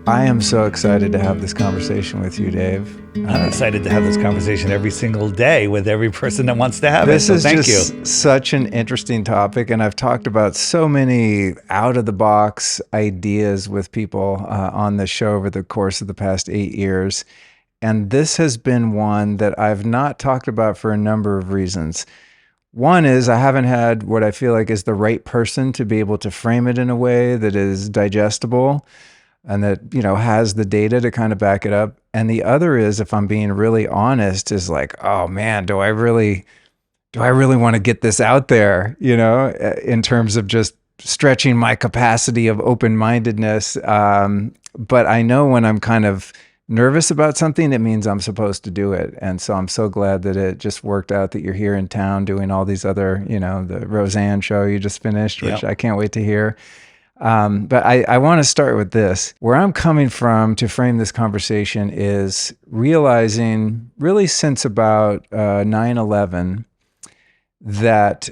I am so excited to have this conversation with you, Dave. I'm excited to have this conversation every single day with every person that wants to have it. This So is thank just you. such an interesting topic, and I've talked about so many out-of-the-box ideas with people on the show over the course of the past 8 years, and this has been one that I've not talked about for a number of reasons. One is I haven't had what I feel like is the right person to be able to frame it in a way that is digestible and that, you know, has the data to kind of back it up. And the other is, if I'm being really honest, is like, oh man, do I really want to get this out there, you know, in terms of just stretching my capacity of open-mindedness. But I know when I'm kind of nervous about something, it means I'm supposed to do it. And so I'm so glad that it just worked out that you're here in town doing all these other, you know, the Roseanne show you just finished, which I can't wait to hear. But I want to start with this. Where I'm coming from to frame this conversation is realizing really since about 9/11 that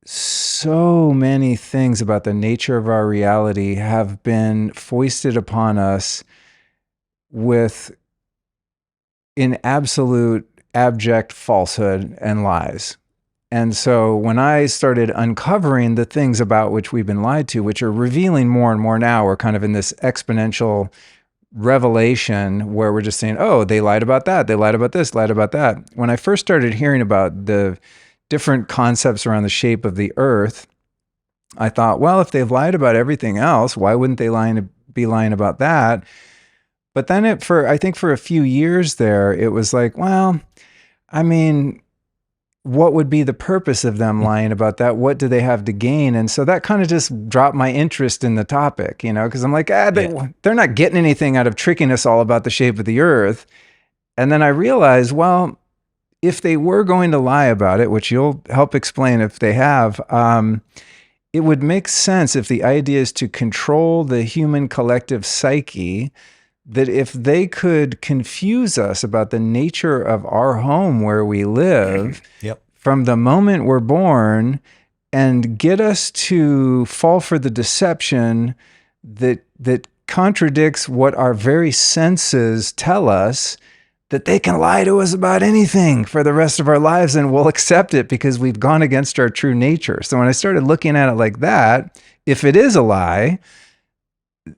so many things about the nature of our reality have been foisted upon us in absolute abject falsehood and lies. And so when I started uncovering the things about which we've been lied to, which are revealing more and more now, we're kind of in this exponential revelation where we're just saying, oh, they lied about that, they lied about this, lied about that. When I first started hearing about the different concepts around the shape of the earth, I thought, well, if they've lied about everything else, why wouldn't they be lying about that? But then I think for a few years there, it was like, well, I mean, what would be the purpose of them lying about that? What do they have to gain? And so that kind of just dropped my interest in the topic, you know, because I'm like, they're not getting anything out of tricking us all about the shape of the earth. And then I realized, well, if they were going to lie about it, which you'll help explain if they have, it would make sense if the idea is to control the human collective psyche, that if they could confuse us about the nature of our home where we live from the moment we're born and get us to fall for the deception that contradicts what our very senses tell us, that they can lie to us about anything for the rest of our lives and we'll accept it because we've gone against our true nature. So when I started looking at it like that, if it is a lie,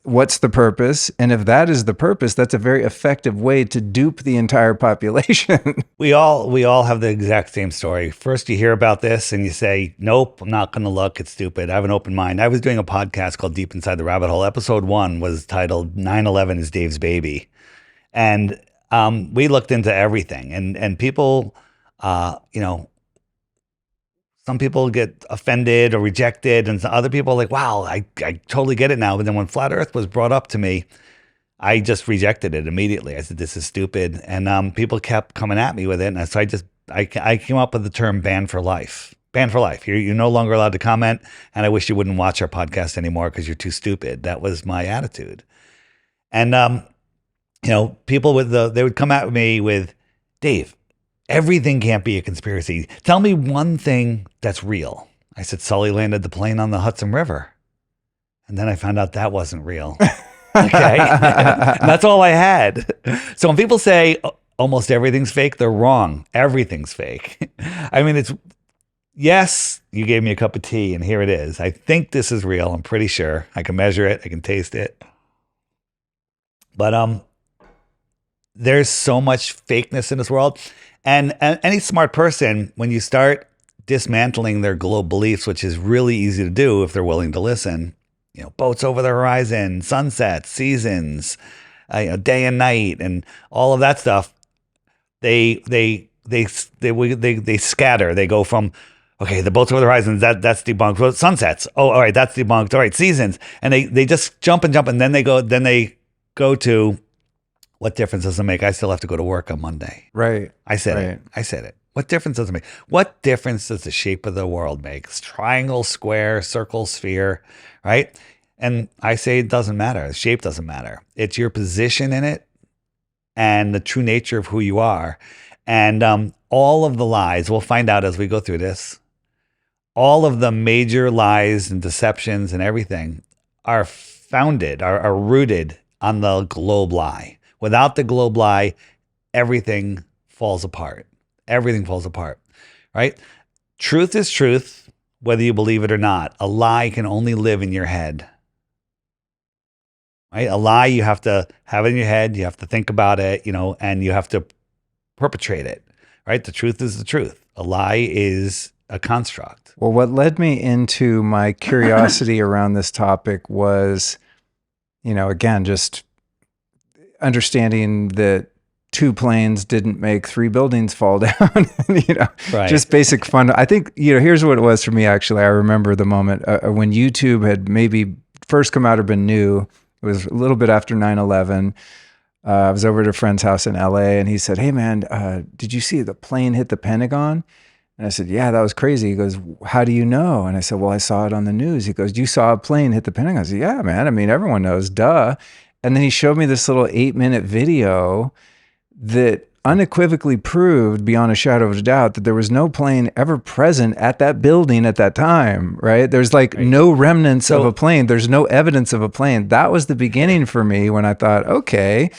what's the purpose? And if that is the purpose, that's a very effective way to dupe the entire population. We all have the exact same story. First, you hear about this and you say, nope, I'm not going to look. It's stupid. I have an open mind. I was doing a podcast called Deep Inside the Rabbit Hole. Episode 1 was titled 9/11 is Dave's Baby. And we looked into everything. And people, you know, some people get offended or rejected, and some other people are like, wow, I totally get it now. But then when Flat Earth was brought up to me, I just rejected it immediately. I said, this is stupid. And people kept coming at me with it. And so I came up with the term ban for life. Ban for life. You're no longer allowed to comment. And I wish you wouldn't watch our podcast anymore because you're too stupid. That was my attitude. And, you know, people they would come at me with, Dave, everything can't be a conspiracy. Tell me one thing that's real. I said, Sully landed the plane on the Hudson River. And then I found out that wasn't real. Okay. That's all I had. So when people say almost everything's fake, they're wrong. Everything's fake. I mean, yes, you gave me a cup of tea and here it is. I think this is real. I'm pretty sure. I can measure it. I can taste it. But there's so much fakeness in this world. And any smart person, when you start dismantling their global beliefs, which is really easy to do if they're willing to listen, you know, boats over the horizon, sunsets, seasons, day and night, and all of that stuff, they scatter. They go from, okay, the boats over the horizon, that's debunked. Well, sunsets, oh, all right, that's debunked. All right, seasons, and they just jump, and then they go to, what difference does it make? I still have to go to work on Monday. Right. I said it. What difference does it make? What difference does the shape of the world make? It's triangle, square, circle, sphere, right? And I say it doesn't matter. The shape doesn't matter. It's your position in it and the true nature of who you are. And all of the lies, we'll find out as we go through this, all of the major lies and deceptions and everything are rooted on the globe lie. Without the globe lie, everything falls apart. Everything falls apart, right? Truth is truth, whether you believe it or not. A lie can only live in your head, right? A lie, you have to have it in your head. You have to think about it, and you have to perpetrate it, right? The truth is the truth. A lie is a construct. Well, what led me into my curiosity around this topic was, again, just understanding that 2 planes didn't make 3 buildings fall down. Right. Just basic fun. I think, here's what it was for me, actually. I remember the moment when YouTube had maybe first come out or been new. It was a little bit after 9/11. I was over at a friend's house in LA, and he said, "Hey, man, did you see the plane hit the Pentagon?" And I said, "Yeah, that was crazy." He goes, "How do you know?" And I said, "Well, I saw it on the news." He goes, "You saw a plane hit the Pentagon?" I said, "Yeah, man. I mean, everyone knows, duh." And then he showed me this little 8-minute video that unequivocally proved beyond a shadow of a doubt that there was no plane ever present at that building at that time, right? There's no remnants of a plane. There's no evidence of a plane. That was the beginning for me when I thought, okay.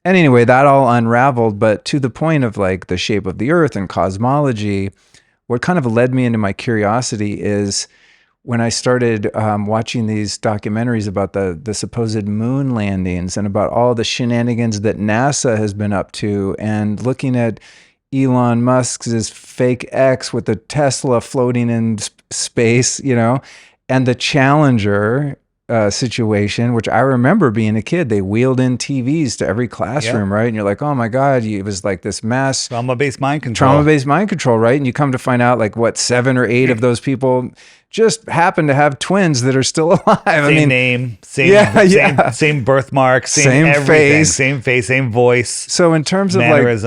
And anyway, that all unraveled, but to the point of the shape of the earth and cosmology, what kind of led me into my curiosity is when I started watching these documentaries about the supposed moon landings and about all the shenanigans that NASA has been up to, and looking at Elon Musk's fake X with the Tesla floating in space, and the Challenger situation, which I remember being a kid, they wheeled in TVs to every classroom, right? And you're like, oh my God, it was like this mass trauma-based mind control, right? And you come to find out 7 or 8 of those people just happen to have twins that are still alive. Same name, same birthmark, same everything, same face, same voice. So in terms of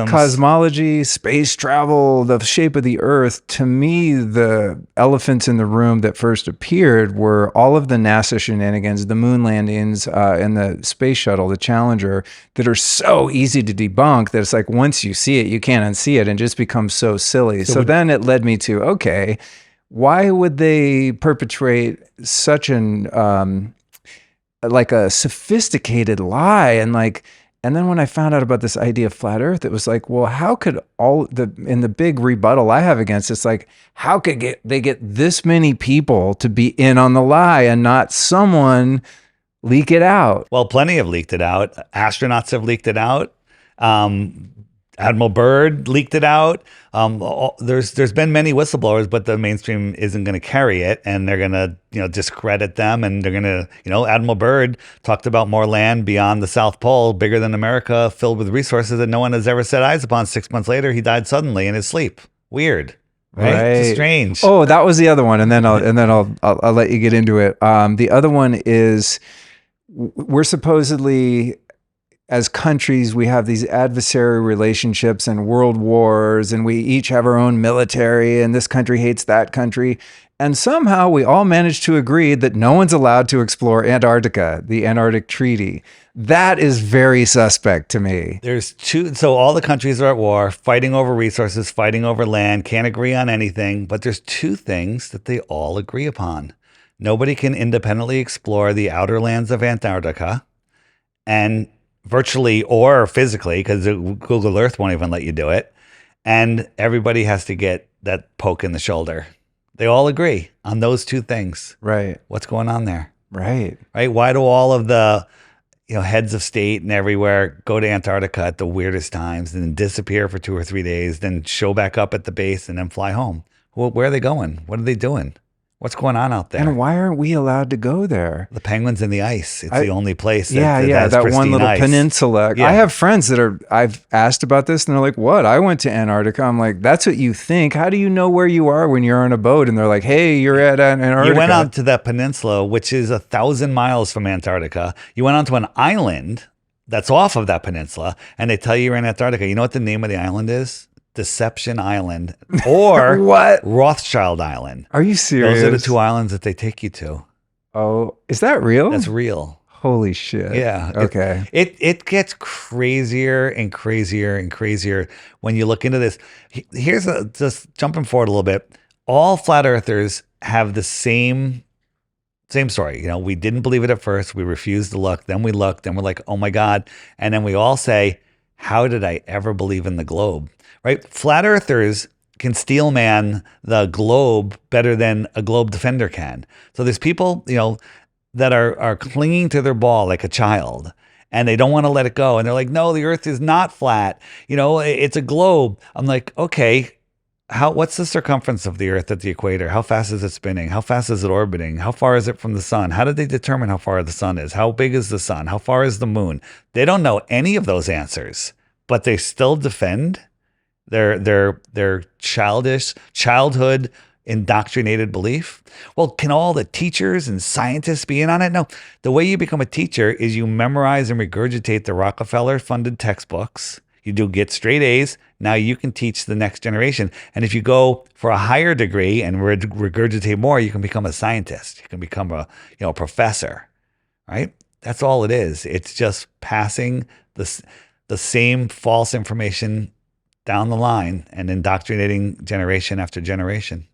cosmology, space travel, the shape of the earth, to me, the elephants in the room that first appeared were all of the NASA shenanigans, the moon landings, and the space shuttle, the Challenger, that are so easy to debunk that it's once you see it, you can't unsee it, and just becomes so silly. So then it led me to, okay, why would they perpetrate such an a sophisticated lie? And then when I found out about this idea of flat Earth, it was well, how could in the big rebuttal I have against it's how could they get this many people to be in on the lie and not someone leak it out? Well, plenty have leaked it out. Astronauts have leaked it out. Admiral Byrd leaked it out. There's been many whistleblowers, but the mainstream isn't going to carry it, and they're going to discredit them, and they're going to Admiral Byrd talked about more land beyond the South Pole, bigger than America, filled with resources that no one has ever set eyes upon. 6 months later, he died suddenly in his sleep. Weird, right? It's strange. Oh, that was the other one, and then I'll let you get into it. The other one is we're supposedly, as countries, we have these adversary relationships and world wars, and we each have our own military, and this country hates that country. And somehow we all managed to agree that no one's allowed to explore Antarctica, the Antarctic Treaty. That is very suspect to me. So all the countries are at war, fighting over resources, fighting over land, can't agree on anything, but there's 2 things that they all agree upon. Nobody can independently explore the outer lands of Antarctica, and virtually or physically, because Google Earth won't even let you do it. And everybody has to get that poke in the shoulder. They all agree on those 2 things. Right. What's going on there? Right. Right. Why do all of the heads of state and everywhere go to Antarctica at the weirdest times and then disappear for 2 or 3 days, then show back up at the base and then fly home? Where are they going? What are they doing? What's going on out there? And why aren't we allowed to go there? The penguins in the ice. It's the only place that that one little ice. peninsula. Yeah. I have friends that I've asked about this, and they're like, what? I went to Antarctica. I'm like, that's what you think. How do you know where you are when you're on a boat? And they're like, hey, you're at Antarctica. You went out to that peninsula, which is 1,000 miles from Antarctica. You went onto an island that's off of that peninsula, and they tell you you're in Antarctica. You know what the name of the island is? Deception Island, or what? Rothschild Island. Are you serious? Those are the 2 islands that they take you to. Oh, is that real? That's real. Holy shit. Yeah. Okay. It gets crazier and crazier and crazier when you look into this. Here's just jumping forward a little bit. All flat earthers have the same Same story. We didn't believe it at first. We refused to look. Then we looked. Then we're like, oh my God. And then we all say, how did I ever believe in the globe? Right? Flat earthers can steel man the globe better than a globe defender can. So there's people, that are clinging to their ball like a child, and they don't want to let it go. And they're like, no, the earth is not flat. It's a globe. I'm like, okay, what's the circumference of the earth at the equator? How fast is it spinning? How fast is it orbiting? How far is it from the sun? How did they determine how far the sun is? How big is the sun? How far is the moon? They don't know any of those answers, but they still defend their childhood indoctrinated belief. Well, can all the teachers and scientists be in on it? No. The way you become a teacher is you memorize and regurgitate the Rockefeller-funded textbooks. You do get straight A's. Now you can teach the next generation. And if you go for a higher degree and regurgitate more, you can become a scientist. You can become a professor, right? That's all it is. It's just passing the same false information down the line and indoctrinating generation after generation.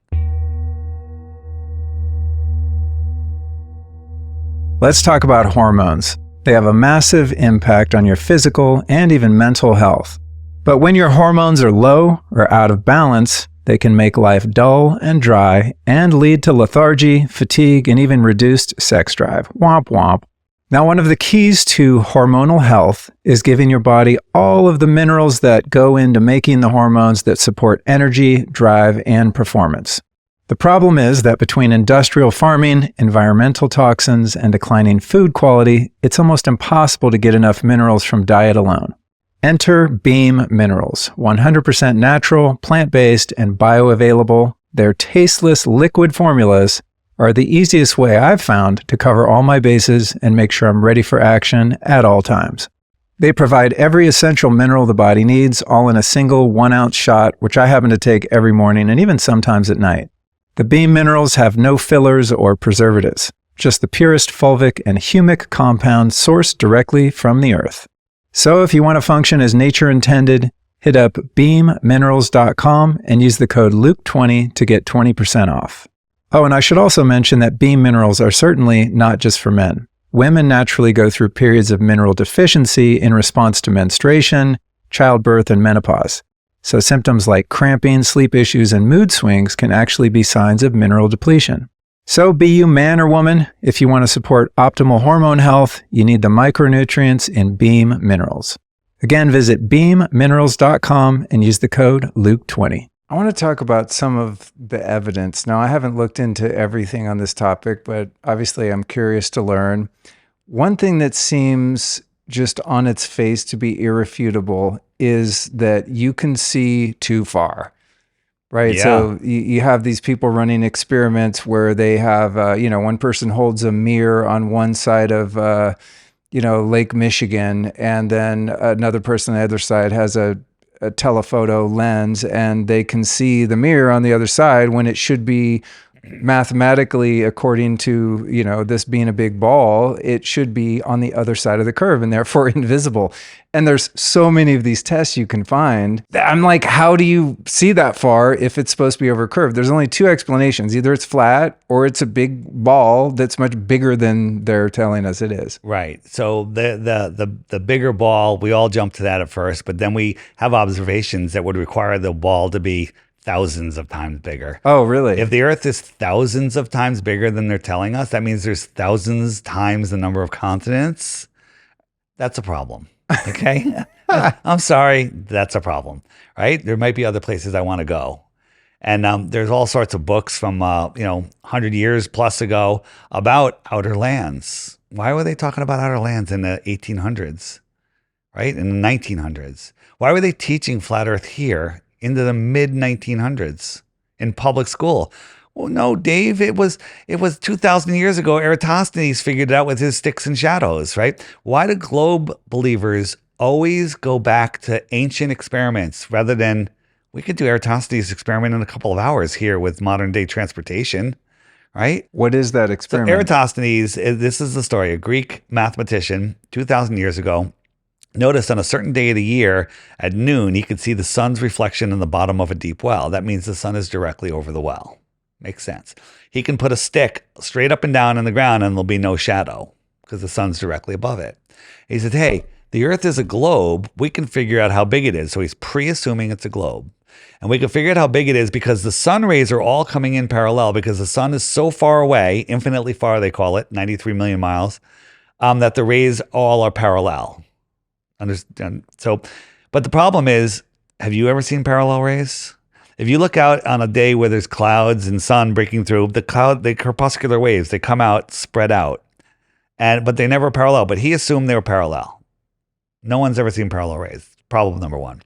Let's talk about hormones. They have a massive impact on your physical and even mental health. But when your hormones are low or out of balance, they can make life dull and dry and lead to lethargy, fatigue, and even reduced sex drive. Womp womp. Now, one of the keys to hormonal health is giving your body all of the minerals that go into making the hormones that support energy, drive, and performance. The problem is that between industrial farming, environmental toxins, and declining food quality, it's almost impossible to get enough minerals from diet alone. Enter Beam Minerals, 100% natural, plant-based, and bioavailable. Their tasteless liquid formulas are the easiest way I've found to cover all my bases and make sure I'm ready for action at all times. They provide every essential mineral the body needs, all in a single 1-ounce shot, which I happen to take every morning and even sometimes at night. The Beam Minerals have no fillers or preservatives, just the purest fulvic and humic compounds sourced directly from the earth. So if you want to function as nature intended, hit up beamminerals.com and use the code Luke20 to get 20% off. Oh, and I should also mention that Beam Minerals are certainly not just for men. Women naturally go through periods of mineral deficiency in response to menstruation, childbirth, and menopause. So symptoms like cramping, sleep issues, and mood swings can actually be signs of mineral depletion. So be you man or woman, if you want to support optimal hormone health, you need the micronutrients in Beam Minerals. Again, visit beamminerals.com and use the code Luke20. I want to talk about some of the evidence. Now, I haven't looked into everything on this topic, but obviously I'm curious to learn. One thing that seems just on its face to be irrefutable is that you can see too far, right? Yeah. So you have these people running experiments where they have, one person holds a mirror on one side of, Lake Michigan, and then another person on the other side has a telephoto lens, and they can see the mirror on the other side when it should be mathematically, according to, this being a big ball, it should be on the other side of the curve and therefore invisible. And there's so many of these tests you can find. I'm like, how do you see that far if it's supposed to be over a curve? There's only two explanations. Either it's flat or it's a big ball that's much bigger than they're telling us it is. Right. So the bigger ball, we all jump to that at first, but then we have observations that would require the ball to be thousands of times bigger. Oh, really? If the earth is thousands of times bigger than they're telling us, that means there's thousands times the number of continents. That's a problem. Okay. I'm sorry. That's a problem, right? There might be other places I want to go. And there's all sorts of books from, 100 years plus ago about outer lands. Why were they talking about outer lands in the 1800s, right? In the 1900s? Why were they teaching flat earth here into the mid 1900s in public school? Well, no, Dave, it was 2,000 years ago. Eratosthenes figured it out with his sticks and shadows, right? Why do globe believers always go back to ancient experiments rather than, we could do Eratosthenes' experiment in a couple of hours here with modern day transportation, right? What is that experiment? So Eratosthenes, this is the story. A Greek mathematician 2,000 years ago noticed on a certain day of the year at noon, he could see the sun's reflection in the bottom of a deep well. That means the sun is directly over the well. Makes sense. He can put a stick straight up and down in the ground and there'll be no shadow because the sun's directly above it. He said, hey, the earth is a globe. We can figure out how big it is. So he's pre-assuming it's a globe. And we can figure out how big it is because the sun rays are all coming in parallel because the sun is so far away, infinitely far, they call it, 93 million miles, that the rays all are parallel. Understand? So, but the problem is, have you ever seen parallel rays? If you look out on a day where there's clouds and sun breaking through, the corpuscular waves, they come out, spread out, but they never parallel. But he assumed they were parallel. No one's ever seen parallel rays. Problem number one.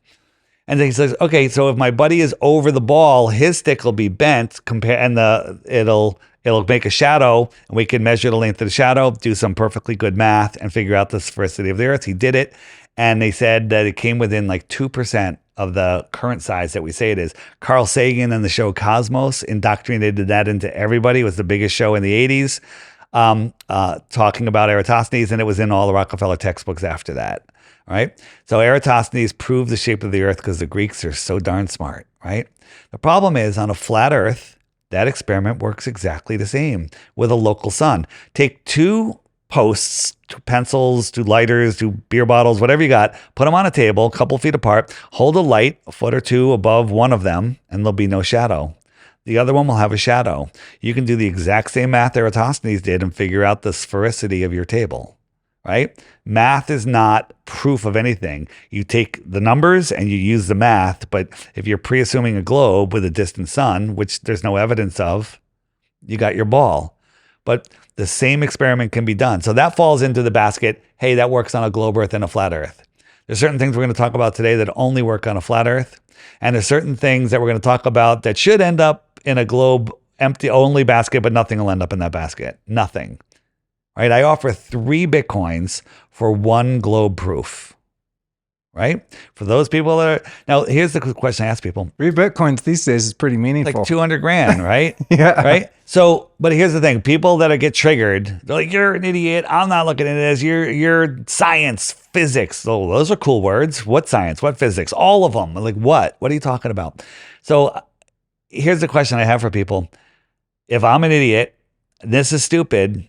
And then he says, okay, so if my buddy is over the ball, his stick will be bent, and it'll make a shadow, and we can measure the length of the shadow, do some perfectly good math, and figure out the sphericity of the Earth. He did it, and they said that it came within like 2% of the current size that we say it is. Carl Sagan and the show Cosmos indoctrinated that into everybody. It was the biggest show in the 80s, talking about Eratosthenes, and it was in all the Rockefeller textbooks after that. Right? So Eratosthenes proved the shape of the earth because the Greeks are so darn smart, right? The problem is on a flat earth, that experiment works exactly the same with a local sun. Take two posts, two pencils, two lighters, two beer bottles, whatever you got, put them on a table, a couple feet apart, hold a light a foot or two above one of them, and there'll be no shadow. The other one will have a shadow. You can do the exact same math Eratosthenes did and figure out the sphericity of your table. Right? Math is not proof of anything. You take the numbers and you use the math, but if you're pre-assuming a globe with a distant sun, which there's no evidence of, you got your ball. But the same experiment can be done. So that falls into the basket, hey, that works on a globe earth and a flat earth. There's certain things we're going to talk about today that only work on a flat earth. And there's certain things that we're going to talk about that should end up in a globe empty only basket, but nothing will end up in that basket. Nothing. Right? I offer 3 Bitcoins for 1 globe proof. Right? For those people that are, now here's the question I ask people. 3 Bitcoins these days is pretty meaningful. Like 200 grand, right? Yeah. Right? So, but here's the thing. People that get triggered, they're like, you're an idiot. I'm not looking at it as you're science, physics. Oh, those are cool words. What science? What physics? All of them. Like what? What are you talking about? So here's the question I have for people. If I'm an idiot, this is stupid,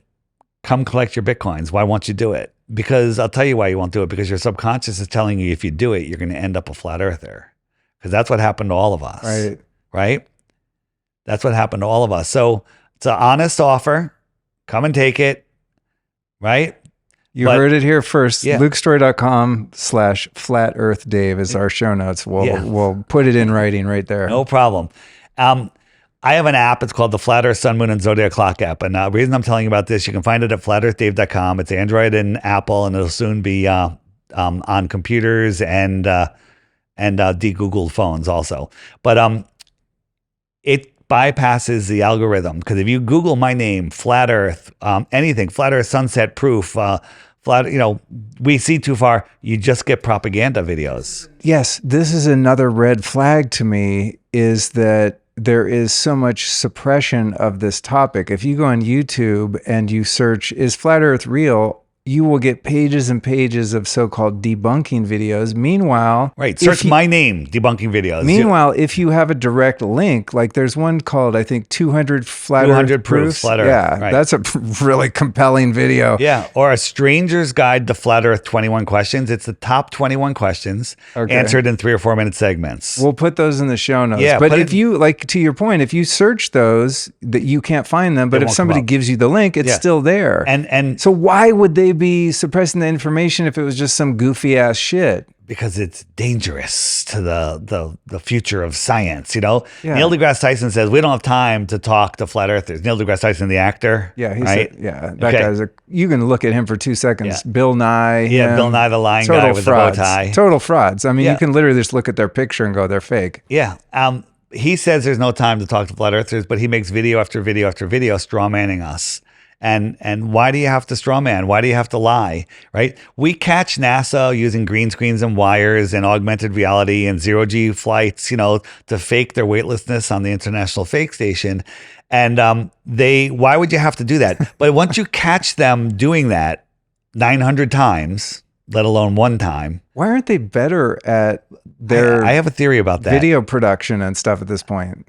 come collect your Bitcoins. Why won't you do it? Because I'll tell you why you won't do it. Because your subconscious is telling you if you do it, you're going to end up a flat earther. Because that's what happened to all of us. Right. Right? That's what happened to all of us. So it's an honest offer. Come and take it. Right? You heard it here first. Yeah. LukeStorey.com/Flat Earth Dave is our show notes. We'll put it in writing right there. No problem. I have an app. It's called the Flat Earth, Sun, Moon, and Zodiac Clock app. And the reason I'm telling you about this, you can find it at flatearthdave.com. It's Android and Apple, and it'll soon be on computers and de-Googled phones also. But it bypasses the algorithm because if you Google my name, Flat Earth, anything, Flat Earth Sunset Proof, we see too far, you just get propaganda videos. Yes, this is another red flag to me, is that there is so much suppression of this topic. If you go on YouTube and you search, is flat earth real? You will get pages and pages of so-called debunking videos. Meanwhile, right, search my name, debunking videos. Meanwhile, if you have a direct link, like there's one called, I think, 200 Flat Earth Proofs. Flat Earth. Yeah, right. That's a really compelling video. Yeah, or A Stranger's Guide to Flat Earth 21 Questions. It's the top 21 questions answered in 3 or 4 minute segments. We'll put those in the show notes. Yeah, but if you, like, to your point, if you search those, that you can't find them, but if somebody gives you the link, it's still there. And so why would they be suppressing the information if it was just some goofy ass shit? Because it's dangerous to the future of science, you know? Yeah. Neil deGrasse Tyson says, we don't have time to talk to flat earthers. Neil deGrasse Tyson, the actor. Yeah, right? That guy's you can look at him for 2 seconds. Yeah. Bill Nye. Yeah, Bill Nye, the lying guy with frauds. the bow tie. Total frauds. I mean, you can literally just look at their picture and go, they're fake. Yeah. He says there's no time to talk to flat earthers, but he makes video after video after video straw manning us. And why do you have to straw man? Why do you have to lie, right? We catch NASA using green screens and wires and augmented reality and zero-G flights, to fake their weightlessness on the International Fake Station. And why would you have to do that? But once you catch them doing that 900 times, let alone one time. Why aren't they better at their I have a theory about that. Video production and stuff at this point?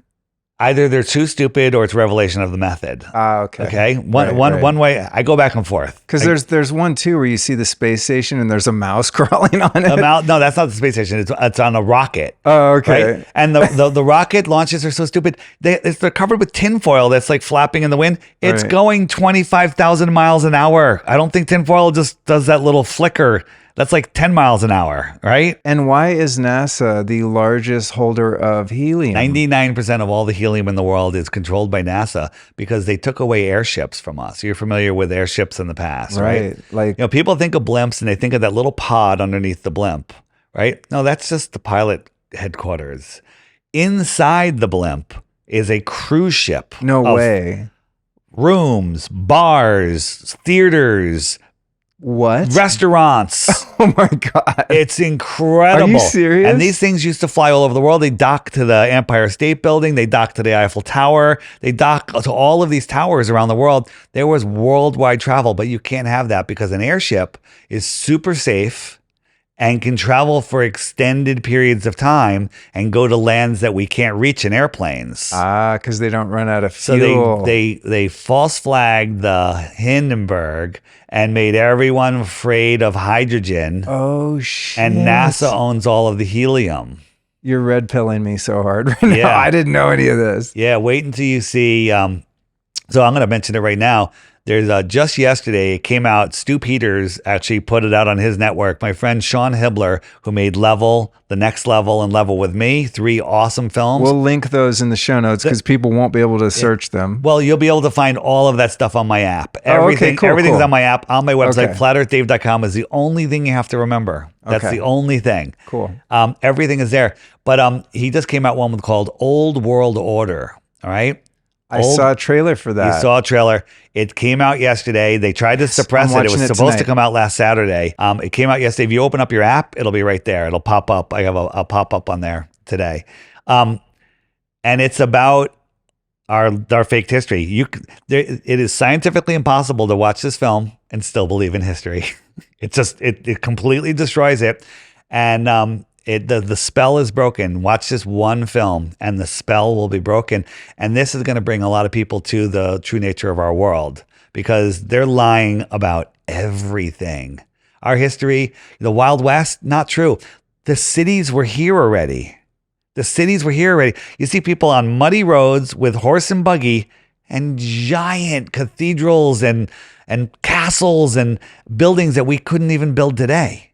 Either they're too stupid or it's revelation of the method. Okay. Okay. Right. One way, I go back and forth. Because there's one too where you see the space station and there's a mouse crawling on it. No, that's not the space station. It's on a rocket. Oh, okay. Right? And the rocket launches are so stupid. They're covered with tinfoil that's like flapping in the wind. It's Right. going 25,000 miles an hour. I don't think tinfoil just does that little flicker. That's like 10 miles an hour, right? And why is NASA the largest holder of helium? 99% of all the helium in the world is controlled by NASA because they took away airships from us. You're familiar with airships in the past, right? Like, You know, people think of blimps and they think of that little pod underneath the blimp, right? No, that's just the pilot headquarters. Inside the blimp is a cruise ship. no of way. Rooms, bars, theaters, What? restaurants. Oh my God. It's incredible. Are you serious? And these things used to fly all over the world. They dock to the Empire State Building. They dock to the Eiffel Tower. They dock to all of these towers around the world. There was worldwide travel, but you can't have that because an airship is super safe and can travel for extended periods of time and go to lands that we can't reach in airplanes. Because they don't run out of So fuel. they false flagged the Hindenburg and made everyone afraid of hydrogen. Oh shit. And NASA owns all of the helium. You're red pilling me so hard right now. Yeah. I didn't know any of this. Yeah, wait until you see. So I'm going to mention it right now. There's just yesterday, it came out. Stu Peters actually put it out on his network. My friend Sean Hibbler, who made Level, The Next Level, and Level with Me, 3 awesome films. We'll link those in the show notes because people won't be able to search them. Well, you'll be able to find all of that stuff on my app. Everything, cool, everything's cool. on my app, on my website. Okay. FlatEarthDave.com is the only thing you have to remember. That's Okay. the only thing. Cool. Everything is there. But he just came out one called Old World Order. All right. I saw a trailer for that. You saw a trailer. It came out yesterday. They tried to suppress I'm it. It was watching it supposed to tonight. come out last Saturday. It came out yesterday. If you open up your app, it'll be right there. It'll pop up. I have a pop up on there today. And it's about our faked history. It is scientifically impossible to watch this film and still believe in history. It completely destroys it. And the spell is broken. Watch this one film and the spell will be broken. And this is going to bring a lot of people to the true nature of our world because they're lying about everything. Our history, the Wild West, not true. The cities were here already. The cities were here already. You see people on muddy roads with horse and buggy and giant cathedrals and castles and buildings that we couldn't even build today.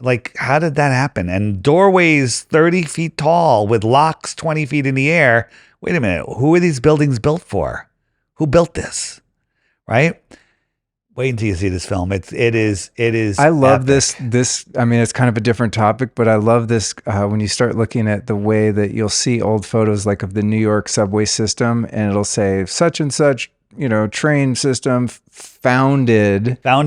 Like, how did that happen? And doorways 30 feet tall with locks 20 feet in the air. Wait a minute. Who are these buildings built for? Who built this? Right? Wait until you see this film. It is. I love epic. this. I mean, it's kind of a different topic, but I love this when you start looking at the way that you'll see old photos like of the New York subway system and it'll say such and such, train system founded. Are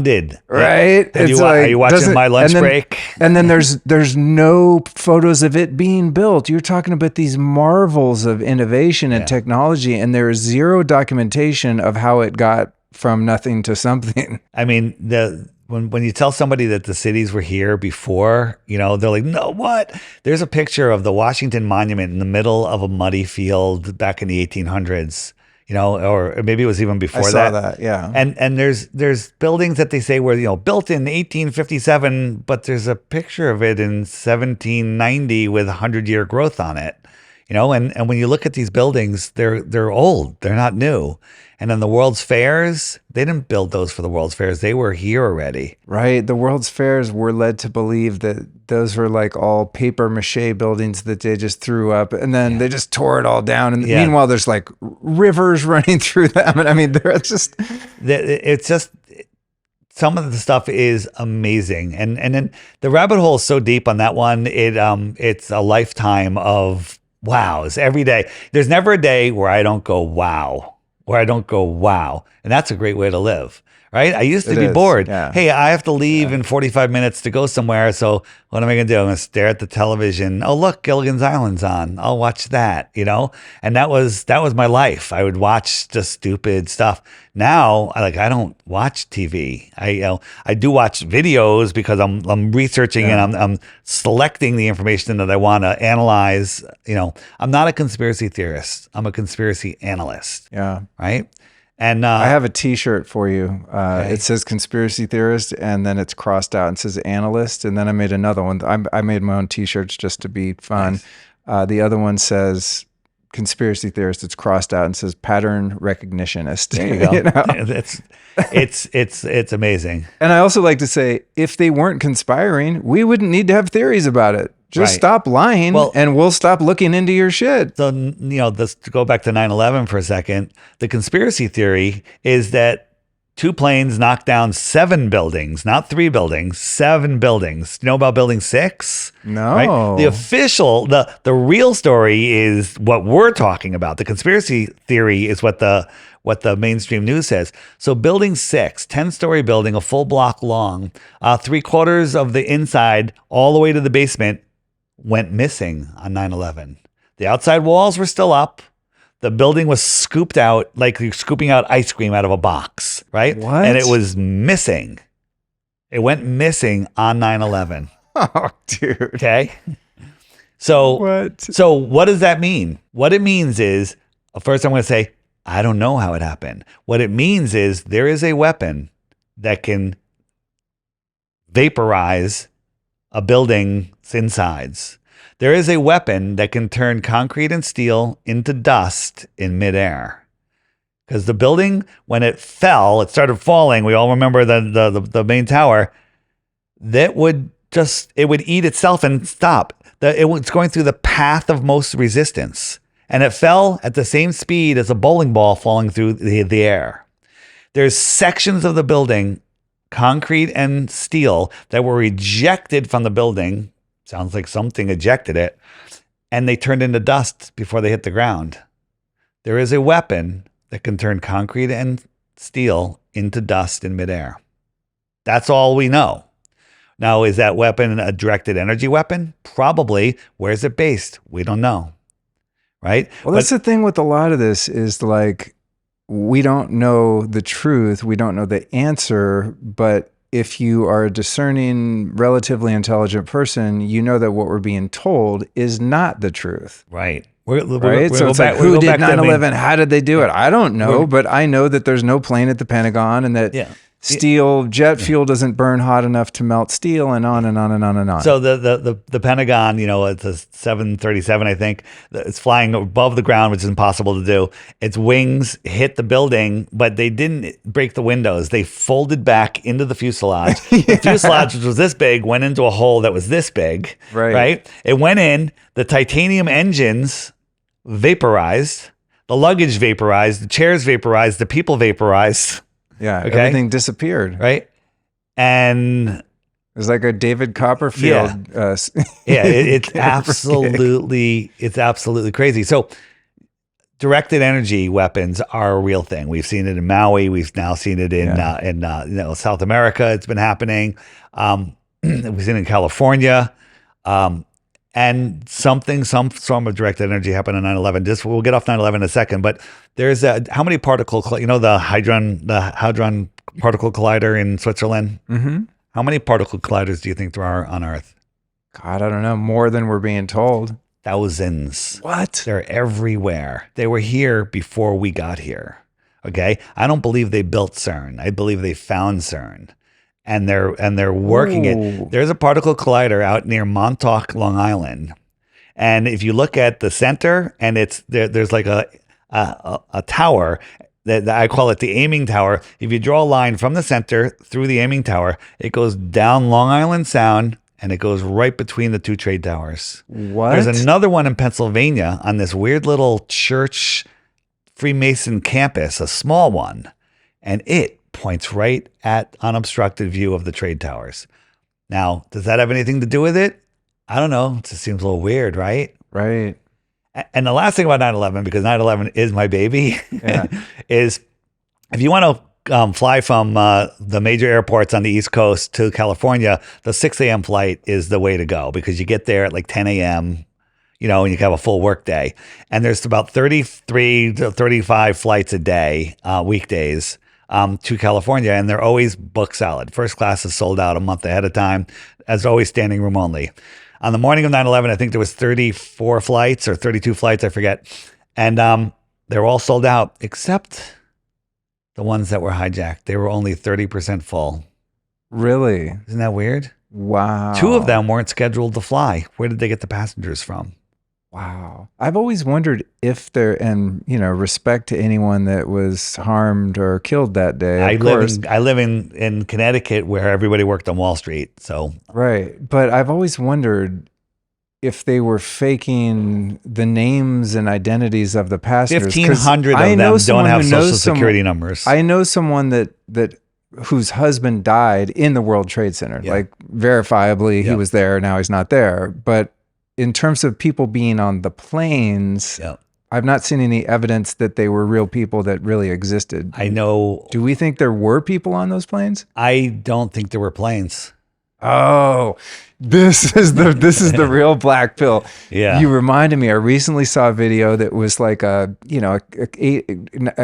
Right? you watching my lunch break? And then there's no photos of it being built. You're talking about these marvels of innovation and technology, and there is zero documentation of how it got from nothing to something. I mean, when you tell somebody that the cities were here before, they're like, no, what? There's a picture of the Washington Monument in the middle of a muddy field back in the 1800s. Or maybe it was even before I saw that, yeah. And there's buildings that they say were, built in 1857, but there's a picture of it in 1790 with 100-year growth on it. And when you look at these buildings, they're old. They're not new. And then the World's Fairs, they didn't build those for the World's Fairs. They were here already. Right. The World's Fairs were led to believe that those were like all paper mache buildings that they just threw up and then they just tore it all down. And meanwhile, there's like rivers running through them. And I mean, it's just some of the stuff is amazing. And then the rabbit hole is so deep on that one. It's a lifetime of wows every day. There's never a day where I don't go, wow. And that's a great way to live, right? I used to It be is, bored. yeah. Hey, I have to leave in 45 minutes to go somewhere. So what am I going to do? I'm going to stare at the television. Oh, look, Gilligan's Island's on. I'll watch that, you know? And that was my life. I would watch just stupid stuff. Now, I don't watch TV. I do watch videos because I'm researching and I'm selecting the information that I want to analyze. You know, I'm not a conspiracy theorist. I'm a conspiracy analyst. Yeah. Right. And I have a T-shirt for you. Okay. It says conspiracy theorist, and then it's crossed out and says analyst. And then I made another one. I made my own T-shirts just to be fun. Nice. The other one says conspiracy theorist. It's crossed out and says pattern recognitionist. There you go. You know? It's amazing. And I also like to say, if they weren't conspiring, we wouldn't need to have theories about it. Just stop lying, and we'll stop looking into your shit. So, you know, to go back to 9/11 for a second, the conspiracy theory is that 2 planes knocked down 7 buildings, not 3 buildings, 7 buildings. You know about building 6? No. Right? The official, the real story is what we're talking about. The conspiracy theory is what the mainstream news says. So building 6, 10-story building, a full block long, 3/4 of the inside, all the way to the basement, went missing on 9/11. The outside walls were still up. The building was scooped out like you're scooping out ice cream out of a box, right? What? And it was missing. It went missing on 9/11. Oh, dude. Okay. So what? So what does that mean? What it means is, first I'm going to say, I don't know how it happened. What it means is there is a weapon that can vaporize a building's insides. There is a weapon that can turn concrete and steel into dust in midair. Because the building, when it fell, it started falling. We all remember the main tower. That would it would eat itself and stop. It was going through the path of most resistance. And it fell at the same speed as a bowling ball falling through the air. There's sections of the building, concrete and steel, that were ejected from the building. Sounds like something ejected it. And they turned into dust before they hit the ground. There is a weapon that can turn concrete and steel into dust in midair. That's all we know. Now, is that weapon a directed energy weapon? Probably. Where's it based? We don't know. Right? Well, that's the thing with a lot of this is like, we don't know the truth. We don't know the answer. But if you are a discerning, relatively intelligent person, you know that what we're being told is not the truth. Right. So it's like, who did 9/11? How did they do it? I don't know, but I know that there's no plane at the Pentagon, and that jet fuel doesn't burn hot enough to melt steel, and on and on and on and on. So the Pentagon, you know, it's a 737, I think. It's flying above the ground, which is impossible to do. Its wings hit the building, but they didn't break the windows. They folded back into the fuselage. The fuselage, which was this big, went into a hole that was this big. Right? It went in. The titanium engines vaporized. The luggage vaporized. The chairs vaporized. The people vaporized. Yeah, everything disappeared. Right? And it was like a David Copperfield. It's absolutely crazy. So directed energy weapons are a real thing. We've seen it in Maui. We've now seen it in South America. It's been happening. We've seen it in California. And some form of directed energy happened on 9/11. We'll get off 9/11 in a second, but there's how many the Hadron Particle Collider in Switzerland? Mm-hmm. How many particle colliders do you think there are on Earth? God, I don't know. More than we're being told. Thousands. What? They're everywhere. They were here before we got here. Okay? I don't believe they built CERN. I believe they found CERN. And they're working it. There's a particle collider out near Montauk, Long Island. And if you look at the center, and there's like a tower that I call it the aiming tower. If you draw a line from the center through the aiming tower, it goes down Long Island Sound, and it goes right between the 2 trade towers. What? There's another one in Pennsylvania on this weird little church Freemason campus, a small one, and it points right at unobstructed view of the trade towers. Now, does that have anything to do with it? I don't know. It just seems a little weird, right? Right. And the last thing about 9/11, because 9/11 is my baby, is if you want to fly from the major airports on the East Coast to California, the 6 a.m. flight is the way to go because you get there at like 10 a.m., you know, and you can have a full work day. And there's about 33 to 35 flights a day, weekdays, to California, and they're always booked solid. First class is sold out a month ahead of time, as always standing room only. On the morning of 9/11, I think there was 34 flights or 32 flights, I forget. And they're all sold out except the ones that were hijacked. They were only 30% full. Really? Isn't that weird? Wow. 2 of them weren't scheduled to fly. Where did they get the passengers from? Wow. I've always wondered if there, and you know, respect to anyone that was harmed or killed that day. I live in Connecticut where everybody worked on Wall Street. So right. But I've always wondered if they were faking the names and identities of the passengers. 1,500 of them don't have social security numbers. I know someone that whose husband died in the World Trade Center. Yeah. Like verifiably he was there, now he's not there. But in terms of people being on the planes, I've not seen any evidence that they were real people that really existed. I know. Do we think there were people on those planes? I don't think there were planes. Oh, this is the real black pill. Yeah. You reminded me. I recently saw a video that was like a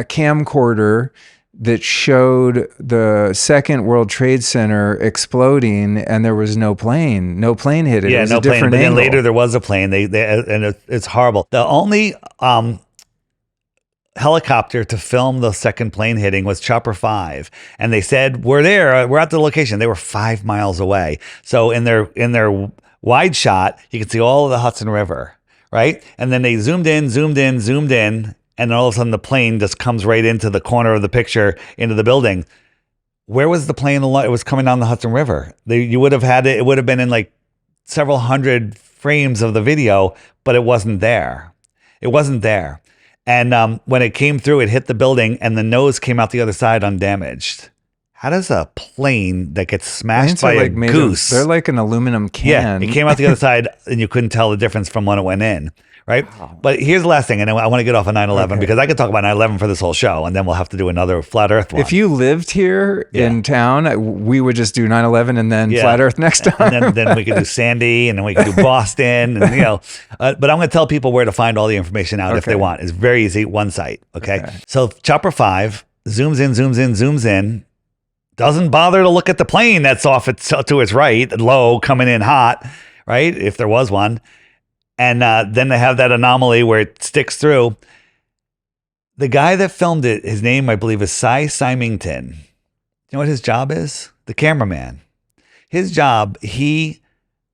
camcorder that showed the second World Trade Center exploding, and there was no plane hit it. Yeah, it was no a plane. different But then angle. later there was a plane. It's horrible. The only helicopter to film the second plane hitting was Chopper 5, and they said we're there. We're at the location. They were 5 miles away. So in their wide shot, you can see all of the Hudson River, right? And then they zoomed in. And then all of a sudden the plane just comes right into the corner of the picture into the building. Where was the plane? It was coming down the Hudson River. You would have had it. It would have been in like several hundred frames of the video, but it wasn't there. It wasn't there. And when it came through, it hit the building and the nose came out the other side undamaged. How does a plane that gets smashed by a goose? They're like an aluminum can. Yeah, it came out the other side and you couldn't tell the difference from when it went in. Right. Wow. But here's the last thing. And I want to get off of 9/11 because I could talk about 9/11 for this whole show and then we'll have to do another flat earth one. If you lived here in town, we would just do 9/11 and then flat earth next time. And then we could do Sandy and then we could do Boston and, you know, but I'm going to tell people where to find all the information out if they want. It's very easy. One site. Okay. So Chopper 5 zooms in, doesn't bother to look at the plane that's off to its right, low, coming in hot, right? If there was one. And then they have that anomaly where it sticks through. The guy that filmed it, his name, I believe, is Cy Symington. You know what his job is? The cameraman. His job, he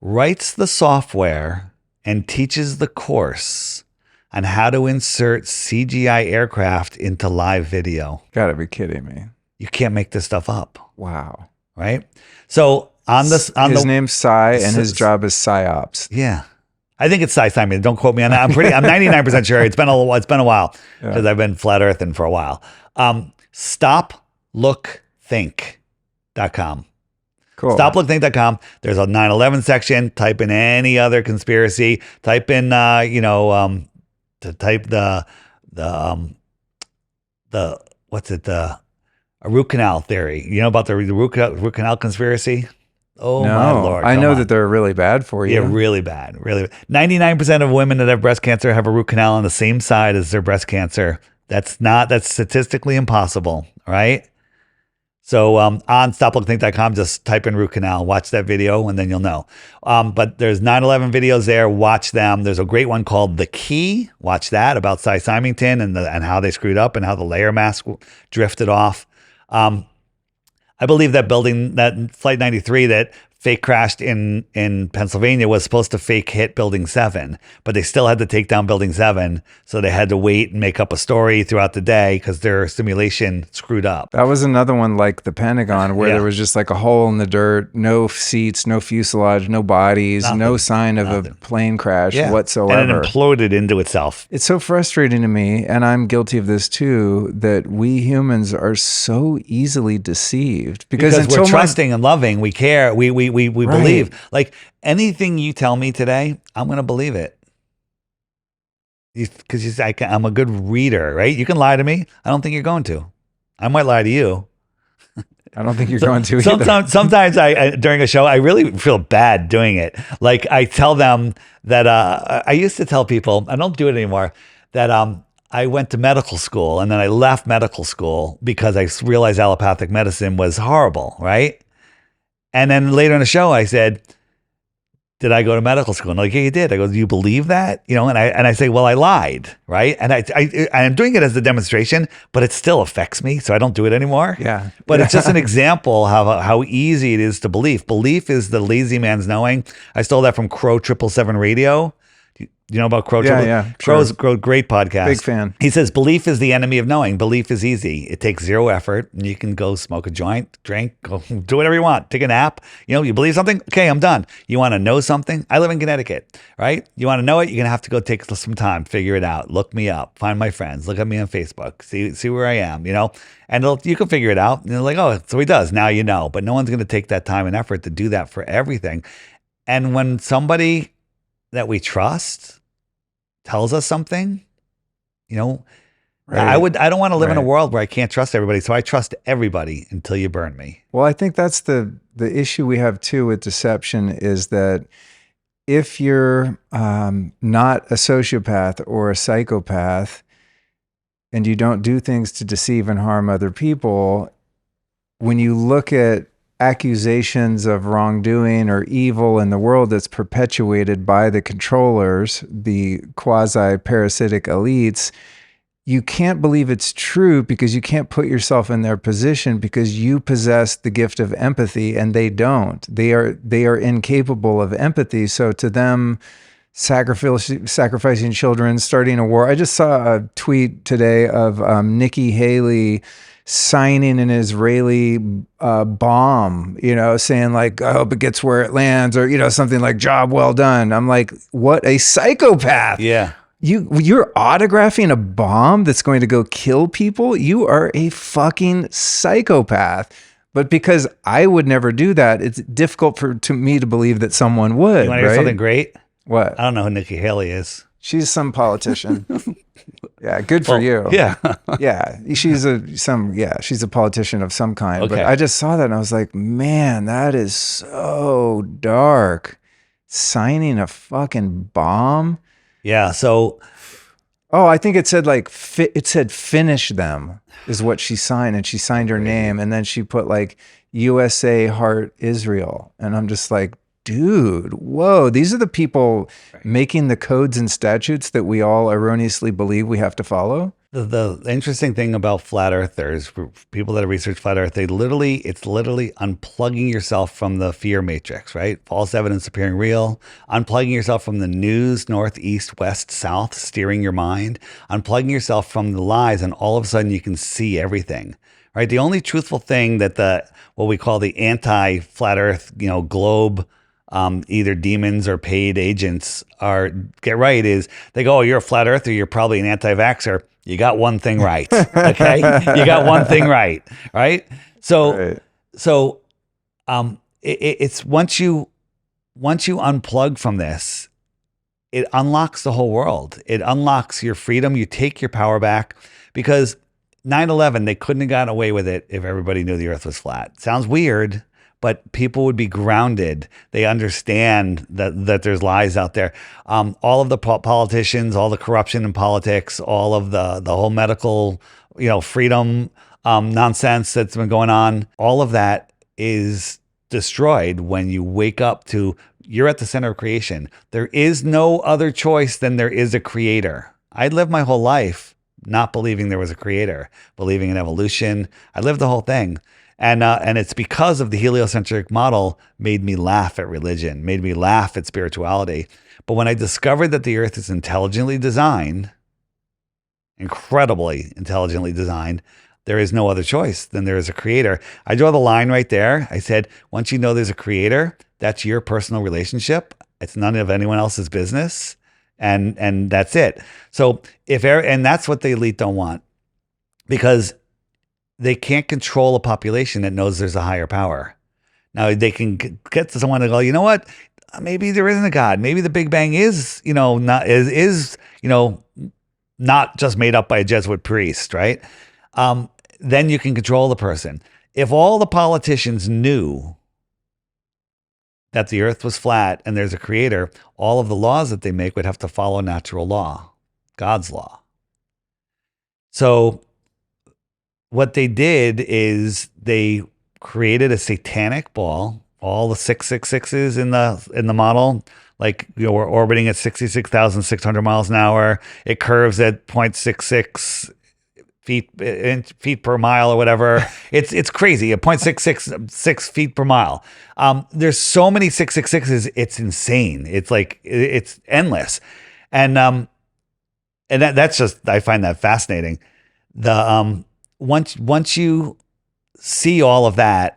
writes the software and teaches the course on how to insert CGI aircraft into live video. Gotta be kidding me. You can't make this stuff up. Wow. Right? So his name's Cy and his job is PsyOps. Yeah. I think it's Cy Simon. Don't quote me on that. I'm 99% sure. It's been a while because I've been flat earthing for a while. StopLookThink.com. Cool. StopLookThink.com. There's a 9/11 section. Type in any other conspiracy. Type in to type the root canal theory. You know about the root canal conspiracy? Oh, no, my Lord. I know that they're really bad for you. Yeah, really bad. Really bad. 99% of women that have breast cancer have a root canal on the same side as their breast cancer. That's statistically impossible. All right. So on StopLookThink.com, just type in root canal, watch that video, and then you'll know. But there's 9/11 videos there. Watch them. There's a great one called The Key. Watch that about Cy Symington and how they screwed up and how the layer mask drifted off. I believe that Flight 93 that fake crashed in Pennsylvania was supposed to fake hit Building 7, but they still had to take down Building 7. So they had to wait and make up a story throughout the day because their simulation screwed up. That was another one like the Pentagon where there was just like a hole in the dirt, no seats, no fuselage, no bodies, no sign of a plane crash whatsoever. And it imploded into itself. It's so frustrating to me, and I'm guilty of this too, that we humans are so easily deceived because we're trusting and loving. We care. We believe. Like anything you tell me today, I'm going to believe it. Because I'm a good reader, right? You can lie to me. I don't think you're going to. I might lie to you, I don't think you're going to either. Sometimes I during a show, I really feel bad doing it. Like I tell them that I used to tell people, I don't do it anymore, that I went to medical school and then I left medical school because I realized allopathic medicine was horrible, right? And then later in the show, I said, did I go to medical school? And they're like, yeah, you did. I go, do you believe that? You know, and I say, well, I lied, right? And I'm doing it as a demonstration, but it still affects me, so I don't do it anymore. Yeah. But it's just an example how easy it is to believe. Belief is the lazy man's knowing. I stole that from Crow 777 Radio. You know about Crow? Yeah. Crow's great podcast. Big fan. He says, belief is the enemy of knowing. Belief is easy. It takes zero effort. And you can go smoke a joint, drink, go do whatever you want. Take a nap. You know, you believe something? Okay, I'm done. You want to know something? I live in Connecticut, right? You want to know it? You're going to have to go take some time, figure it out. Look me up, find my friends, look at me on Facebook, see where I am, you know? And you can figure it out. And they're like, oh, so he does. Now you know. But no one's going to take that time and effort to do that for everything. And when somebody that we trust tells us something, you know, right. I don't want to live in a world where I can't trust everybody. So I trust everybody until you burn me. Well, I think that's the issue we have too with deception is that if you're not a sociopath or a psychopath and you don't do things to deceive and harm other people, when you look at accusations of wrongdoing or evil in the world that's perpetuated by the controllers, the quasi-parasitic elites, you can't believe it's true because you can't put yourself in their position because you possess the gift of empathy and they don't. They are incapable of empathy. So to them, sacrificing children, starting a war. I just saw a tweet today of Nikki Haley signing an Israeli bomb, you know, saying like, I hope it gets where it lands, or, you know, something like job well done. I'm like, what a psychopath. Yeah. You're autographing a bomb that's going to go kill people. You are a fucking psychopath. But because I would never do that, it's difficult to me to believe that someone would. You want to hear something great? What? I don't know who Nikki Haley is. She's some politician. Yeah, good for you. Yeah. Yeah, she's a politician of some kind. Okay. But I just saw that and I was like, man, that is so dark. Signing a fucking bomb. Yeah, so oh, I think it said like it said finish them is what she signed, and she signed her name, and then she put like USA Heart Israel, and I'm just like, dude, whoa, these are the people making the codes and statutes that we all erroneously believe we have to follow. The interesting thing about flat earthers, people that have researched flat earth, it's literally unplugging yourself from the fear matrix, right? False evidence appearing real, unplugging yourself from the news, north, east, west, south, steering your mind, unplugging yourself from the lies, and all of a sudden you can see everything, right? The only truthful thing that what we call the anti-flat earth, you know, globe, either demons or paid agents get right is they go, oh, you're a flat earther, you're probably an anti-vaxxer. You got one thing right. Okay. You got one thing right. Right. So it's once you unplug from this, it unlocks the whole world. It unlocks your freedom. You take your power back, because 9/11, they couldn't have gotten away with it if everybody knew the earth was flat. Sounds weird, but people would be grounded. They understand that there's lies out there. All of the politicians, all the corruption in politics, all of the whole medical, you know, freedom nonsense that's been going on, all of that is destroyed when you wake up to you're at the center of creation. There is no other choice than there is a creator. I lived my whole life not believing there was a creator, believing in evolution. I lived the whole thing. And it's because of the heliocentric model made me laugh at religion, made me laugh at spirituality. But when I discovered that the earth is intelligently designed, incredibly intelligently designed, there is no other choice than there is a creator. I draw the line right there. I said, once you know there's a creator, that's your personal relationship. It's none of anyone else's business. And that's it. So and that's what the elite don't want, because they can't control a population that knows there's a higher power. Now they can get to someone to go, you know what? Maybe there isn't a God. Maybe the Big Bang is, you know, not just made up by a Jesuit priest, right? Then you can control the person. if all the politicians knew that the earth was flat and there's a creator, all of the laws that they make would have to follow natural law, God's law. So what they did is they created a satanic ball, all the 666s in the model, like, you know, we're orbiting at 66,600 miles an hour. It curves at 0.66 feet per mile or whatever. It's crazy. At 0.666 feet per mile. There's so many 666s. It's insane. It's like, it's endless. And that's just, I find that fascinating. Once you see all of that,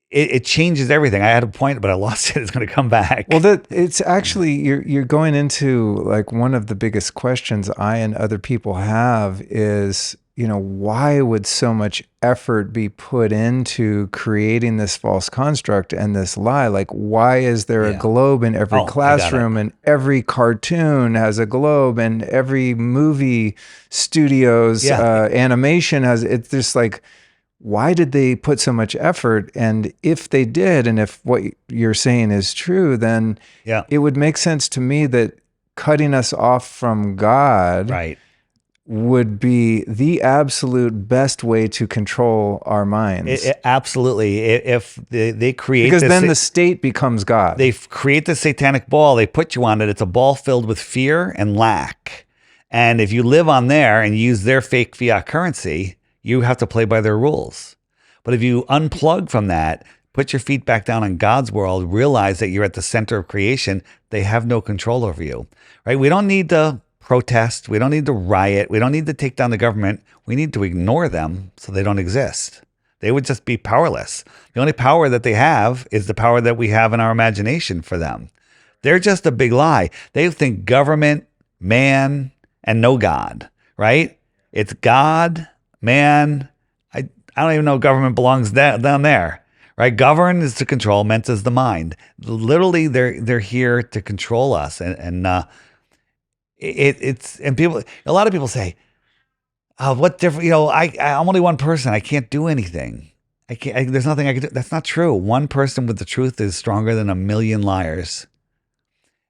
it changes everything. I had a point, but I lost it. It's going to come back. Well, it's actually, you're going into like one of the biggest questions I and other people have is, you know, why would so much effort be put into creating this false construct and this lie? Like, why is there a globe in every classroom, and every cartoon has a globe, and every movie studio's animation has, it's just like, why did they put so much effort? And if they did, and if what you're saying is true, then it would make sense to me that cutting us off from God would be the absolute best way to control our minds. Absolutely. If they create because then the state becomes God. They create the satanic ball, they put you on it. It's a ball filled with fear and lack. And if you live on there and use their fake fiat currency, you have to play by their rules. But if you unplug from that, put your feet back down on God's world, realize that you're at the center of creation, they have no control over you, right? We don't need to protest. We don't need to riot. We don't need to take down the government. We need to ignore them so they don't exist. They would just be powerless. The only power that they have is the power that we have in our imagination for them. They're just a big lie. They think government, man, and no God, right? It's God, man. I don't even know government belongs down there, right? Govern is to control, meant is the mind. Literally, they're here to control us, and people. A lot of people say, "What different?" You know, I'm only one person. I can't do anything. There's nothing I can do. That's not true. One person with the truth is stronger than a million liars.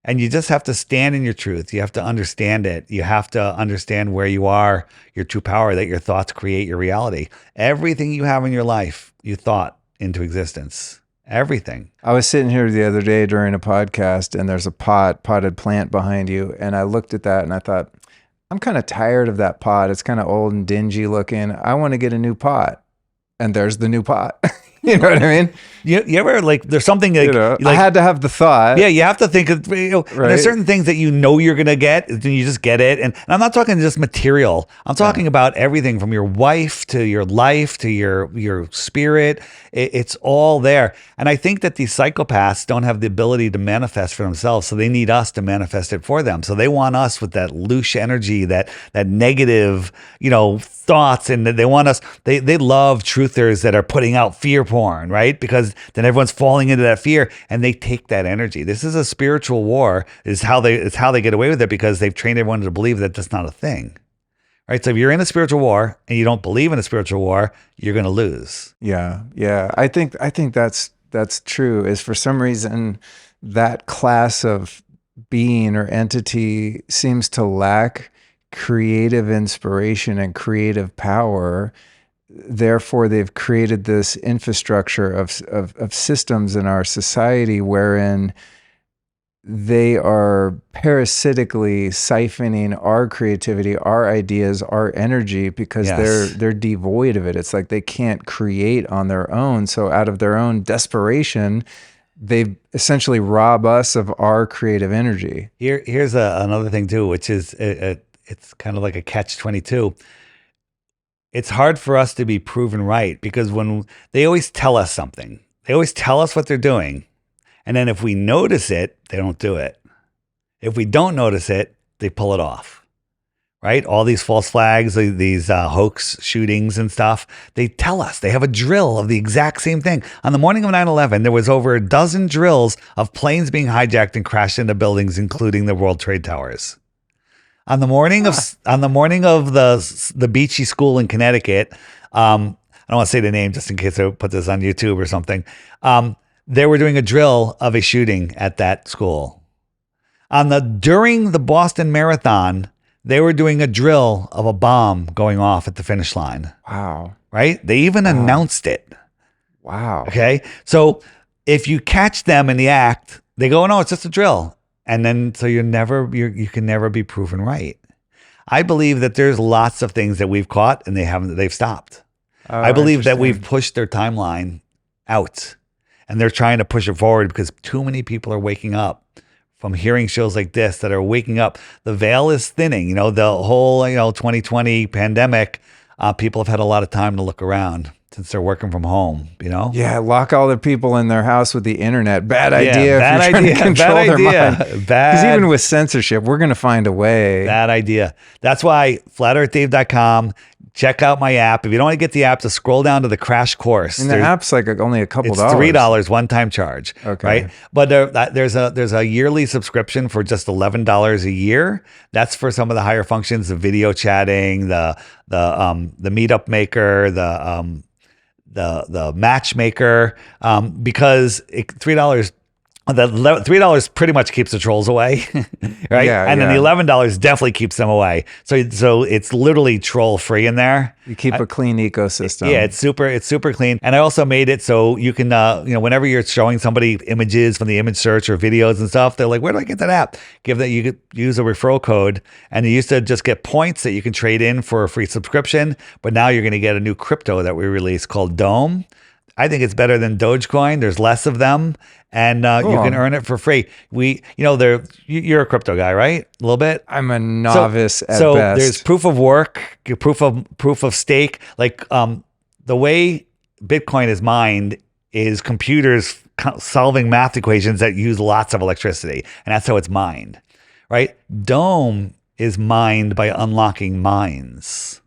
And you just have to stand in your truth. You have to understand it. You have to understand where you are, your true power, that your thoughts create your reality. Everything you have in your life, you thought into existence. Everything. I was sitting here the other day during a podcast, and there's a potted plant behind you. And I looked at that and I thought, I'm kind of tired of that pot. It's kind of old and dingy looking. I want to get a new pot. And there's the new pot. You know what I mean? You ever, like, there's something like, I had to have the thought. Yeah, you have to think of, there's certain things that you know you're going to get, and you just get it. And I'm not talking just material. I'm talking about everything from your wife to your life to your spirit. It's all there. And I think that these psychopaths don't have the ability to manifest for themselves, so they need us to manifest it for them. So they want us with that loose energy, that negative, thoughts, and they want us, they love truthers that are putting out fear porn, right? Because then everyone's falling into that fear, and they take that energy. This is a spiritual war. It's how they get away with it, because they've trained everyone to believe that that's not a thing, right? So if you're in a spiritual war and you don't believe in a spiritual war, you're going to lose. Yeah. I think that's true. Is for some reason that class of being or entity seems to lack creative inspiration and creative power. Therefore, they've created this infrastructure of systems in our society wherein they are parasitically siphoning our creativity, our ideas, our energy, because they're devoid of it. It's like they can't create on their own. So out of their own desperation, they essentially rob us of our creative energy. Here's another thing too, which is it's kind of like a catch-22. It's hard for us to be proven right, because when they always tell us something, they always tell us what they're doing. And then if we notice it, they don't do it. If we don't notice it, they pull it off, right? All these false flags, these hoax shootings and stuff, they tell us. They have a drill of the exact same thing. On the morning of 9/11, there was over a dozen drills of planes being hijacked and crashed into buildings, including the World Trade Towers. On the morning of the Beachy School in Connecticut, I don't want to say the name just in case I put this on YouTube or something. They were doing a drill of a shooting at that school. During the Boston Marathon, they were doing a drill of a bomb going off at the finish line. Wow. Right? They even announced it. Wow. Okay. So if you catch them in the act, they go, no, it's just a drill. And then, so you can never be proven right. I believe that there's lots of things that we've caught and they've stopped. Oh, I believe that we've pushed their timeline out and they're trying to push it forward because too many people are waking up from hearing shows like this that are waking up. The veil is thinning, the whole, 2020 pandemic, people have had a lot of time to look around since they're working from home, Yeah, lock all the people in their house with the internet. Bad idea. Bad if you're idea. trying to control Bad their idea. mind. Bad. Because even with censorship, we're going to find a way. Bad idea. That's why flatearthdave.com. Check out my app. If you don't want to get the app, to scroll down to the crash course. And the app's like only a couple dollars. It's $3 one-time charge. Okay. Right. But there's a yearly subscription for just $11 a year. That's for some of the higher functions, the video chatting, the meetup maker, the matchmaker, because $3. The $3 pretty much keeps the trolls away, right? Yeah, and then the $11 definitely keeps them away. So it's literally troll free in there. You keep a clean ecosystem. Yeah, it's super clean. And I also made it so you can, whenever you're showing somebody images from the image search or videos and stuff, they're like, where do I get that app? You could use a referral code, and you used to just get points that you can trade in for a free subscription. But now you're going to get a new crypto that we released called Dome. I think it's better than Dogecoin. There's less of them, and Cool. you can earn it for free. You're a crypto guy, right? A little bit. I'm a novice at so best. there's proof of work, proof of stake. Like the way Bitcoin is mined is computers solving math equations that use lots of electricity, and that's how it's mined, right? Dome is mined by unlocking mines.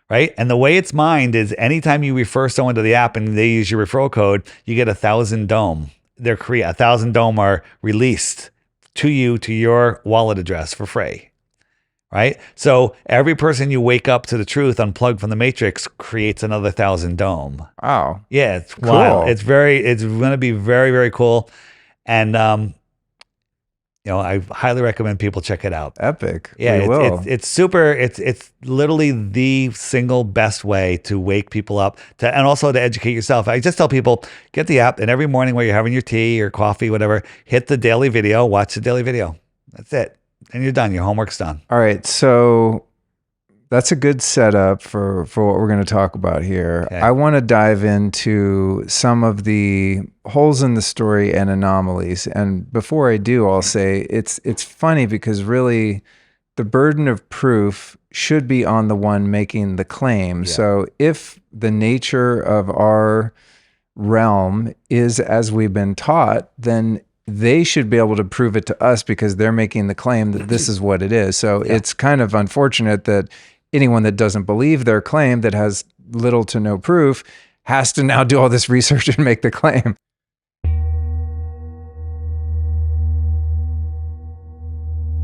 Right. And the way it's mined is anytime you refer someone to the app and they use your referral code, you get 1,000 Dome. 1,000 Dome are released to you, to your wallet address for free. Right. So every person you wake up to the truth, unplugged from the matrix, creates another 1,000 Dome. Wow. Yeah. It's Cool. wild. It's going to be very, very cool. And, I highly recommend people check it out. Epic. Yeah, We will. it's super. It's literally the single best way to wake people up and also to educate yourself. I just tell people, get the app, and every morning while you're having your tea or coffee, whatever, hit the daily video, watch the daily video. That's it. And you're done. Your homework's done. All right. So that's a good setup for what we're going to talk about here. Okay. I want to dive into some of the holes in the story and anomalies. And before I do, I'll say it's funny because really the burden of proof should be on the one making the claim. Yeah. So if the nature of our realm is as we've been taught, then they should be able to prove it to us because they're making the claim that this is what it is. So it's kind of unfortunate that anyone that doesn't believe their claim, that has little to no proof, has to now do all this research and make the claim.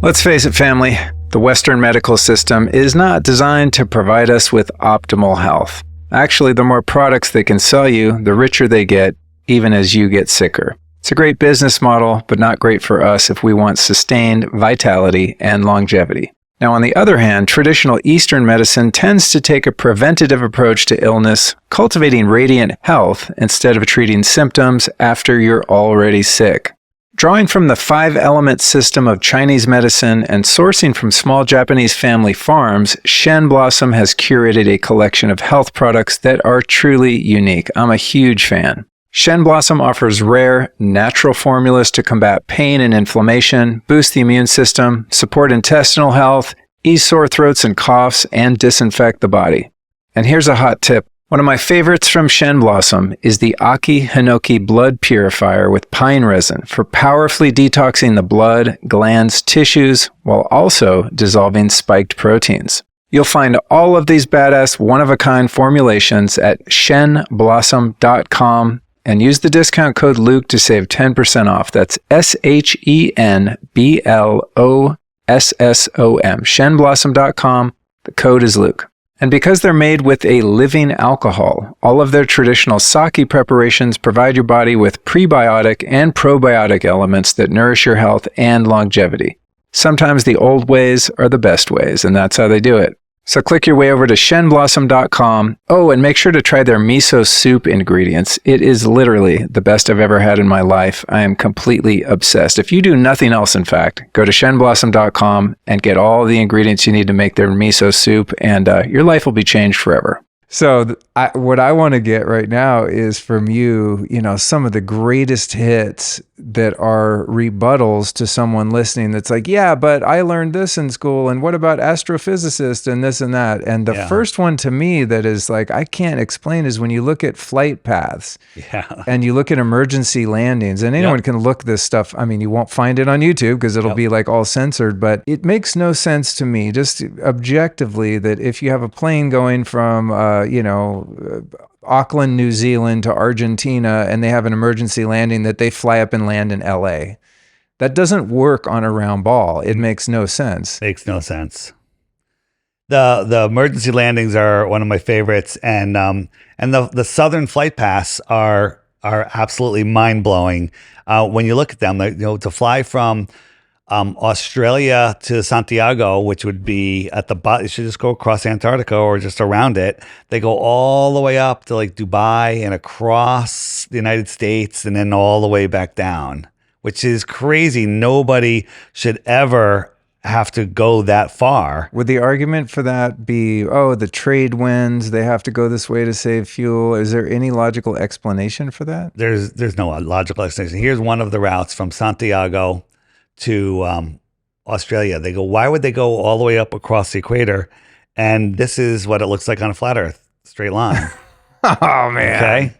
Let's face it, family, the Western medical system is not designed to provide us with optimal health. Actually, the more products they can sell you, the richer they get, even as you get sicker. It's a great business model, but not great for us if we want sustained vitality and longevity. Now, on the other hand, traditional Eastern medicine tends to take a preventative approach to illness, cultivating radiant health instead of treating symptoms after you're already sick. Drawing from the 5-element system of Chinese medicine and sourcing from small Japanese family farms, Shen Blossom has curated a collection of health products that are truly unique. I'm a huge fan. Shen Blossom offers rare, natural formulas to combat pain and inflammation, boost the immune system, support intestinal health, ease sore throats and coughs, and disinfect the body. And here's a hot tip. One of my favorites from Shen Blossom is the Aki Hinoki Blood Purifier with pine resin for powerfully detoxing the blood, glands, tissues, while also dissolving spiked proteins. You'll find all of these badass one-of-a-kind formulations at shenblossom.com. And use the discount code Luke to save 10% off. That's SHENBLOSSOM, shenblossom.com. The code is Luke. And because they're made with a living alcohol, all of their traditional sake preparations provide your body with prebiotic and probiotic elements that nourish your health and longevity. Sometimes the old ways are the best ways, and that's how they do it. So click your way over to shenblossom.com. Oh, and make sure to try their miso soup ingredients. It is literally the best I've ever had in my life. I am completely obsessed. If you do nothing else, in fact, go to shenblossom.com and get all the ingredients you need to make their miso soup, and your life will be changed forever. So what I want to get right now is from you, some of the greatest hits that are rebuttals to someone listening that's like, yeah, but I learned this in school, and what about astrophysicists and this and that? And the first one to me that is like, I can't explain is when you look at flight paths and you look at emergency landings, and anyone can look this stuff. I mean, you won't find it on YouTube because it'll be like all censored, but it makes no sense to me, just objectively, that if you have a plane going from, Auckland, New Zealand to Argentina, and they have an emergency landing, that they fly up and land in LA. That doesn't work on a round ball. It makes no sense. Makes no sense. The emergency landings are one of my favorites, and the southern flight paths are absolutely mind blowing. When you look at them, to fly from Australia to Santiago, which would be at the bottom, you should just go across Antarctica or just around it. They go all the way up to like Dubai and across the United States and then all the way back down, which is crazy. Nobody should ever have to go that far. Would the argument for that be, the trade winds, they have to go this way to save fuel? Is there any logical explanation for that? There's no logical explanation. Here's one of the routes from Santiago to Australia. They go, why would they go all the way up across the equator? And this is what it looks like on a flat Earth, straight line. Oh man. Okay.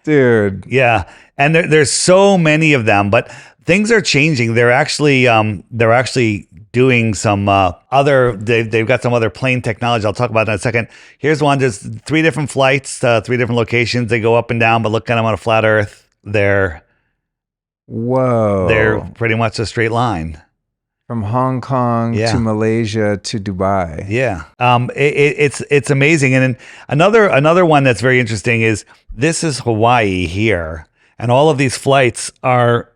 Dude. Yeah. And there's so many of them, but things are changing. They're actually doing some they've got some other plane technology. I'll talk about that in a second. Here's one. There's 3 different flights, 3 different locations. They go up and down, but look at them on a flat Earth. They're pretty much a straight line. From Hong Kong to Malaysia to Dubai. Yeah. It's amazing. And then another one that's very interesting is this is Hawaii here. And all of these flights are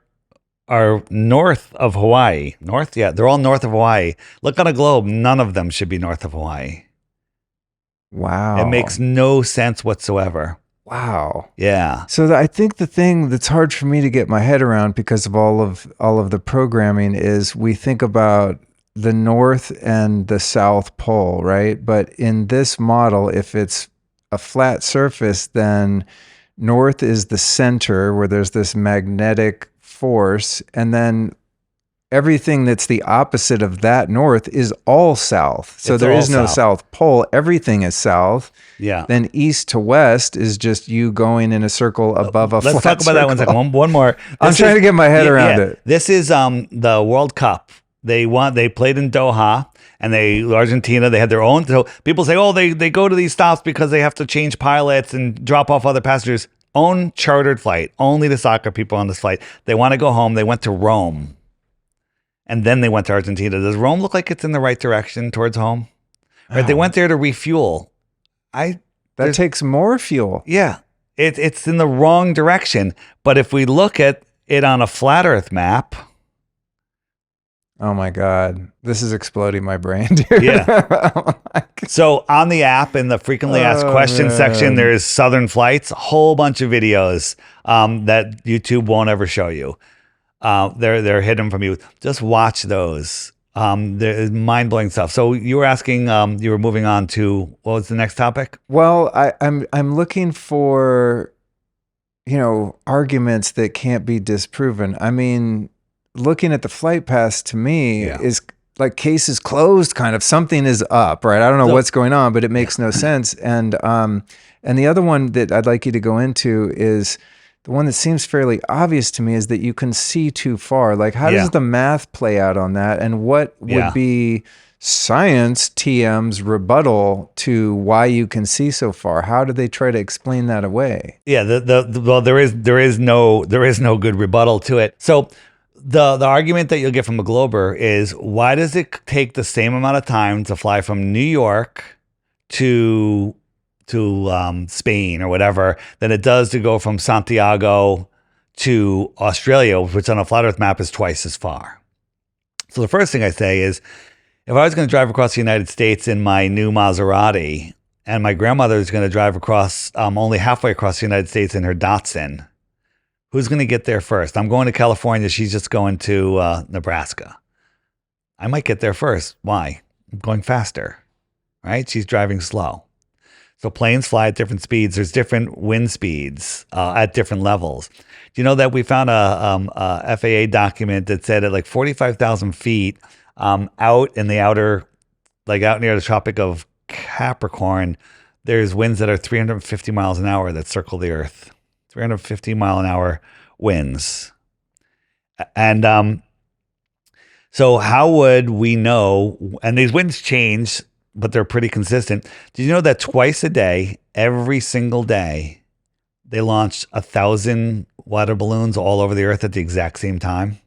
north of Hawaii. North? Yeah, they're all north of Hawaii. Look on a globe. None of them should be north of Hawaii. Wow. It makes no sense whatsoever. Wow. Yeah. So I think the thing that's hard for me to get my head around because of all of the programming is we think about the North and the South Pole, right? But in this model, if it's a flat surface, then North is the center where there's this magnetic force, and then everything that's the opposite of that North is all South. So there is no South Pole. Everything is South. Yeah. Then east to west is just you going in a circle above a flat Let's talk about that one second. One more. I'm trying to get my head around it. This is the World Cup. They played in Doha, and Argentina, they had their own. So people say, they go to these stops because they have to change pilots and drop off other passengers. Own chartered flight. Only the soccer people on this flight. They want to go home. They went to Rome. And then they went to Argentina. Does Rome look like it's in the right direction towards home? Right? They went there to refuel. That takes more fuel. Yeah. It's in the wrong direction. But if we look at it on a flat Earth map. Oh my God. This is exploding my brain, dude. Yeah. So on the app, in the frequently asked questions section, there's Southern flights, a whole bunch of videos that YouTube won't ever show you. They're hidden from you. Just watch those. There's mind-blowing stuff. So you were asking, you were moving on to, what was the next topic? Well, I'm looking for, arguments that can't be disproven. I mean, looking at the flight paths to me is like cases closed, kind of. Something is up, right? I don't know what's going on, but it makes no sense. And the other one that I'd like you to go into is the one that seems fairly obvious to me, is that you can see too far. Like, how does the math play out on that? And what would be science TM's rebuttal to why you can see so far? How do they try to explain that away? Yeah, well, there is no good rebuttal to it. So the argument that you'll get from a Glober is, why does it take the same amount of time to fly from New York to Spain or whatever than it does to go from Santiago to Australia, which on a flat Earth map is twice as far. So the first thing I say is, if I was going to drive across the United States in my new Maserati, and my grandmother is going to drive across, only halfway across the United States in her Datsun, who's going to get there first? I'm going to California. She's just going to Nebraska. I might get there first. Why? I'm going faster, right? She's driving slow. So planes fly at different speeds. There's different wind speeds at different levels. Do you know that we found a FAA document that said at like 45,000 feet out in the outer, like out near the Tropic of Capricorn, there's winds that are 350 miles an hour that circle the Earth. 350 mile an hour winds. And so how would we know? And these winds change, but they're pretty consistent. Did you know that twice a day, every single day, they launched 1,000 water balloons all over the Earth at the exact same time?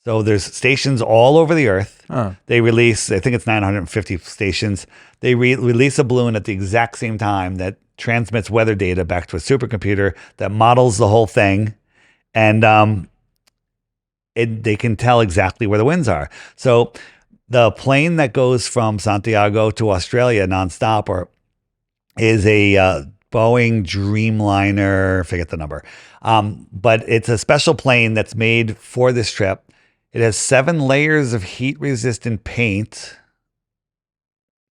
So there's stations all over the Earth. They release, I think it's 950 stations. They release a balloon at the exact same time that transmits weather data back to a supercomputer that models the whole thing. And they can tell exactly where the winds are. So the plane that goes from Santiago to Australia nonstop is a Boeing Dreamliner, forget the number. But it's a special plane that's made for this trip. It has 7 layers of heat-resistant paint.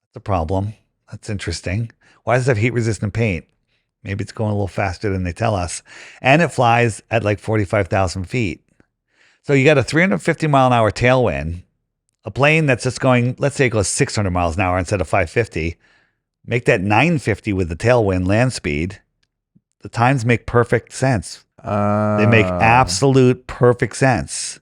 That's a problem. That's interesting. Why does it have heat-resistant paint? Maybe it's going a little faster than they tell us. And it flies at like 45,000 feet. So you got a 350 mile an hour tailwind, a plane that's just going, let's say it goes 600 miles an hour instead of 550. Make that 950 with the tailwind land speed. The times make perfect sense. They make absolute perfect sense.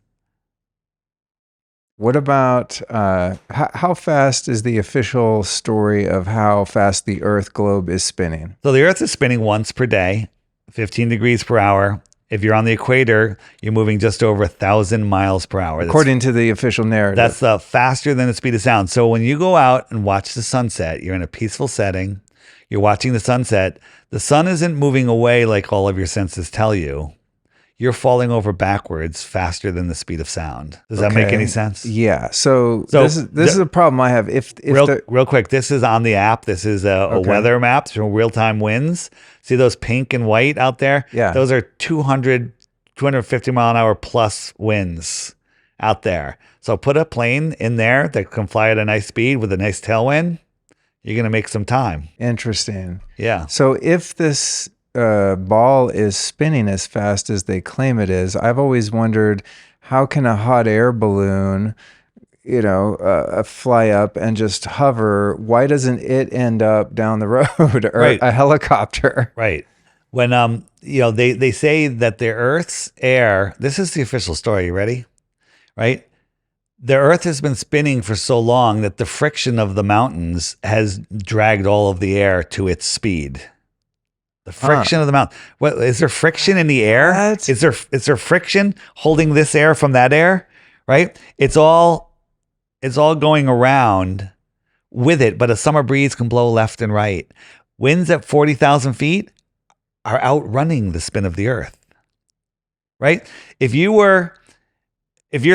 What about how fast is the official story of how fast the Earth globe is spinning? So the Earth is spinning once per day, 15 degrees per hour. If you're on the equator, you're moving just over 1,000 miles per hour. According to the official narrative. That's faster than the speed of sound. So when you go out and watch the sunset, you're in a peaceful setting. You're watching the sunset. The sun isn't moving away like all of your senses tell you. You're falling over backwards faster than the speed of sound. Does that make any sense? Yeah. So this is a problem I have. Real quick, this is on the app. This is a weather map showing real-time winds. See those pink and white out there? Yeah. Those are 250 mile an hour plus winds out there. So put a plane in there that can fly at a nice speed with a nice tailwind. You're going to make some time. Interesting. Yeah. So if this ball is spinning as fast as they claim it is, I've always wondered, how can a hot air balloon, fly up and just hover? Why doesn't it end up down the road or a helicopter? Right. When they say that the Earth's air, this is the official story, you ready? Right? The Earth has been spinning for so long that the friction of the mountains has dragged all of the air to its speed. The friction of the mountain. What is there friction in the air? What? Is there friction holding this air from that air? Right? It's all going around with it, but a summer breeze can blow left and right. Winds at 40,000 feet are outrunning the spin of the Earth. Right? If you're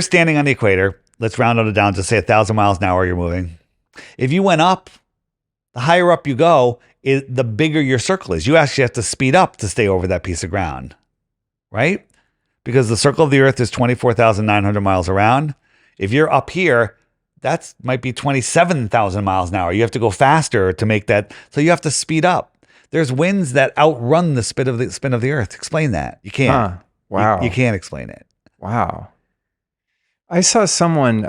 standing on the equator, let's round it down to say 1,000 miles an hour you're moving. If you went up, the higher up you go, the bigger your circle is. You actually have to speed up to stay over that piece of ground, right? Because the circle of the Earth is 24,900 miles around. If you're up here, that might be 27,000 miles an hour. You have to go faster to make that. So you have to speed up. There's winds that outrun the spin of the Earth. Explain that. You can't. Wow. You can't explain it. Wow. I saw someone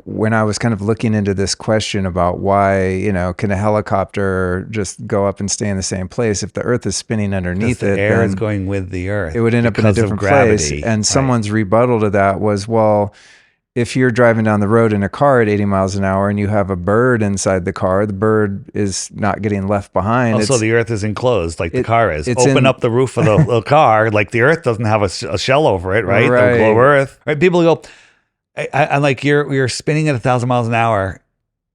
when I was kind of looking into this question about why, can a helicopter just go up and stay in the same place if the Earth is spinning underneath it? The air is going with the Earth. It would end up in a different place. And someone's rebuttal to that was, well, if you're driving down the road in a car at 80 miles an hour and you have a bird inside the car, the bird is not getting left behind. Also, the Earth is enclosed like the car is. Open up the roof of the car, like the Earth doesn't have a shell over it, right? Right. The globe Earth. Right? People go, I like you're spinning at 1,000 miles an hour.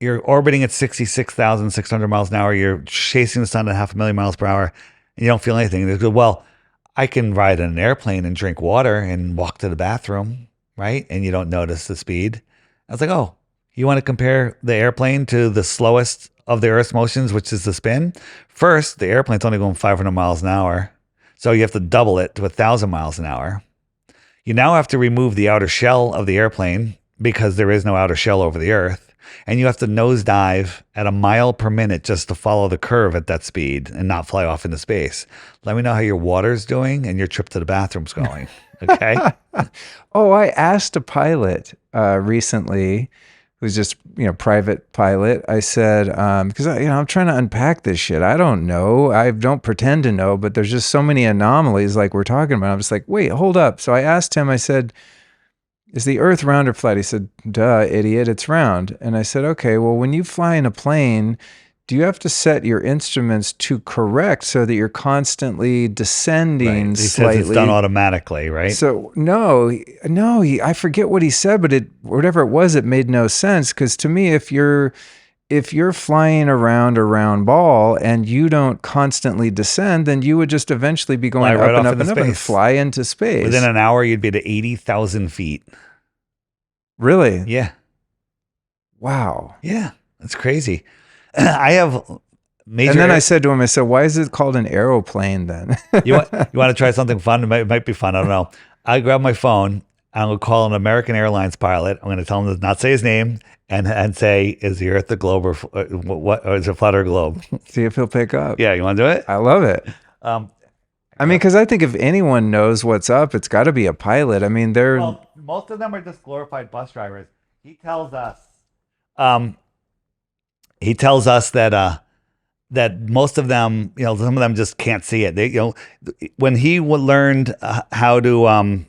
you're orbiting at 66,600 miles an hour. You're chasing the sun at 500,000 miles per hour. And you don't feel anything. They go, well, I can ride in an airplane and drink water and walk to the bathroom, right? And you don't notice the speed. I was like, oh, you want to compare the airplane to the slowest of the Earth's motions, which is the spin? First, the airplane's only going 500 miles an hour. So you have to double it to 1,000 miles an hour. You now have to remove the outer shell of the airplane because there is no outer shell over the Earth. And you have to nosedive at 1 mile per minute just to follow the curve at that speed and not fly off into space. Let me know how your water's doing and your trip to the bathroom's going. Okay. Oh, I asked a pilot recently, who's just, private pilot. I said, because I'm trying to unpack this shit. I don't know. I don't pretend to know, but there's just so many anomalies like we're talking about. I'm just like, wait, hold up. So I asked him, I said, is the Earth round or flat? He said, duh, idiot, it's round. And I said, okay, well, when you fly in a plane, do you have to set your instruments to correct so that you're constantly descending He slightly? says it's done automatically, right? So no, I forget what he said, but whatever it was, it made no sense. Because to me, if you're flying around a round ball and you don't constantly descend, then you would just eventually be going Fly right up and off up and into up and space. fly into space. Within an hour, you'd be to 80,000 feet. Really? Yeah. Wow. Yeah. That's crazy. I have major. And then I said to him, I said, why is it called an aeroplane then? you want to try something fun? It might be fun. I don't know. I grab my phone. I'm going to call an American Airlines pilot. I'm going to tell him to not say his name and say, is the Earth the globe or what? Or is it flat or globe? See if he'll pick up. Yeah. You want to do it? I love it. I mean, because I think if anyone knows what's up, it's got to be a pilot. I mean, Well, most of them are just glorified bus drivers. He tells us that most of them, some of them just can't see it. They, when he learned how to,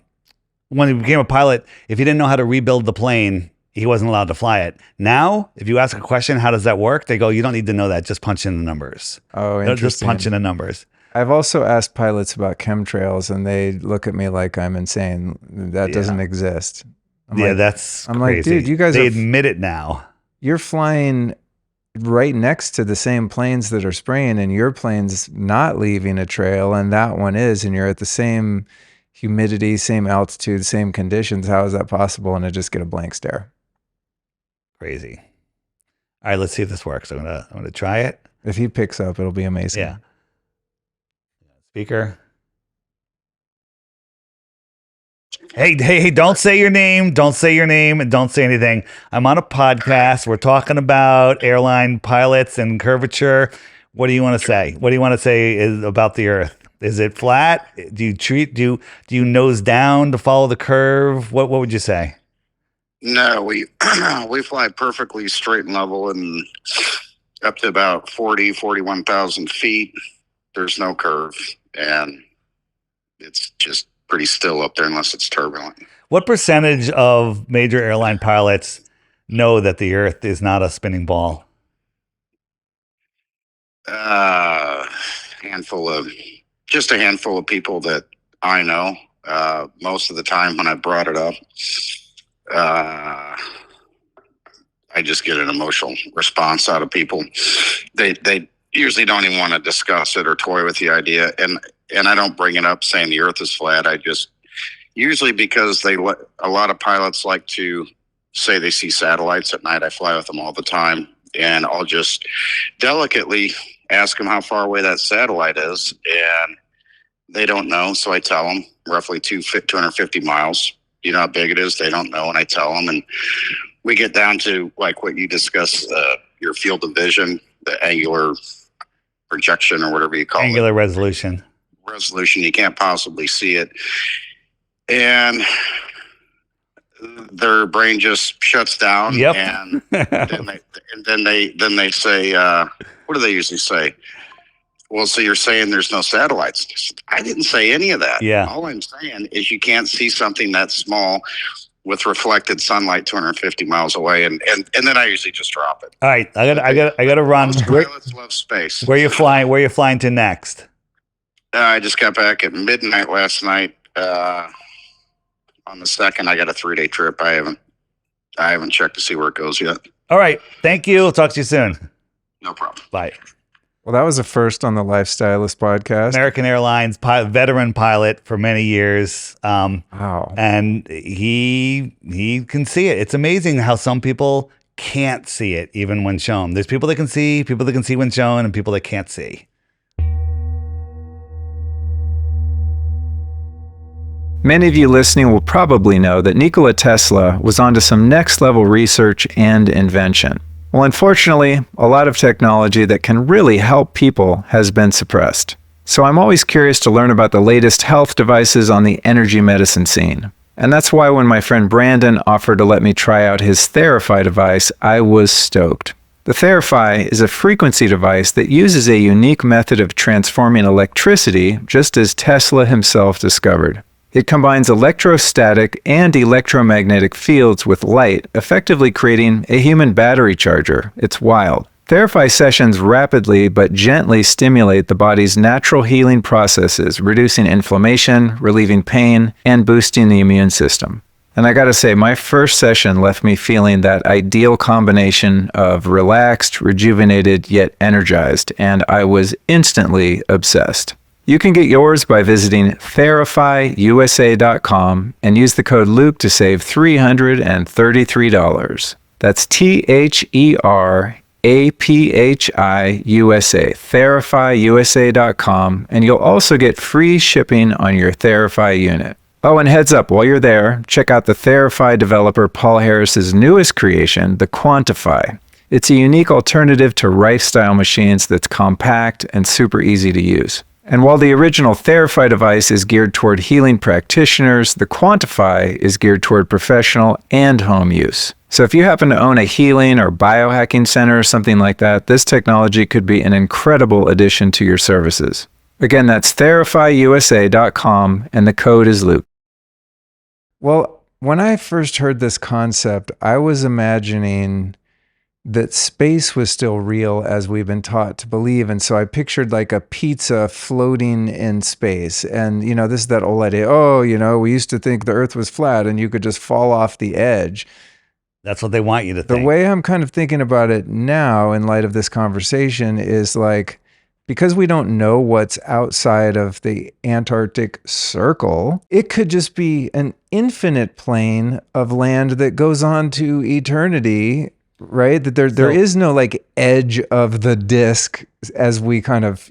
when he became a pilot, if he didn't know how to rebuild the plane, he wasn't allowed to fly it. Now, if you ask a question, how does that work? They go, you don't need to know that. Just punch in the numbers. Oh, They'll interesting. just punch in the numbers. I've also asked pilots about chemtrails, and they look at me like I'm insane. That doesn't exist. I'm That's I'm crazy. like, dude, you guys they admit it now. You're flying right next to the same planes that are spraying, and your plane's not leaving a trail, and that one is, and you're at the same humidity, same altitude, same conditions. How is that possible? And I just get a blank stare. Crazy. All right, let's see if this works. I'm gonna try it. If he picks up, it'll be amazing. Yeah. Speaker. Hey, don't say your name. Don't say your name and don't say anything. I'm on a podcast. We're talking about airline pilots and curvature. What do you want to say? What do you want to say about the Earth? Is it flat? Do you nose down to follow the curve? What would you say? No, we fly perfectly straight and level and up to about 41,000 feet. There's no curve, and it's just pretty still up there unless it's turbulent. What percentage of major airline pilots know that the Earth is not a spinning ball? Just a handful of people that I know. Most of the time when I brought it up, I just get an emotional response out of people. They usually don't even want to discuss it or toy with the idea, and I don't bring it up saying the Earth is flat. I just usually, because a lot of pilots like to say they see satellites at night. I fly with them all the time, and I'll just delicately ask them how far away that satellite is, and they don't know. So I tell them roughly 250 miles. You know how big it is? They don't know, and I tell them, and we get down to like what you discuss, your field of vision, the angular projection or whatever you call it. Angular resolution. You can't possibly see it, and their brain just shuts down. Yep. And then they say, what do they usually say? Well, so you're saying there's no satellites? I didn't say any of that. Yeah. All I'm saying is you can't see something that small with reflected sunlight 250 miles away, and then I usually just drop it. All right, I got to run. Most pilots love space. Where you flying? Where you flying to next? I just got back at midnight last night. On the 2nd, I got a 3-day trip. I haven't checked to see where it goes yet. All right. Thank you. I'll talk to you soon. No problem. Bye. Well, that was a first on the Lifestylist podcast. American Airlines veteran pilot for many years. Wow. And he can see it. It's amazing how some people can't see it even when shown. There's people that can see when shown, and people that can't see. Many of you listening will probably know that Nikola Tesla was onto some next level research and invention. Well, unfortunately, a lot of technology that can really help people has been suppressed. So I'm always curious to learn about the latest health devices on the energy medicine scene. And that's why when my friend Brandon offered to let me try out his TheraFi device, I was stoked. The TheraFi is a frequency device that uses a unique method of transforming electricity, just as Tesla himself discovered. It combines electrostatic and electromagnetic fields with light, effectively creating a human battery charger. It's wild. TheraFi sessions rapidly but gently stimulate the body's natural healing processes, reducing inflammation, relieving pain, and boosting the immune system. And I gotta say, my first session left me feeling that ideal combination of relaxed, rejuvenated, yet energized, and I was instantly obsessed. You can get yours by visiting TheraFiUSA.com and use the code Luke to save $333. That's THERAPHIUSA, TheraFiUSA.com, and you'll also get free shipping on your TheraFi unit. Oh, and heads up, while you're there, check out the TheraFi developer Paul Harris's newest creation, the Quantify. It's a unique alternative to lifestyle machines that's compact and super easy to use. And while the original TheraFi device is geared toward healing practitioners, the Quantify is geared toward professional and home use. So if you happen to own a healing or biohacking center or something like that, this technology could be an incredible addition to your services. Again, that's TheraFiUSA.com, and the code is Luke. Well, when I first heard this concept, I was imagining that space was still real as we've been taught to believe. And so I pictured like a pizza floating in space. And, this is that old idea, we used to think the earth was flat and you could just fall off the edge. That's what they want you to The think. way I'm kind of thinking about it now in light of this conversation is like, because we don't know what's outside of the Antarctic Circle, it could just be an infinite plane of land that goes on to eternity. Right? That there is no like edge of the disc, as we kind of,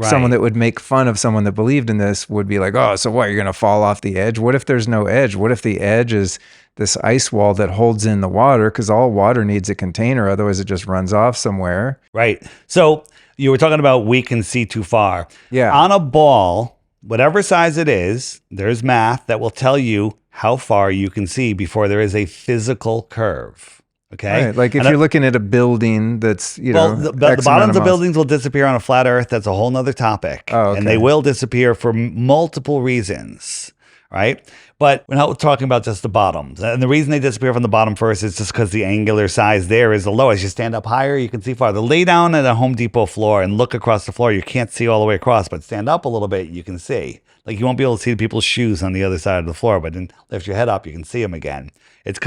someone that would make fun of someone that believed in this would be like, oh, so what, you're going to fall off the edge? What if there's no edge? What if the edge is this ice wall that holds in the water? Because all water needs a container. Otherwise it just runs off somewhere. Right. So you were talking about we can see too far. Yeah. On a ball, whatever size it is, there's math that will tell you how far you can see before there is a physical curve. Okay. Right. Like if you're looking at a building that's, the X bottoms amount of buildings will disappear on a flat earth. That's a whole nother topic. Oh, okay. And they will disappear for multiple reasons. Right. But we're not talking about just the bottoms. And the reason they disappear from the bottom first is just because the angular size there is the lowest. You stand up higher, you can see farther. Lay down at a Home Depot floor and look across the floor. You can't see all the way across, but stand up a little bit, you can see. Like you won't be able to see people's shoes on the other side of the floor, but then lift your head up, you can see them again. It's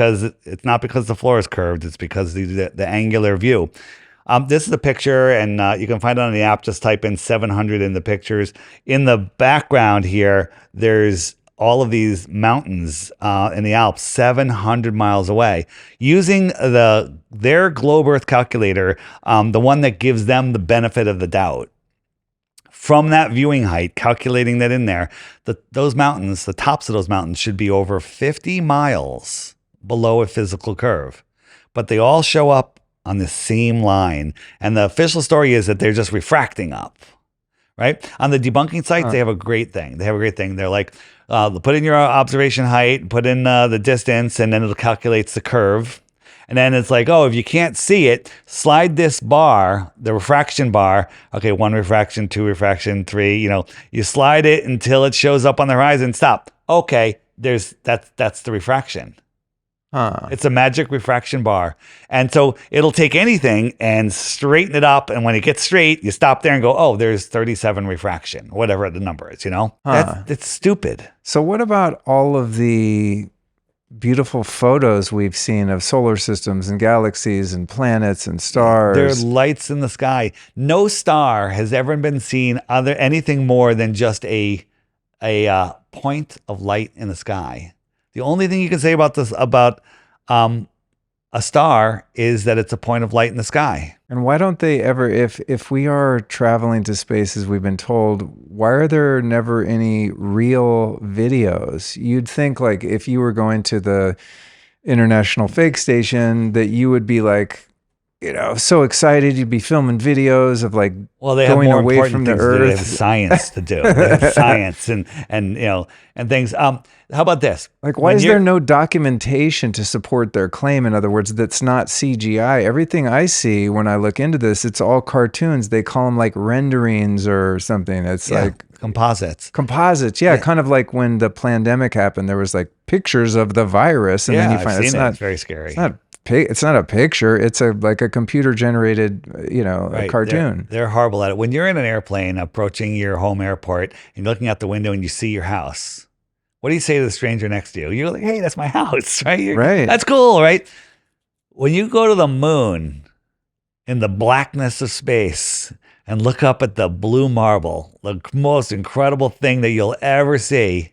not because the floor is curved, it's because the angular view. This is a picture, and you can find it on the app. Just type in 700 in the pictures. In the background here, there's all of these mountains in the Alps, 700 miles away. Using their globe Earth calculator, the one that gives them the benefit of the doubt. From that viewing height, calculating that in there, those mountains, the tops of those mountains should be over 50 miles below a physical curve. But they all show up on the same line. And the official story is that they're just refracting up, right? On the debunking sites, they have a great thing. They're like, put in your observation height, put in the distance, and then it calculates the curve. And then it's like, oh, if you can't see it, slide this bar, the refraction bar. Okay, 1 refraction, 2 refraction, 3, you slide it until it shows up on the horizon. Stop. Okay, that's the refraction. It's a magic refraction bar. And so it'll take anything and straighten it up. And when it gets straight, you stop there and go, oh, there's 37 refraction, whatever the number is, It's stupid. So what about all of the beautiful photos we've seen of solar systems and galaxies and planets and stars. There are lights in the sky. No star has ever been seen anything more than just a point of light in the sky. The only thing you can say about this a star is that it's a point of light in the sky. And why don't they ever, if we are traveling to spaces, we've been told, why are there never any real videos? You'd think like if you were going to the International Fake Station that you would be like, you know, so excited. You'd be filming videos of like they going have more away from the things to do. They have Earth. science to do. They have science and you know and things. How about this? Like, why is there no documentation to support their claim? In other words, that's not CGI. Everything I see when I look into this, it's all cartoons. They call them like renderings or something. It's like composites. Composites, yeah, kind of like when the pandemic happened. There was like pictures of the virus, and then you find it's very scary. It's not a picture. It's like a computer generated, you know, a cartoon. They're horrible at it. When you're in an airplane approaching your home airport and looking out the window and you see your house, what do you say to the stranger next to you? You're like, hey, that's my house, right? Right. That's cool, right? When you go to the moon in the blackness of space and look up at the blue marble, the most incredible thing that you'll ever see,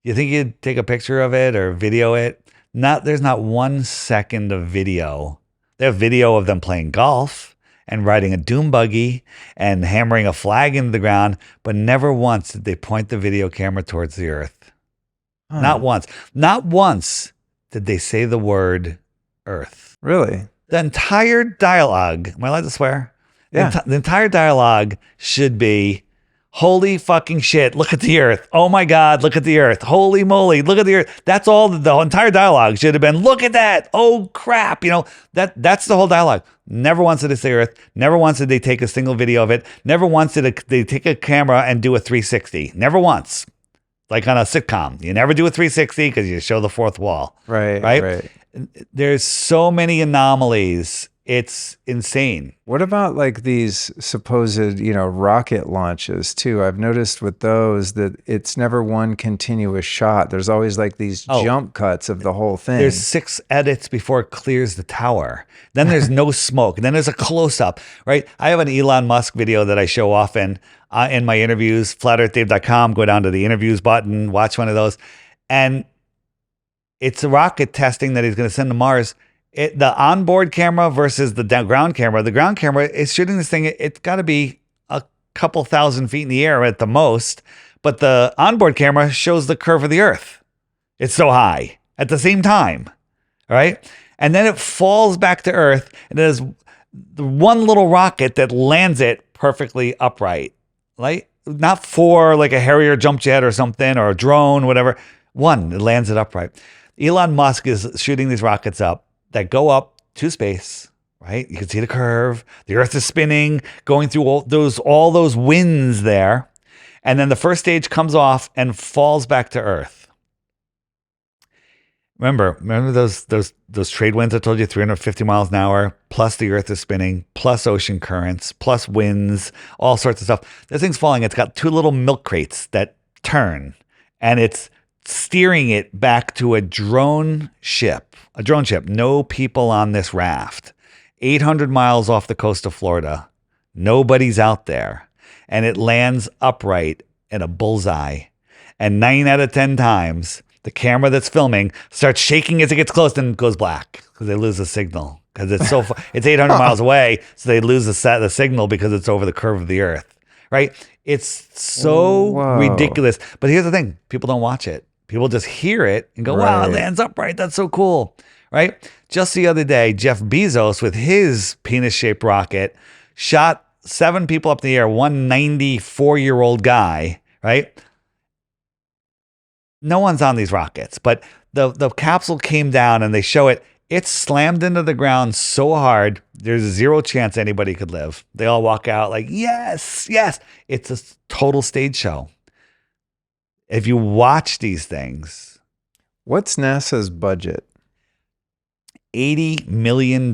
you think you'd take a picture of it or video it? There's not 1 second of video. They have video of them playing golf and riding a doom buggy and hammering a flag into the ground, but never once did they point the video camera towards the earth. Huh. Not once. Not once did they say the word earth. Really? The entire dialogue, am I allowed to swear? Yeah. The entire dialogue should be, holy fucking shit, look at the earth. Oh my God, look at the earth. Holy moly, look at the earth. That's all the entire dialogue should have been, look at that. Oh crap. You know, that's the whole dialogue. Never once did they say earth. Never once did they take a single video of it. Never once did they take a camera and do a 360. Never once. Like on a sitcom. You never do a 360 because you show the fourth wall. Right. There's so many anomalies. It's insane. What about like these supposed, you know, rocket launches too? I've noticed with those that it's never one continuous shot. There's always like these jump cuts of the whole thing. There's 6 edits before it clears the tower. Then there's no smoke. Then there's a close-up, right? I have an Elon Musk video that I show often in my interviews, flatearthdave.com. Go down to the interviews button, watch one of those. And it's a rocket testing that he's going to send to Mars. The onboard camera versus the ground camera. The ground camera is shooting this thing. It's got to be a couple thousand feet in the air at the most. But the onboard camera shows the curve of the earth. It's so high at the same time, right? And then it falls back to earth. And there's the one little rocket that lands it perfectly upright. Like, not for like a Harrier jump jet or something or a drone, whatever. One, it lands it upright. Elon Musk is shooting these rockets up that go up to space, right? You can see the curve. The earth is spinning, going through all those winds there. And then the first stage comes off and falls back to earth. Remember those trade winds I told you, 350 miles an hour, plus the earth is spinning, plus ocean currents, plus winds, all sorts of stuff. This thing's falling. It's got 2 little milk crates that turn, and it's steering it back to a drone ship. No people on this raft. 800 miles off the coast of Florida. Nobody's out there. And it lands upright in a bullseye. And 9 out of 10 times, the camera that's filming starts shaking as it gets close and goes black because they lose the signal. Because it's so far, it's 800 miles away, so they lose the signal because it's over the curve of the earth. Right? It's so ridiculous. But here's the thing. People don't watch it. People just hear it and go, wow, it lands upright. That's so cool, right? Just the other day, Jeff Bezos with his penis-shaped rocket shot 7 people up in the air, one 94-year-old guy, right? No one's on these rockets, but the capsule came down and they show it. It slammed into the ground so hard, there's 0 chance anybody could live. They all walk out like, yes, yes. It's a total stage show. If you watch these things. What's NASA's budget? $80 million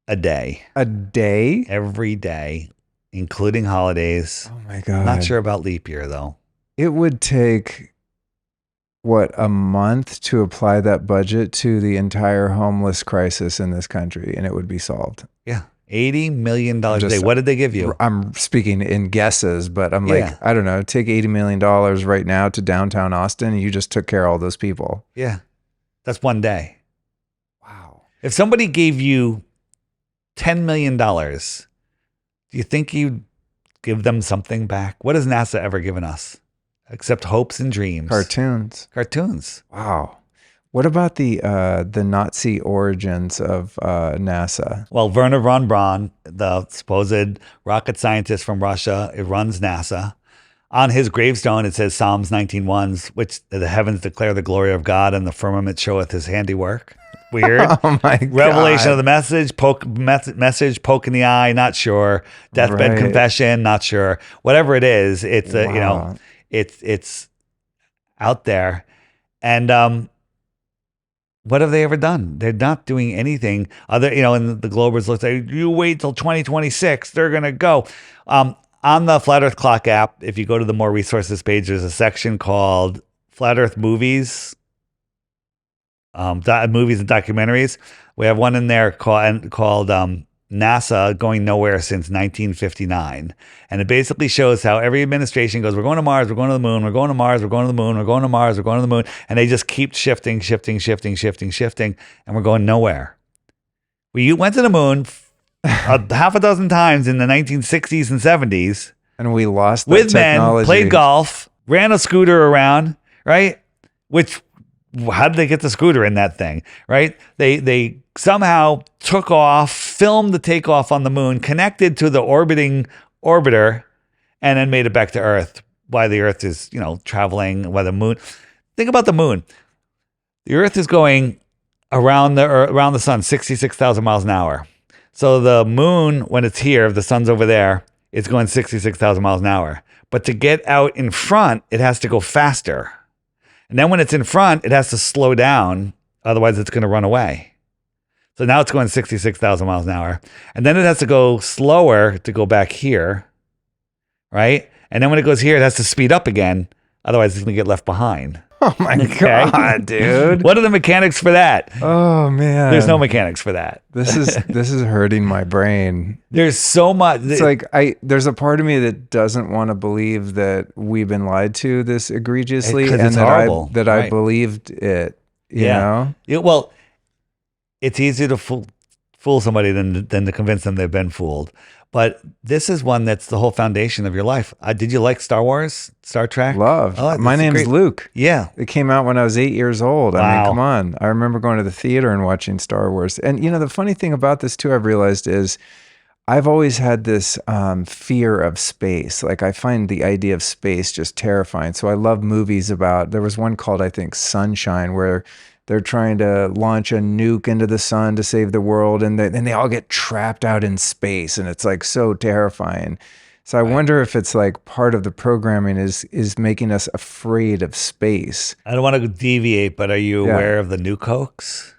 a day. A day? Every day, including holidays. Oh my God. Not sure about leap year though. It would take what, a month to apply that budget to the entire homeless crisis in this country, and it would be solved. Yeah. $80 million a day. Just- What did they give you? I'm speaking in guesses, but I'm Yeah. like, I don't know, take $80 million right now to downtown Austin, and you just took care of all those people. Yeah. That's one day. Wow. If somebody gave you $10 million, do you think you'd give them something back? What has NASA ever given us except hopes and dreams? Cartoons. Cartoons. Wow. What about the Nazi origins of NASA? Well, Werner von Braun, the supposed rocket scientist from Russia, it runs NASA. On his gravestone, it says Psalms 19:1, which the heavens declare the glory of God and the firmament showeth his handiwork. Weird. Oh my God. Revelation of the message, message, poke in the eye, not sure. Deathbed Right. confession, not sure. Whatever it is, it's you know, Wow. it's out there. And what have they ever done? They're not doing anything other, you know, and the Globers look like, you wait till 2026, they're going to go. On the Flat Earth Clock app, if you go to the more resources page, there's a section called Flat Earth Movies, movies and documentaries. We have one in there called NASA Going Nowhere Since 1959. And it basically shows how every administration goes, we're going to Mars, we're going to the moon, we're going to Mars, we're going to the moon, we're going to Mars, we're going to the moon. And they just keep shifting. And we're going nowhere. We went to the moon half a dozen times in the 1960s and 70s. And we lost that With men, technology. played golf, ran a scooter around, right? Which, how did they get the scooter in that thing, right? They somehow took off, filmed the takeoff on the moon, connected to the orbiting orbiter, and then made it back to Earth. Why the Earth is, you know, traveling, why the moon. Think about the moon. The Earth is going around the sun 66,000 miles an hour. So the moon, when it's here, if the sun's over there, it's going 66,000 miles an hour. But to get out in front, it has to go faster. And then when it's in front, it has to slow down. Otherwise, it's going to run away. So now it's going 66,000 miles an hour. And then it has to go slower to go back here, right? And then when it goes here, it has to speed up again. Otherwise, it's going to get left behind. Oh my Okay? God, dude. What are the mechanics for that? Oh man. There's no mechanics for that. This is hurting my brain. There's so much. It's like there's a part of me that doesn't want to believe that we've been lied to this egregiously, 'Cause and it's that horrible, I right. believed it. You know? Well, it's easier to fool somebody than to convince them they've been fooled. But this is one that's the whole foundation of your life. Did you like Star Wars, Star Trek? Love. Oh, My that's name's great. Luke. Yeah. It came out when I was 8 years old. I mean, Wow. come on. I remember going to the theater and watching Star Wars. And you know, the funny thing about this too, I've realized is I've always had this fear of space. Like I find the idea of space just terrifying. So I love movies about, there was one called, I think, Sunshine, where they're trying to launch a nuke into the sun to save the world. And then they all get trapped out in space. And it's like so terrifying. So I wonder if it's like part of the programming is making us afraid of space. I don't want to deviate, but are you Yeah. aware of the nuke hoax?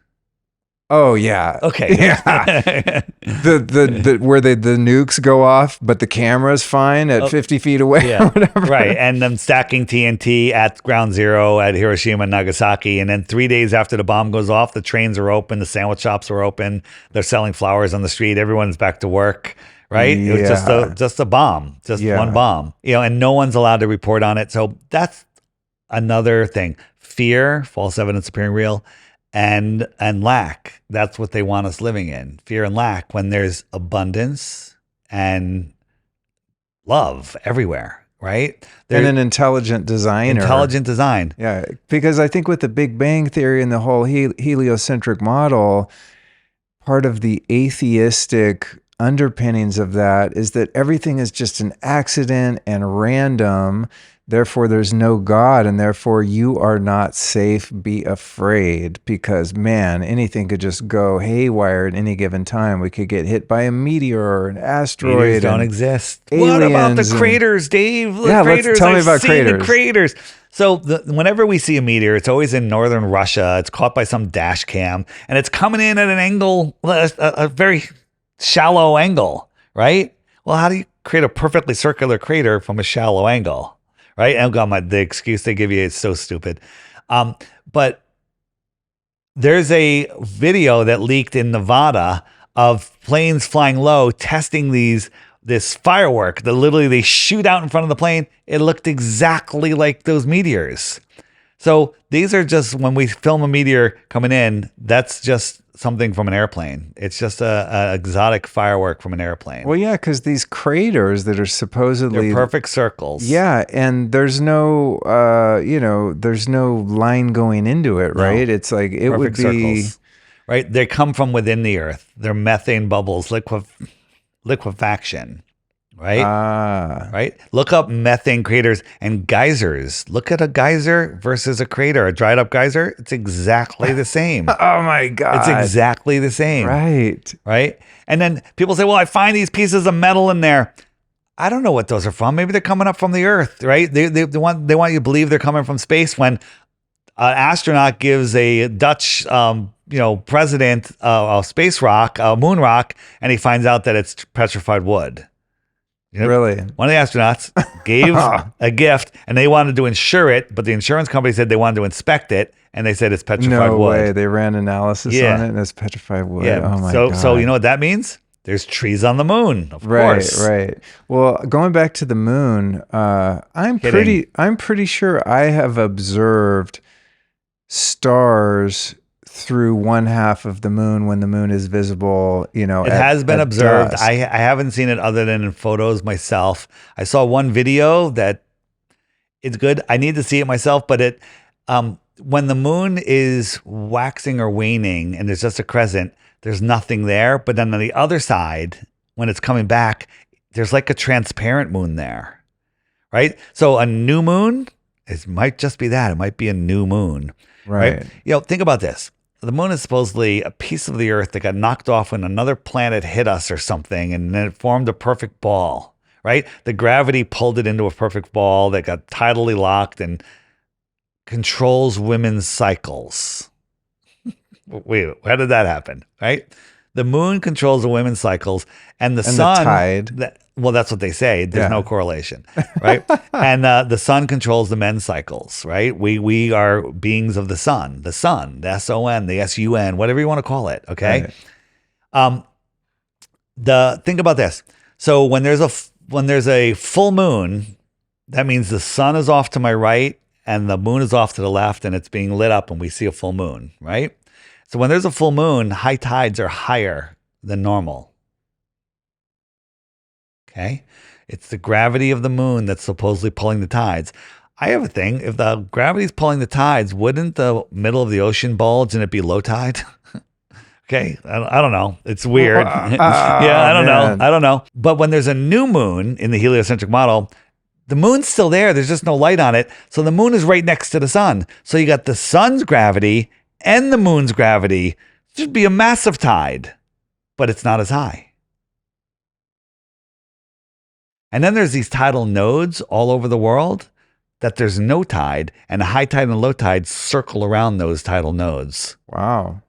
Oh yeah. Okay. Yeah. the where the nukes go off, but the camera's fine at 50 feet away Yeah. or whatever. Right. And them stacking TNT at ground zero at Hiroshima and Nagasaki. And then 3 days after the bomb goes off, the trains are open, the sandwich shops are open, they're selling flowers on the street, everyone's back to work. Right? It was just a bomb, just one bomb. You know, and no one's allowed to report on it. So that's another thing. Fear, false evidence appearing real, and lack. That's what they want us living in. Fear and lack when there's abundance and love everywhere, right? And an intelligent designer. Intelligent design. Yeah, because I think with the Big Bang Theory and the whole heliocentric model, part of the atheistic underpinnings of that is that everything is just an accident and random. Therefore, there's no God, and therefore you are not safe. Be afraid, because man, anything could just go haywire at any given time. We could get hit by a meteor or an asteroid. Meteors don't exist. What aliens about the and- craters, Dave? The Yeah, craters. tell me I've about seen craters. The craters. So whenever we see a meteor, it's always in northern Russia. It's caught by some dash cam, and it's coming in at an angle, a very shallow angle, right? Well, how do you create a perfectly circular crater from a shallow angle, right? And the excuse they give you is so stupid. But there's a video that leaked in Nevada of planes flying low testing this firework that literally they shoot out in front of the plane. It looked exactly like those meteors. So these are just, when we film a meteor coming in, that's just something from an airplane. It's just a exotic firework from an airplane. Well, yeah, because these craters that are supposedly They're perfect circles. Yeah, and there's no, there's no line going into it, right? It's like it would Perfect be circles. Right? They come from within the earth. They're methane bubbles, liquefaction. Right? Right? Look up methane craters and geysers. Look at a geyser versus a crater, a dried up geyser. It's exactly the same. Oh my God. It's exactly the same. Right. Right? And then people say, well, I find these pieces of metal in there. I don't know what those are from. Maybe they're coming up from the earth, right? They want you to believe they're coming from space when an astronaut gives a Dutch president a space rock, a moon rock, and he finds out that it's petrified wood. Really? One of the astronauts gave a gift and they wanted to insure it, but the insurance company said they wanted to inspect it and they said it's petrified wood. No way. They ran analysis on it and it's petrified wood. Yeah. Oh my God. So you know what that means? There's trees on the moon, of course. Right. Well, going back to the moon, I'm pretty sure I have observed stars through one half of the moon when the moon is visible, it has been observed. Dusk. I haven't seen it other than in photos myself. I saw one video that it's good. I need to see it myself, but when the moon is waxing or waning and there's just a crescent, there's nothing there. But then on the other side, when it's coming back, there's like a transparent moon there, right? So a new moon, it might just be that. It might be a new moon, right? Think about this. The moon is supposedly a piece of the earth that got knocked off when another planet hit us or something, and then it formed a perfect ball, right? The gravity pulled it into a perfect ball that got tidally locked and controls women's cycles. Wait, how did that happen, right? The moon controls the women's cycles, and the sun. The tide. Well, that's what they say. There's no correlation, right? And the sun controls the men's cycles, right? We are beings of the sun, the S-O-N, the S-U-N, whatever you want to call it, okay? Right. Think about this. So when there's a full moon, that means the sun is off to my right and the moon is off to the left, and it's being lit up, and we see a full moon, right? So when there's a full moon, high tides are higher than normal. Okay. It's the gravity of the moon that's supposedly pulling the tides. I have a thing. If the gravity is pulling the tides, wouldn't the middle of the ocean bulge and it be low tide? Okay. I don't know. It's weird. I don't know. But when there's a new moon in the heliocentric model, the moon's still there. There's just no light on it. So the moon is right next to the sun. So you got the sun's gravity and the moon's gravity. It should be a massive tide, but it's not as high. And then there's these tidal nodes all over the world that there's no tide, and the high tide and low tide circle around those tidal nodes. Wow.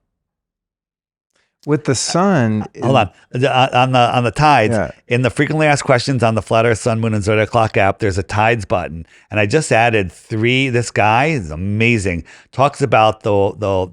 With the sun, hold on the tides, in the frequently asked questions on the Flat Earth, Sun, Moon, and Zodiac Clock app, there's a tides button, and I just added 3. This guy is amazing. Talks about the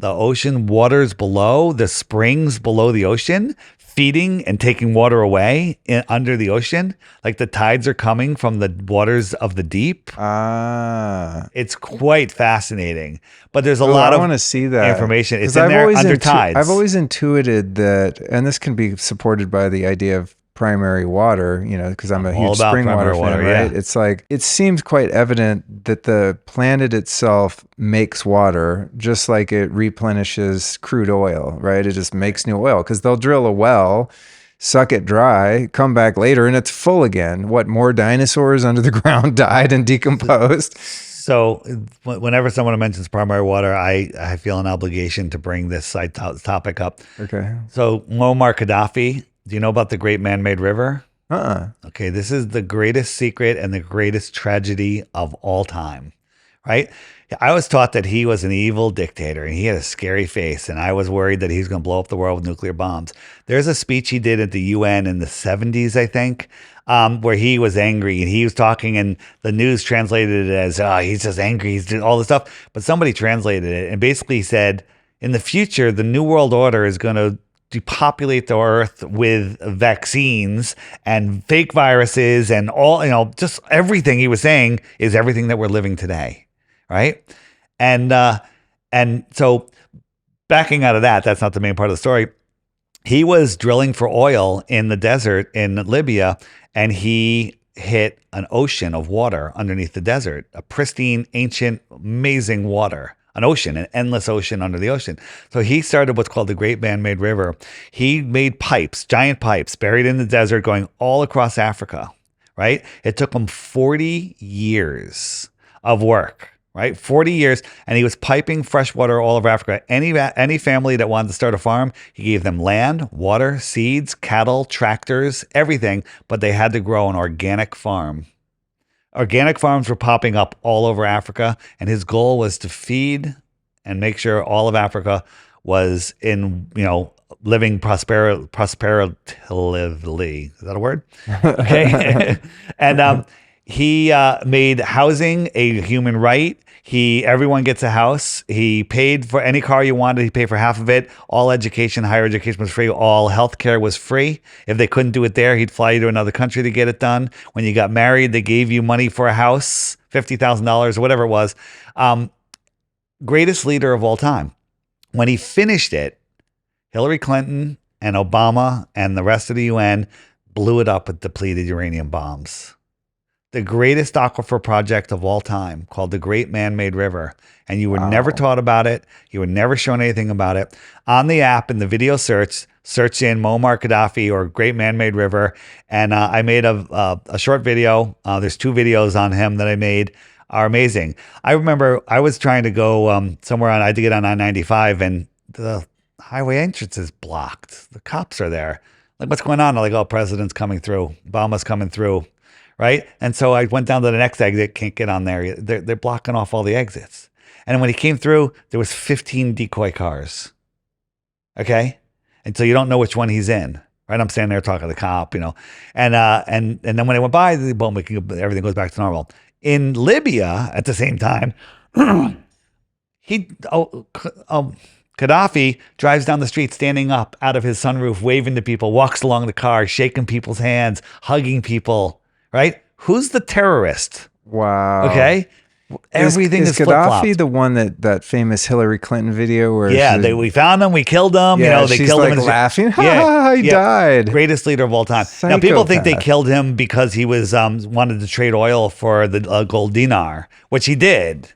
ocean waters below, the springs below the ocean, feeding and taking water away under the ocean. Like the tides are coming from the waters of the deep. It's quite fascinating. But there's a lot of I want to see that information. It's in there under tides. I've always intuited that, and this can be supported by the idea of primary water, because I'm a huge spring water fan, right? It's like, it seems quite evident that the planet itself makes water just like it replenishes crude oil, right? It just makes new oil because they'll drill a well, suck it dry, come back later, and it's full again. What, more dinosaurs under the ground died and decomposed? So whenever someone mentions primary water, I feel an obligation to bring this topic up. Okay. So Muammar Gaddafi, do you know about the Great Man-Made River? Okay, this is the greatest secret and the greatest tragedy of all time, right? I was taught that he was an evil dictator and he had a scary face, and I was worried that he's going to blow up the world with nuclear bombs. There's a speech he did at the UN in the 70s, I think, where he was angry and he was talking, and the news translated it as, he's just angry, he's doing all this stuff. But somebody translated it and basically said, in the future, the New World Order is going to depopulate the earth with vaccines and fake viruses and all, just everything he was saying is everything that we're living today. Right. And so backing out of that, that's not the main part of the story. He was drilling for oil in the desert in Libya, and he hit an ocean of water underneath the desert, a pristine, ancient, amazing water, an ocean, an endless ocean under the ocean. So he started what's called the Great Man-Made River. He made pipes, giant pipes buried in the desert going all across Africa. Right. It took him 40 years of work. Right, 40 years, and he was piping fresh water all over Africa. Any family that wanted to start a farm, he gave them land, water, seeds, cattle, tractors, everything, but they had to grow an organic farm. Organic farms were popping up all over Africa, and his goal was to feed and make sure all of Africa was in, living prosperously. Is that a word? Okay. And he made housing a human right. Everyone gets a house. He paid for any car you wanted. He paid for half of it. All education, higher education was free. All healthcare was free. If they couldn't do it there, he'd fly you to another country to get it done. When you got married, they gave you money for a house, $50,000 or whatever it was. Greatest leader of all time. When he finished it, Hillary Clinton and Obama and the rest of the UN blew it up with depleted uranium bombs. The greatest aquifer project of all time, called the Great Man-Made River. And you were never taught about it. You were never shown anything about it. On the app, in the video search in Muammar Gaddafi or Great Man-Made River. And I made a short video. There's 2 videos on him that I made, are amazing. I remember I was trying to go somewhere I had to get on I-95, and the highway entrance is blocked. The cops are there. Like, what's going on? I'm like, president's coming through. Obama's coming through. Right. And so I went down to the next exit, can't get on there. They're blocking off all the exits. And when he came through, there was 15 decoy cars. Okay. And so you don't know which one he's in. Right. I'm standing there talking to the cop, and then when I went by, boom, everything goes back to normal. In Libya at the same time, Gaddafi drives down the street standing up out of his sunroof, waving to people, walks along the car, shaking people's hands, hugging people. Right? Who's the terrorist? Wow. Okay. Everything is Gaddafi flip-flopped. the one that famous Hillary Clinton video where we found him, we killed him. They she's killed like him. Laughing. He died. Greatest leader of all time. Psychopath. Now people think they killed him because he was wanted to trade oil for the gold dinar, which he did,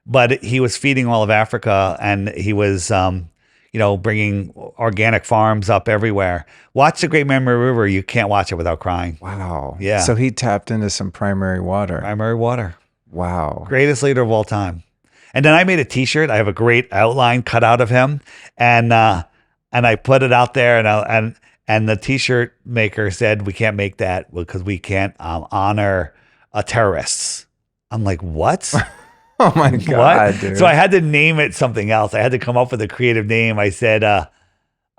but he was feeding all of Africa, and he was bringing organic farms up everywhere. Watch the Great Memory River. You can't watch it without crying. Wow. Yeah. So he tapped into some primary water. Primary water. Wow. Greatest leader of all time. And then I made a T-shirt. I have a great outline cut out of him, and I put it out there, and the T-shirt maker said, we can't make that because we can't honor terrorists. I'm like, what? Oh my God, dude. So I had to name it something else. I had to come up with a creative name. I said,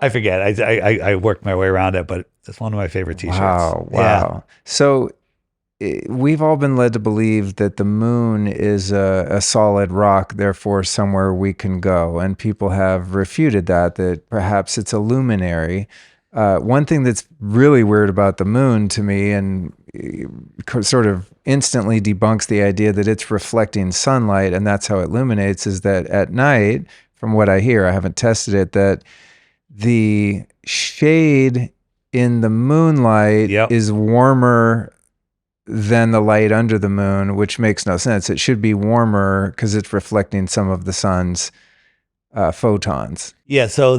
I forget. I worked my way around it, but it's one of my favorite T-shirts. Wow. Yeah. So we've all been led to believe that the moon is a solid rock, therefore somewhere we can go. And people have refuted that perhaps it's a luminary. One thing that's really weird about the moon to me, and sort of instantly debunks the idea that it's reflecting sunlight and that's how it illuminates, is that at night, from what I hear, I haven't tested it, that the shade in the moonlight is warmer than the light under the moon, which makes no sense. It should be warmer because it's reflecting some of the sun's photons. Yeah. So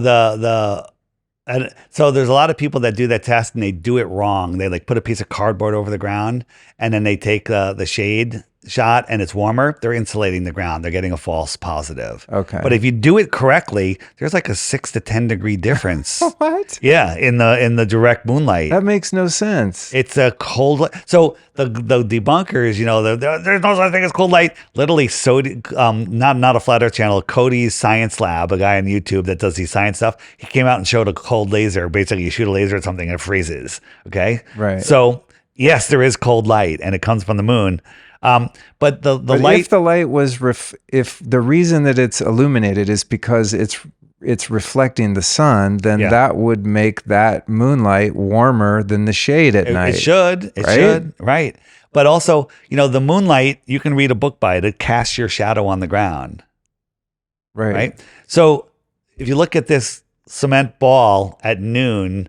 so there's a lot of people that do that test and they do it wrong. They put a piece of cardboard over the ground, and then they take the shade shot and it's warmer, they're insulating the ground. They're getting a false positive. Okay. But if you do it correctly, there's like a 6 to 10 degree difference. What? Yeah, in the direct moonlight. That makes no sense. It's a cold light. So the debunkers, there's no such thing as cold light. Literally, not a Flat Earth channel, Cody's Science Lab, a guy on YouTube that does these science stuff. He came out and showed a cold laser. Basically, you shoot a laser at something and it freezes. Okay, Right. So yes, there is cold light, and it comes from the moon. But the light. If the light was if the reason that it's illuminated is because it's reflecting the sun, then that would make that moonlight warmer than the shade at night. It should. It should. Right. But also, the moonlight, you can read a book by it. It casts your shadow on the ground. Right. So if you look at this cement ball at noon,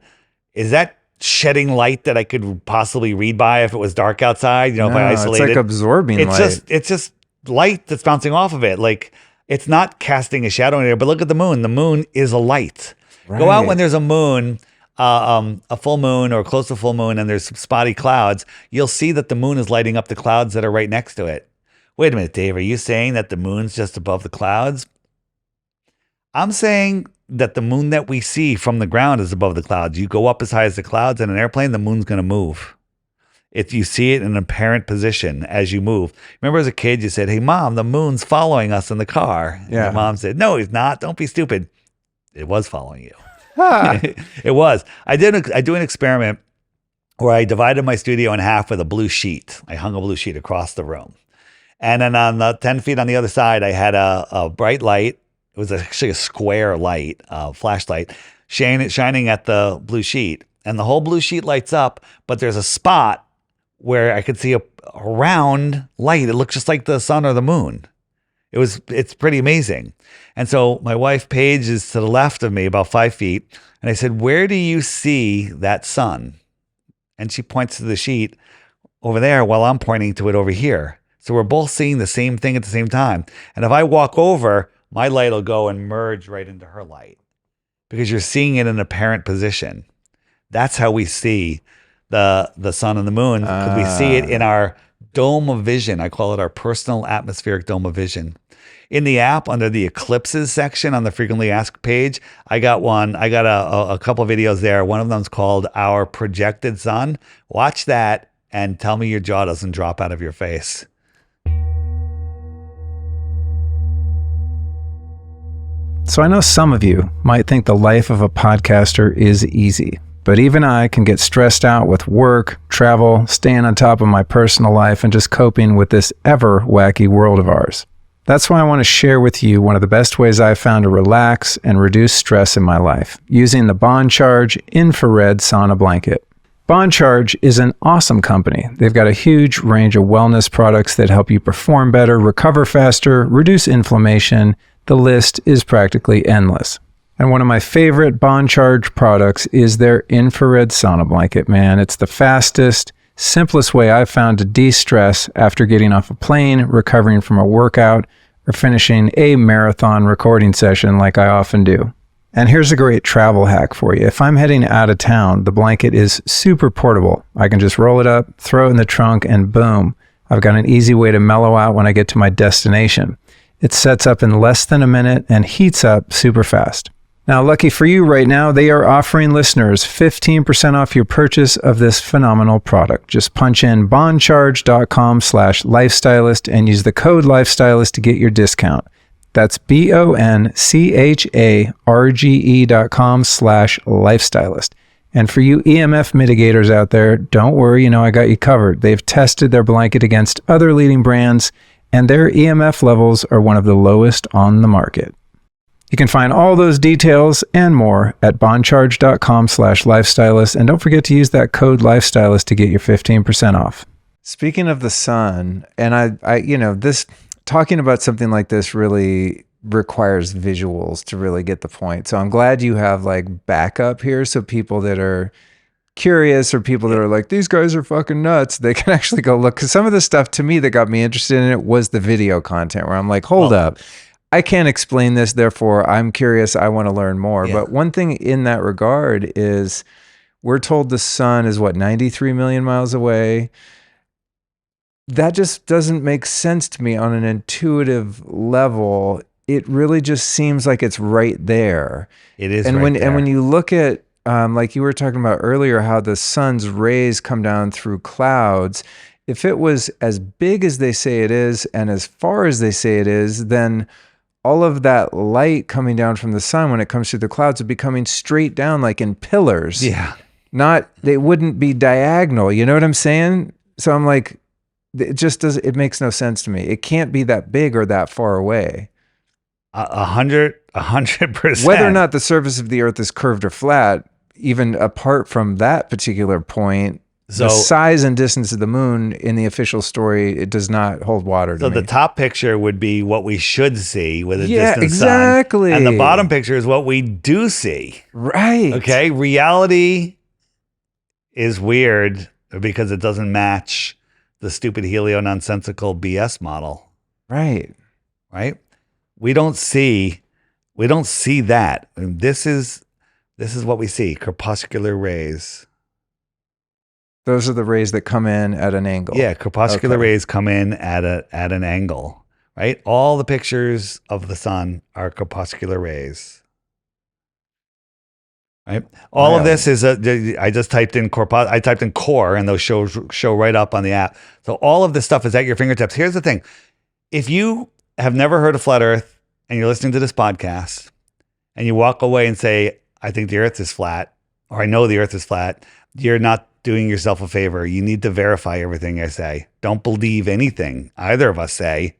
is that shedding light that I could possibly read by if it was dark outside? If I isolated, it's like absorbing light. It's just light that's bouncing off of it. Like, it's not casting a shadow in there. But look at the moon. The moon is a light. Right. Go out when there's a moon, a full moon or close to full moon, and there's some spotty clouds. You'll see that the moon is lighting up the clouds that are right next to it. Wait a minute, Dave. Are you saying that the moon's just above the clouds? I'm saying that the moon that we see from the ground is above the clouds. You go up as high as the clouds in an airplane, the moon's going to move. If you see it in an apparent position as you move. Remember as a kid, you said, "Hey, Mom, the moon's following us in the car." And your mom said, "No, he's not. Don't be stupid." It was following you. It was. I do an experiment where I divided my studio in half with a blue sheet. I hung a blue sheet across the room. And then on the 10 feet on the other side, I had a bright light. It was actually a square light, flashlight, shining at the blue sheet. And the whole blue sheet lights up, but there's a spot where I could see a round light. It looks just like the sun or the moon. It's pretty amazing. And so my wife, Paige, is to the left of me, about 5 feet. And I said, "Where do you see that sun?" And she points to the sheet over there while I'm pointing to it over here. So we're both seeing the same thing at the same time. And if I walk over, my light will go and merge right into her light because you're seeing it in an apparent position. That's how we see the sun and the moon. We see it in our dome of vision. I call it our personal atmospheric dome of vision. In the app, under the eclipses section on the frequently asked page, I got a couple of videos there. One of them's called Our Projected Sun. Watch that and tell me your jaw doesn't drop out of your face. So I know some of you might think the life of a podcaster is easy, but even I can get stressed out with work, travel, staying on top of my personal life, and just coping with this ever wacky world of ours. That's why I want to share with you one of the best ways I've found to relax and reduce stress in my life, using the Bond Charge infrared sauna blanket. Bond Charge is an awesome company. They've got a huge range of wellness products that help you perform better, recover faster, reduce inflammation. The list is practically endless. And one of my favorite Bond Charge products is their infrared sauna blanket, man. It's the fastest, simplest way I've found to de-stress after getting off a plane, recovering from a workout, or finishing a marathon recording session like I often do. And here's a great travel hack for you. If I'm heading out of town, the blanket is super portable. I can just roll it up, throw it in the trunk, and boom, I've got an easy way to mellow out when I get to my destination. It sets up in less than a minute and heats up super fast. Now, lucky for you right now, they are offering listeners 15% off your purchase of this phenomenal product. Just punch in bondcharge.com/lifestylist and use the code lifestylist to get your discount. That's BONCHARGE.com/lifestylist. And for you EMF mitigators out there, don't worry, I got you covered. They've tested their blanket against other leading brands, and their EMF levels are one of the lowest on the market. You can find all those details and more at bondcharge.com/lifestylist. And don't forget to use that code lifestylist to get your 15% off. Speaking of the sun, and I this talking about something like this really requires visuals to really get the point. So I'm glad you have like backup here. So people that are curious or people that are like, these guys are fucking nuts, they can actually go look. Because some of the stuff to me that got me interested in it was the video content where I'm like, hold up. I can't explain this, therefore I'm curious, I want to learn more. Yeah. But one thing in that regard is we're told the sun is 93 million miles away. that just doesn't make sense to me on an intuitive level. It really just seems like it's right there. It is and right when there. And when you look at like you were talking about earlier, how the sun's rays come down through clouds, if it was as big as they say it is and as far as they say it is, then all of that light coming down from the sun when it comes through the clouds would be coming straight down like in pillars. Yeah. They wouldn't be diagonal. You know what I'm saying? So I'm like, it makes no sense to me. It can't be that big or that far away. 100%. Whether or not the surface of the earth is curved or flat, even apart from that particular point, the size and distance of the moon in the official story, it does not hold water to me. So the top picture would be what we should see with a distant exactly. sun. And the bottom picture is what we do see. Right. Okay. Reality is weird because it doesn't match the stupid helio-nonsensical BS model. Right. Right. We don't see that. This is what we see. Crepuscular rays. Those are the rays that come in at an angle. Yeah, crepuscular rays come in at an angle, right? All the pictures of the sun are crepuscular rays. Right? All of this is I just typed in core and those show right up on the app. So all of this stuff is at your fingertips. Here's the thing. If you have never heard of flat earth and you're listening to this podcast and you walk away and say, I think the earth is flat, or I know the earth is flat, you're not doing yourself a favor. You need to verify everything I say. Don't believe anything either of us say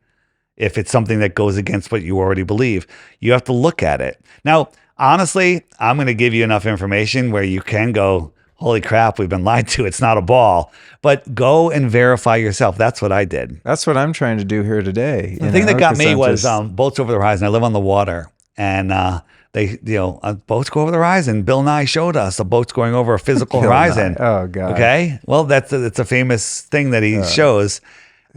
if it's something that goes against what you already believe. You have to look at it. Now, honestly, I'm going to give you enough information where you can go, holy crap, we've been lied to. It's not a ball. But go and verify yourself. That's what I did. That's what I'm trying to do here today. The thing that got me was boats over the horizon. I live on the water, and boats go over the horizon. Bill Nye showed us the boats going over a physical horizon. Oh God. Okay. Well, it's a famous thing that he shows.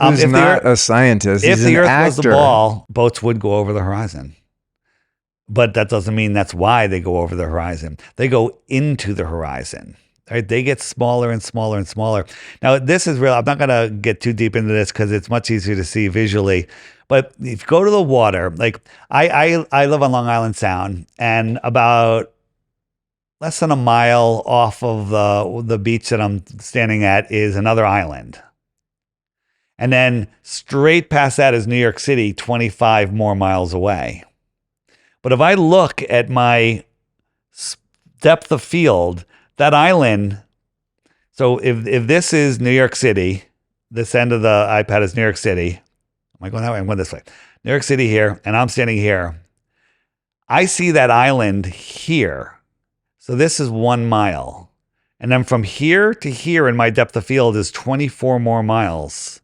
He's not a scientist. If He's the an earth actor. was a ball, boats would go over the horizon. But that doesn't mean that's why they go over the horizon. They go into the horizon. Right? They get smaller and smaller and smaller. Now, this is real. I'm not going to get too deep into this because it's much easier to see visually. But if you go to the water, like I live on Long Island Sound, and about less than a mile off of the beach that I'm standing at is another island. And then straight past that is New York City, 25 more miles away. But if I look at my depth of field, that island, so if this is New York City, this end of the iPad is New York City. Am I going that way? I'm going this way. New York City here, and I'm standing here. I see that island here. So this is 1 mile. And then from here to here in my depth of field is 24 more miles.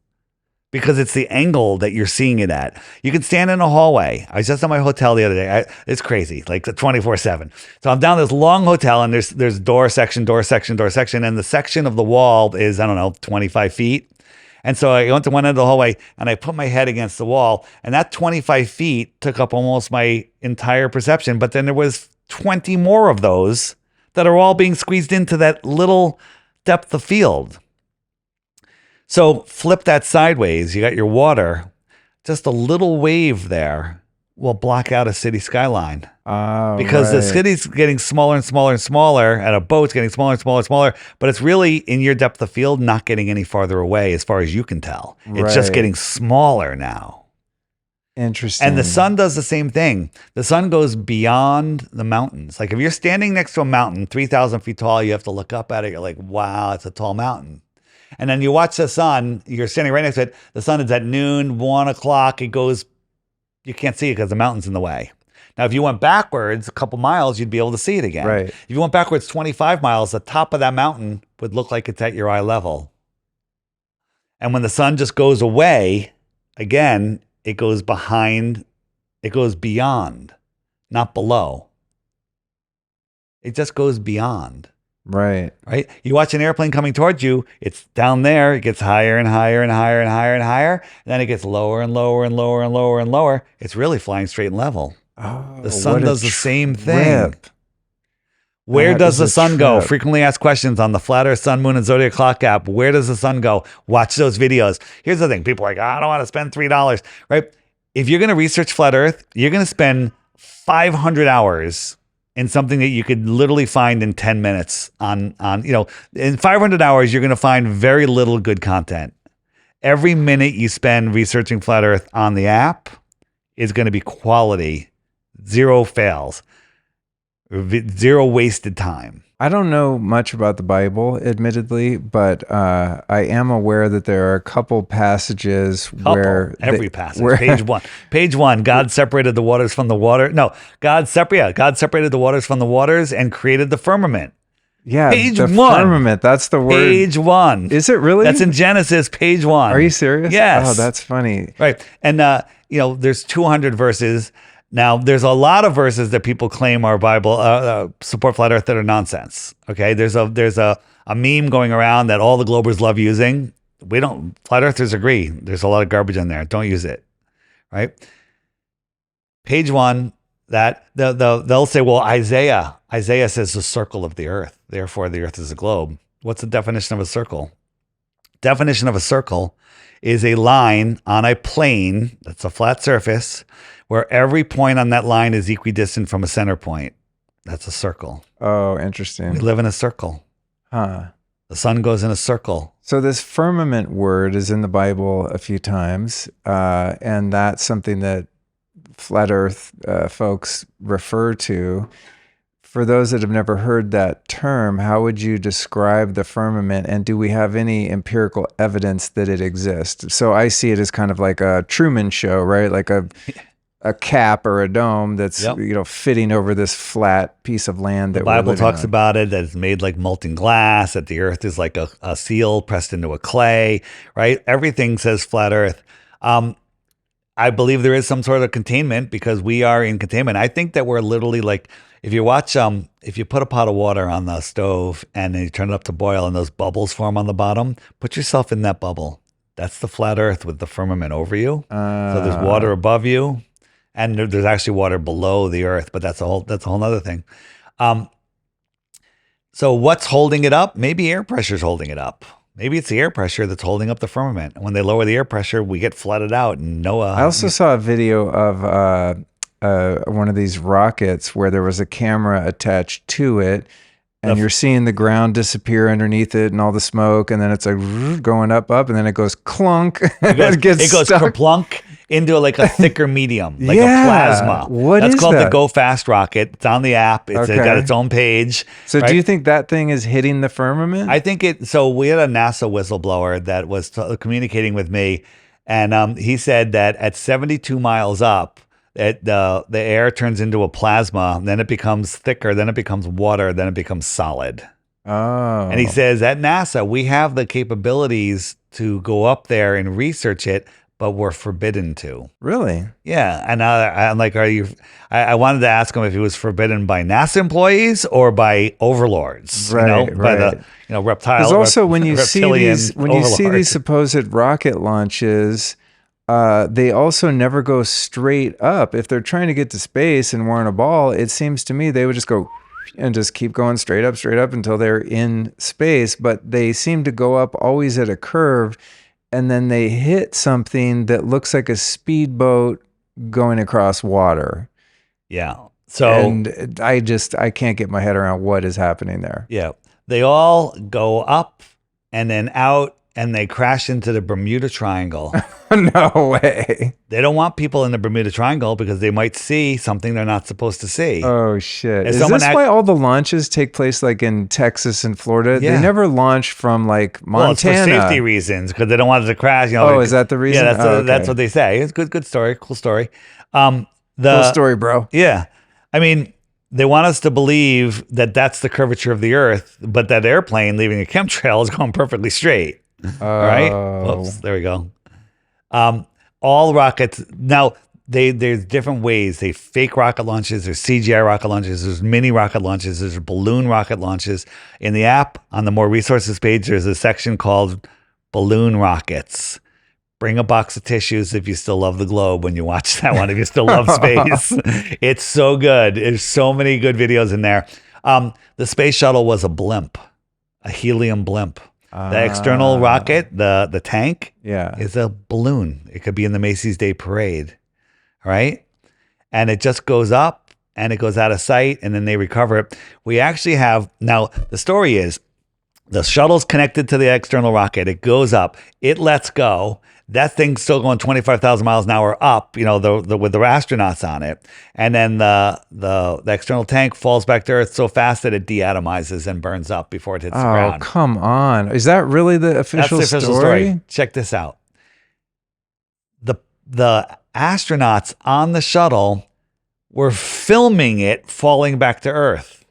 Because it's the angle that you're seeing it at. You can stand in a hallway. I was just at my hotel the other day. It's crazy, like 24/7. So I'm down this long hotel, and there's door section, and the section of the wall is, I don't know, 25 feet. And so I went to one end of the hallway, and I put my head against the wall, and that 25 feet took up almost my entire perception. But then there was 20 more of those that are all being squeezed into that little depth of field. So flip that sideways. You got your water. Just a little wave there will block out a city skyline. Because the city's getting smaller and smaller and smaller, and a boat's getting smaller and smaller and smaller. But it's really, in your depth of field, not getting any farther away as far as you can tell. It's just getting smaller now. Interesting. And the sun does the same thing. The sun goes beyond the mountains. Like if you're standing next to a mountain, 3,000 feet tall, you have to look up at it. You're like, wow, it's a tall mountain. And then you watch the sun, you're standing right next to it. The sun is at noon, 1 o'clock. It goes, you can't see it because the mountain's in the way. Now, if you went backwards a couple miles, you'd be able to see it again. Right. If you went backwards 25 miles, the top of that mountain would look like it's at your eye level. And when the sun just goes away, again, it goes beyond, not below. It just goes beyond. Right. You watch an airplane coming towards you, it's down there, it gets higher and higher and higher and higher and higher. And then it gets lower and lower and lower and lower and lower. It's really flying straight and level. Oh, The sun does the same thing. Where does the is a sun go? trip. Frequently asked questions on the Flat Earth, Sun, Moon, and Zodiac Clock app. Where does the sun go? Watch those videos. Here's the thing. People are like, I don't want to spend $3, right? If you're going to research Flat Earth, you're going to spend 500 hours in something that you could literally find in 10 minutes on, in 500 hours, you're going to find very little good content. Every minute you spend researching Flat Earth on the app is going to be quality, 0 fails, 0 wasted time. I don't know much about the Bible, admittedly, but I am aware that there are a couple passages where every passage. Page one. God separated the waters from the water. No, God separated the waters from the waters and created the firmament. Yeah, page the 1. firmament. That's the word. Page 1. Is it really? That's in Genesis, page 1. Are you serious? Yes. Oh, that's funny. Right. And there's 200 verses. Now, there's a lot of verses that people claim are Bible support Flat Earth that are nonsense. Okay, there's a meme going around that all the Globers love using. We don't. Flat Earthers agree. There's a lot of garbage in there. Don't use it. Right. Page 1. That they'll say, well, Isaiah says the circle of the earth. Therefore, the earth is a globe. What's the definition of a circle? Definition of a circle is a line on a plane that's a flat surface where every point on that line is equidistant from a center point. That's a circle. Oh, interesting. We live in a circle. Huh. The sun goes in a circle. So this firmament word is in the Bible a few times, and that's something that Flat Earth folks refer to. For those that have never heard that term, how would you describe the firmament, and do we have any empirical evidence that it exists? So I see it as kind of like a Truman Show, right? Like a cap or a dome that's fitting over this flat piece of land that the Bible we're living talks on. about it, that it's made like molten glass, that the earth is like a seal pressed into a clay, right? Everything says flat earth. I believe there is some sort of containment because we are in containment. I think that we're literally like, if you watch, if you put a pot of water on the stove and then you turn it up to boil and those bubbles form on the bottom, put yourself in that bubble. That's the flat earth with the firmament over you. So there's water above you and there's actually water below the earth, but that's a whole nother thing. So what's holding it up? Maybe air pressure is holding it up. Maybe it's the air pressure that's holding up the firmament. When they lower the air pressure, we get flooded out. And Noah. I also saw a video of one of these rockets where there was a camera attached to it, and you're seeing the ground disappear underneath it and all the smoke, and then it's like going up, and then it goes clunk. It goes kerplunk into like a thicker medium, like a plasma. That's called the Go Fast rocket. It's on the app. It's got its own page. So right? Do you think that thing is hitting the firmament? I think it. So we had a NASA whistleblower that was communicating with me, and he said that at 72 miles up, the air turns into a plasma, then it becomes thicker, then it becomes water, then it becomes solid. Oh. And he says at NASA, we have the capabilities to go up there and research it, but we're forbidden to. Really? Yeah. And I'm like, I wanted to ask him if he was forbidden by NASA employees or by overlords, right, by the reptile. Because also when you see these overlords. supposed rocket launches, they also never go straight up. If they're trying to get to space and we're in a ball, it seems to me they would just go and just keep going straight up until they're in space. But they seem to go up always at a curve, and then they hit something that looks like a speedboat going across water. Yeah. So, and I can't get my head around what is happening there. Yeah. They all go up and then out, and they crash into the Bermuda Triangle. No way. They don't want people in the Bermuda Triangle because they might see something they're not supposed to see. Oh, shit. Is this why all the launches take place like in Texas and Florida? Yeah. They never launch from like Montana. Well, it's for safety reasons because they don't want it to crash. Is that the reason? Yeah, that's what they say. It's good story. Cool story. Cool story, bro. Yeah. I mean, they want us to believe that that's the curvature of the earth, but that airplane leaving a chemtrail is going perfectly straight. All right. Whoops. There we go. All rockets now. There's different ways. They fake rocket launches. There's CGI rocket launches. There's mini rocket launches. There's balloon rocket launches. In the app on the more resources page, there's a section called balloon rockets. Bring a box of tissues if you still love the globe when you watch that one. If you still love space, it's so good. There's so many good videos in there. The space shuttle was a blimp, a helium blimp. The external rocket, the tank, is a balloon. It could be in the Macy's Day Parade, right? And it just goes up and it goes out of sight, and then they recover it. We actually have, now the story is, the shuttle's connected to the external rocket. It goes up. It lets go. That thing's still going 25,000 miles an hour up, with the astronauts on it. And then the external tank falls back to Earth so fast that it deatomizes and burns up before it hits the ground. Oh, come on. Is that really the official, That's the official story? Check this out. The astronauts on the shuttle were filming it falling back to Earth.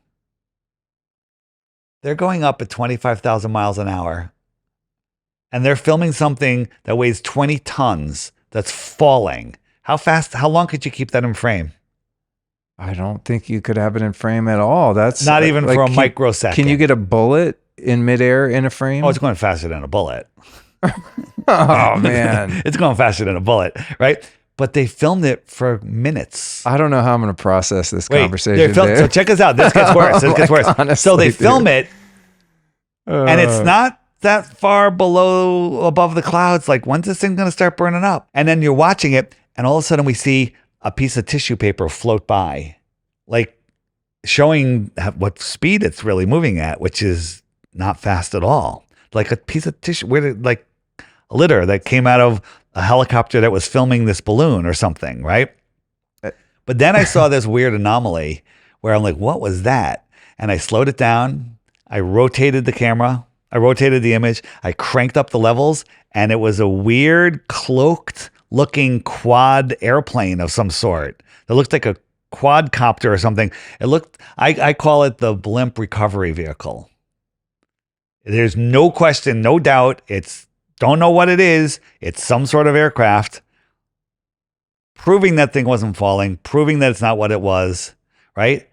They're going up at 25,000 miles an hour. And they're filming something that weighs 20 tons that's falling. How long could you keep that in frame? I don't think you could have it in frame at all. That's not even for a microsecond. Can you get a bullet in midair in a frame? Oh, it's going faster than a bullet. Oh, man. It's going faster than a bullet, right? But they filmed it for minutes. I don't know how I'm going to process this conversation. So check this out. This gets worse. This gets worse. Honestly, so they film it, and it's not that far above the clouds. Like, when's this thing going to start burning up? And then you're watching it, and all of a sudden we see a piece of tissue paper float by, like showing what speed it's really moving at, which is not fast at all. Like a piece of tissue, like a litter that came out of a helicopter that was filming this balloon or something, right? But then I saw this weird anomaly where I'm like, what was that? And I slowed it down. I rotated the camera. I rotated the image. I cranked up the levels, and it was a weird cloaked looking quad airplane of some sort. It looked like a quadcopter or something. It looked, I call it the blimp recovery vehicle. There's no question, no doubt. Don't know what it is. It's some sort of aircraft. Proving that thing wasn't falling, proving that it's not what it was, right?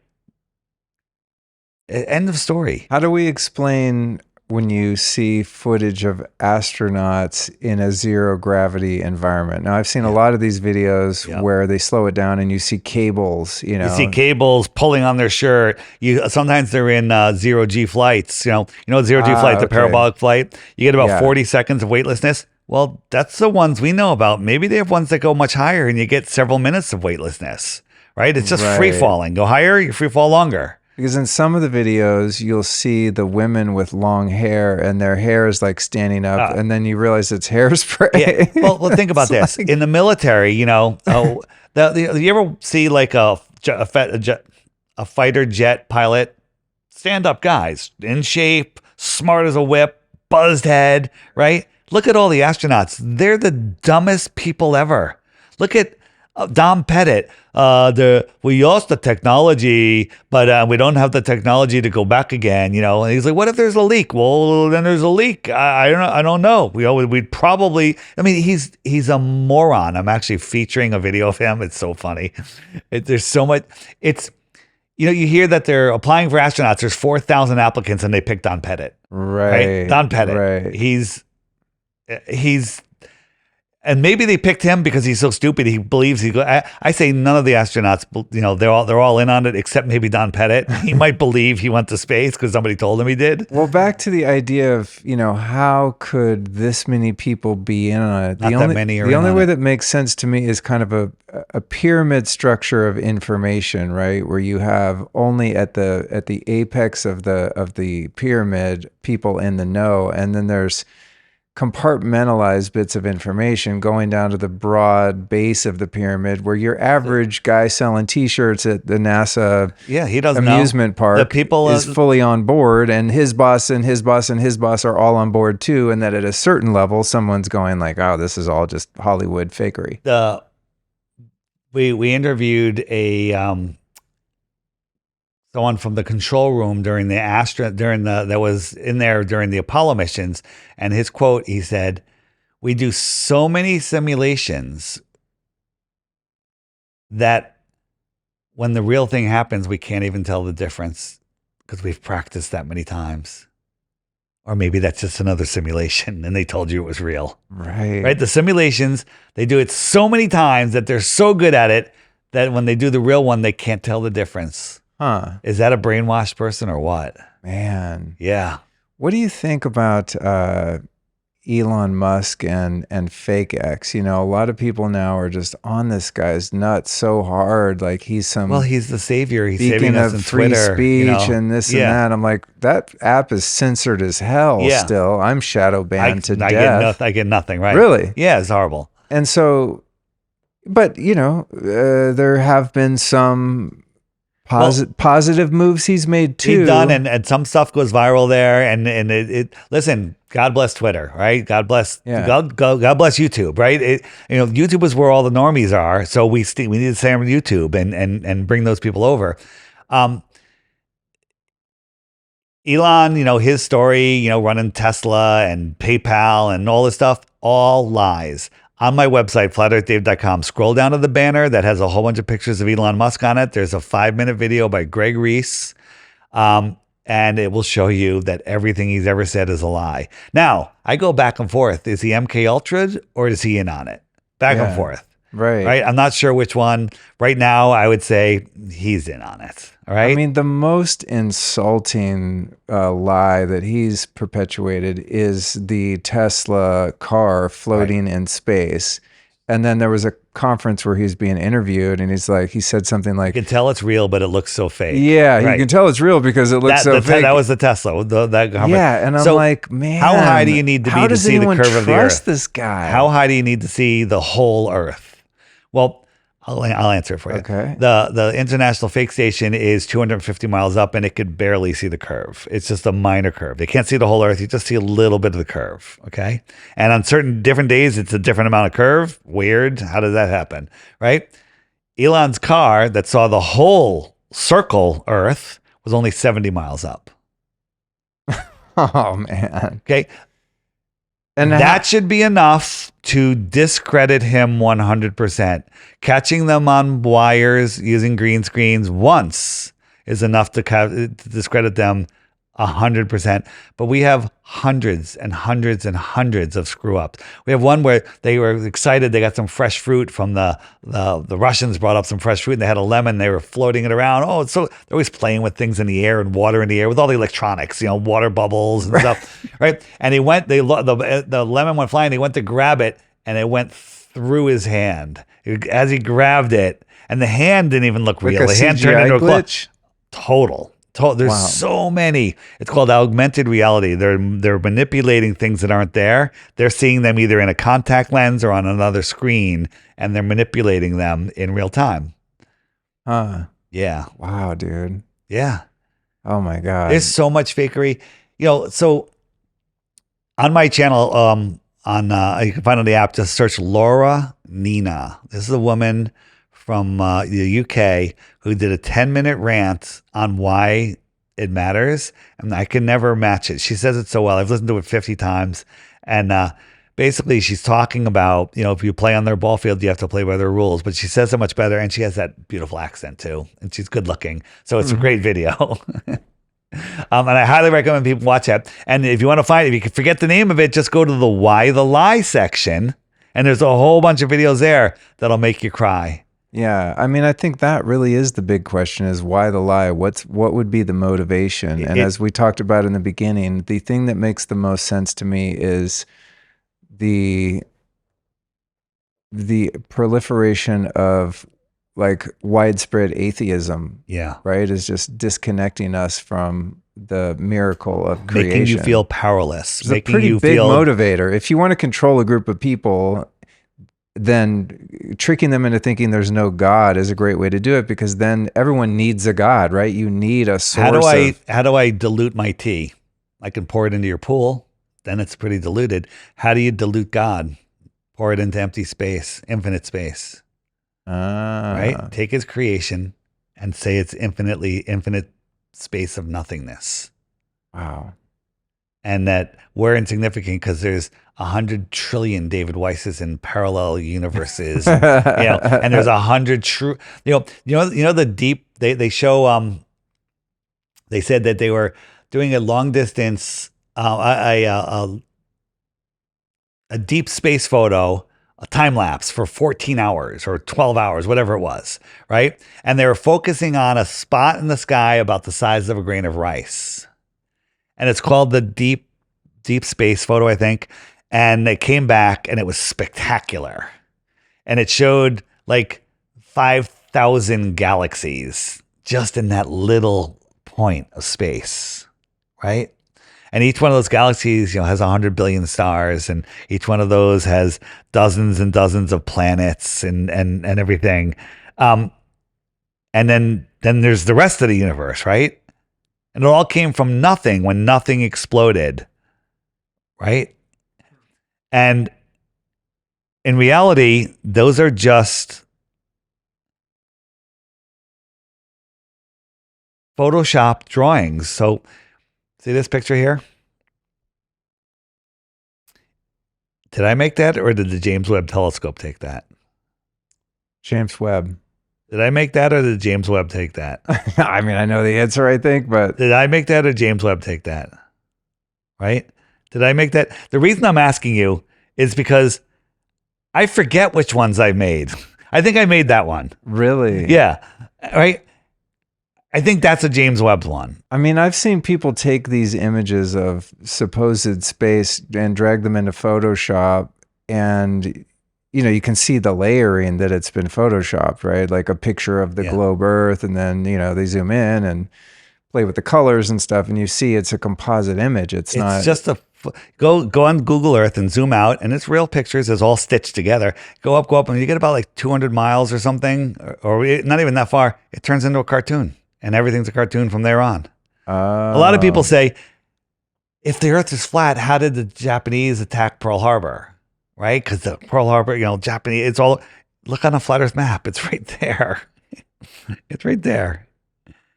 End of story. How do we explain when you see footage of astronauts in a zero gravity environment? Now, I've seen a lot of these videos where they slow it down and you see cables, You see cables pulling on their shirt. Sometimes they're in zero G flights, zero G flight, the parabolic flight. You get about 40 seconds of weightlessness. Well, that's the ones we know about. Maybe they have ones that go much higher and you get several minutes of weightlessness, right? It's just free falling. Go higher, you free fall longer. Because in some of the videos, you'll see the women with long hair and their hair is like standing up, and then you realize it's hairspray. Yeah. Well, think about this. In the military, you ever see like a fighter jet pilot? Stand-up guys, in shape, smart as a whip, buzzed head, right? Look at all the astronauts. They're the dumbest people ever. Look at Dom Pettit. We lost the technology, but we don't have the technology to go back again. And he's like, "What if there's a leak?" Well, then there's a leak. I don't know. We'd probably. I mean, he's a moron. I'm actually featuring a video of him. It's so funny. There's so much. It's you hear that they're applying for astronauts. There's 4,000 applicants, and they picked Don Pettit. Right. Don Pettit. Right. He's. And maybe they picked him because he's so stupid. He believes I say none of the astronauts, they're all in on it except maybe Don Pettit. He might believe he went to space because somebody told him he did. Well, back to the idea of how could this many people be in on it? Not that many are. The only way that makes sense to me is kind of a pyramid structure of information, right? Where you have only at the apex of the pyramid people in the know, and then there's compartmentalized bits of information going down to the broad base of the pyramid, where your average guy selling T-shirts at the NASA he doesn't amusement park the people is fully on board, and his boss and his boss and his boss are all on board too, and that at a certain level someone's going like, oh, this is all just Hollywood fakery. We interviewed someone from the control room during the Apollo missions, and his quote, he said, "We do so many simulations that when the real thing happens, we can't even tell the difference because we've practiced that many times." Or maybe that's just another simulation and they told you it was real. Right? The simulations, they do it so many times that they're so good at it that when they do the real one, they can't tell the difference. Huh. Is that a brainwashed person or what? Man. Yeah. What do you think about Elon Musk and fake X? You know, a lot of people now are just on this guy's nuts so hard. Like he's some Well, he's the savior. He's saving beacon us of in free Twitter, speech and this and Yeah. that. I'm like, that app is censored as hell Yeah. still. I'm shadow banned to death. I get nothing, right? Really? Yeah, it's horrible. And so, but you know, there have been some positive moves he's made too. He's done, and some stuff goes viral there. And listen, God bless Twitter, right? God bless God bless YouTube, right? YouTube is where all the normies are. So we need to stay on YouTube and bring those people over. Elon, his story, running Tesla and PayPal and all this stuff, all lies. On my website, flatearthdave.com, scroll down to the banner that has a whole bunch of pictures of Elon Musk on it. There's a 5-minute video by Greg Reese, and it will show you that everything he's ever said is a lie. Now, I go back and forth. Is he MK Ultra or is he in on it? Back and forth. Right. I'm not sure which one. Right now, I would say he's in on it. All right. I mean, the most insulting lie that he's perpetuated is the Tesla car floating in space. And then there was a conference where he was being interviewed and he said something like, you can tell it's real, but it looks so fake. Yeah, you can tell it's real because it looks so fake. That was the Tesla. Yeah, and I'm like, man, how high do you need to be to see the curve of the earth? Trust this guy? How high do you need to see the whole earth? Well, I'll answer it for you. Okay. The International Fake Station is 250 miles up, and it could barely see the curve. It's just a minor curve. They can't see the whole Earth. You just see a little bit of the curve. Okay. And on certain different days, it's a different amount of curve. Weird. How does that happen? Right. Elon's car that saw the whole circle Earth was only 70 miles up. Oh man. Okay. And that should be enough to discredit him 100%. Catching them on wires using green screens once is enough to discredit them 100%. But we have hundreds and hundreds and hundreds of screw ups. We have one where they were excited. They got some fresh fruit from the Russians brought up some fresh fruit and they had a lemon. They were floating it around. Oh, so they're always playing with things in the air and water in the air with all the electronics, water bubbles and stuff. Right. And the lemon went flying. He went to grab it and it went through his hand as he grabbed it. And the hand didn't even look real. The hand turned into a glitch. Total. There's so many. It's called augmented reality. They're manipulating things that aren't there. They're seeing them either in a contact lens or on another screen, and they're manipulating them in real time. Yeah. Wow, dude. Yeah. Oh my God. There's so much fakery. So on my channel, you can find on the app, just search Laura Nina. This is a woman from the UK who did a 10-minute rant on why it matters. And I can never match it. She says it so well. I've listened to it 50 times. And basically she's talking about, if you play on their ball field, you have to play by their rules. But she says it much better. And she has that beautiful accent too. And she's good looking. So it's a great video. And I highly recommend people watch that. And if you want to find it, if you can forget the name of it, just go to the Why the Lie section. And there's a whole bunch of videos there that'll make you cry. Yeah, I mean, I think that really is the big question: is why the lie? What would be the motivation? And as we talked about in the beginning, the thing that makes the most sense to me is the proliferation of like widespread atheism. Yeah, right, is just disconnecting us from the miracle of creation, making you feel powerless. It's a pretty big motivator. If you want to control a group of people, then tricking them into thinking there's no God is a great way to do it, because then everyone needs a God, right? You need a source. How do I dilute my tea? I can pour it into your pool. Then it's pretty diluted. How do you dilute God? Pour it into empty space, infinite space. Right? Take his creation and say it's infinite space of nothingness. Wow. And that we're insignificant because there's 100 trillion David Weisses in parallel universes, and there's 100 true, the deep, they show, they said that they were doing a long distance, a deep space photo a time lapse for 14 hours or 12 hours, whatever it was, right? And they were focusing on a spot in the sky about the size of a grain of rice. And it's called the deep space photo, I think. And they came back and it was spectacular. And it showed like 5,000 galaxies just in that little point of space, right? And each one of those galaxies, has 100 billion stars, and each one of those has dozens and dozens of planets and everything. And then there's the rest of the universe, right? And it all came from nothing when nothing exploded, right? And in reality, those are just Photoshop drawings. So see this picture here? Did I make that, or did the James Webb Telescope take that? James Webb. Did I make that, or did James Webb take that? I mean, I know the answer, I think, but Did I make that, or James Webb take that? Right? Did I make that? The reason I'm asking you is because I forget which ones I made. I think I made that one. really, Yeah. Right? I think that's a James Webb one. I mean, I've seen people take these images of supposed space and drag them into Photoshop, and you can see the layering that it's been photoshopped, right? Like a picture of the globe Earth, and then they zoom in and play with the colors and stuff, and you see it's a composite image. It's not just a go on Google Earth and zoom out, and it's real pictures. It's all stitched together. Go up, and you get about like 200 miles or something, or not even that far. It turns into a cartoon, and everything's a cartoon from there on. A lot of people say, if the Earth is flat, how did the Japanese attack Pearl Harbor? Right? Because the Pearl Harbor, Japanese, it's all, look on a flat Earth map. It's right there. It's right there.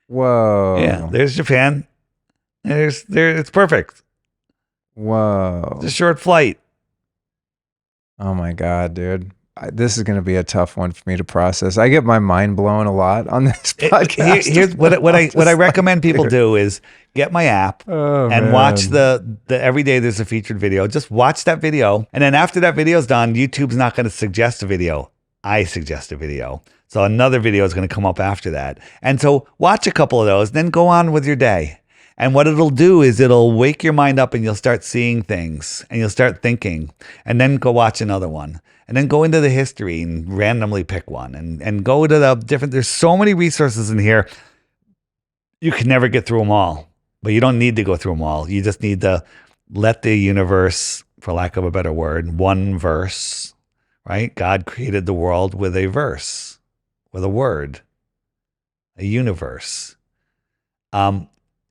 Whoa. Yeah, there's Japan. It's perfect. Whoa. It's a short flight. Oh my God, dude. This is going to be a tough one for me to process. I get my mind blown a lot on this podcast. Here's what I recommend people do is get my app and watch the every day there's a featured video. Just watch that video. And then after that video is done, YouTube's not going to suggest a video. I suggest a video. So another video is going to come up after that. And so watch a couple of those, then go on with your day. And what it'll do is it'll wake your mind up, and you'll start seeing things, and you'll start thinking, and then go watch another one, and then go into the history and randomly pick one, and go to the different, there's so many resources in here. You can never get through them all, but you don't need to go through them all. You just need to let the universe, for lack of a better word, one verse, right? God created the world with a verse, with a word, a universe.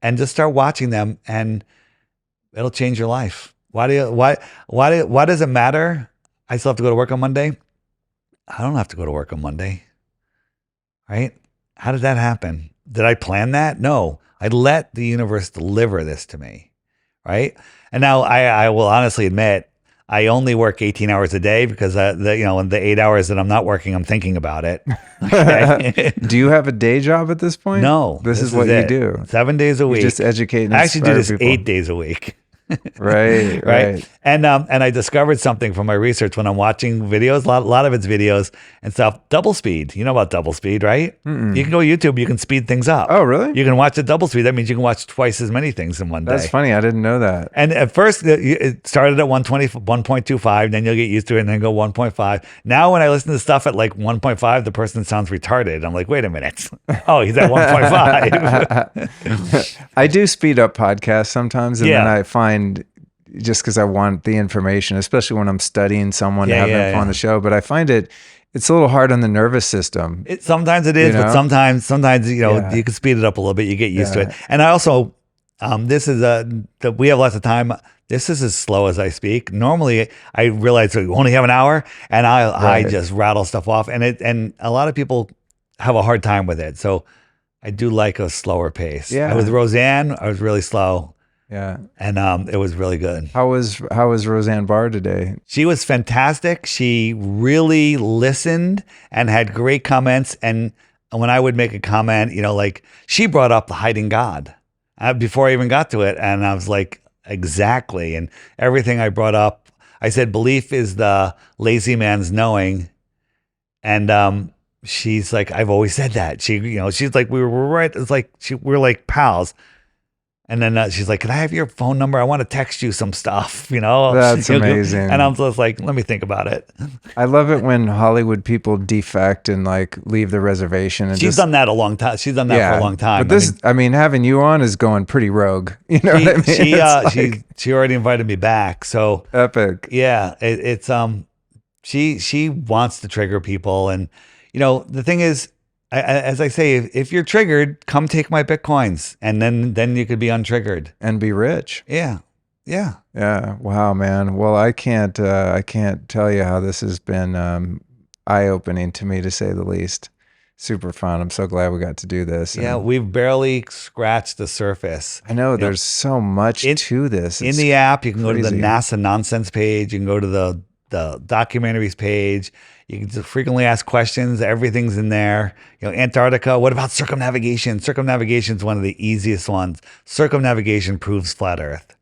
And just start watching them, and it'll change your life. Why does it matter? I still have to go to work on Monday. I don't have to go to work on Monday, right? How did that happen? Did I plan that? No, I let the universe deliver this to me, right? And now I will honestly admit, I only work 18 hours a day because in the 8 hours that I'm not working, I'm thinking about it. Okay? Do you have a day job at this point? No. This is what you do. 7 days a week. You just educate and I actually do this inspire people. 8 days a week. Right. And I discovered something from my research when I'm watching videos, a lot of it's videos and stuff. Double speed. You know about double speed, right? Mm-mm. You can go to YouTube, you can speed things up. Oh, really? You can watch at double speed. That means you can watch twice as many things in one day. That's funny. I didn't know that. And at first, it started at 1.25, then you'll get used to it and then go 1.5. Now, when I listen to stuff at like 1.5, the person sounds retarded. I'm like, wait a minute. Oh, he's at 1.5. I do speed up podcasts sometimes, and Yeah. then I find, just because I want the information, especially when I'm studying someone, to have them on the show, but I find it's a little hard on the nervous system. Sometimes it is, but sometimes Yeah. you can speed it up a little bit. You get used to it. And I also, we have lots of time. This is as slow as I speak. Normally, I realize we only have an hour, and I just rattle stuff off. And a lot of people have a hard time with it. So I do like a slower pace. Yeah. With Roseanne, I was really slow. Yeah. And it was really good. How was Roseanne Barr today? She was fantastic. She really listened and had great comments. And when I would make a comment, like she brought up the hiding God before I even got to it. And I was like, exactly. And everything I brought up I said, belief is the lazy man's knowing. And she's like, I've always said that. She's like, we were right. It's like, we're like pals. And then she's like, can I have your phone number? I want to text you some stuff, That's amazing. And I'm just like, let me think about it. I love it when Hollywood people defect and like leave the reservation. And She's done that a long time. She's done that for a long time. But this, having you on is going pretty rogue. You know what I mean? She already invited me back. So epic. Yeah. She wants to trigger people. And, the thing is, as I say, if you're triggered, come take my Bitcoins, and then you could be untriggered and be rich. Yeah. Wow, man. Well, I can't tell you how this has been eye-opening to me, to say the least. Super fun. I'm so glad we got to do this. Yeah, we've barely scratched the surface. I know there's so much to this. In the app, you can go to the NASA nonsense page. You can go to the documentaries page. You can just frequently ask questions. Everything's in there. Antarctica. What about circumnavigation? Circumnavigation is one of the easiest ones. Circumnavigation proves flat Earth.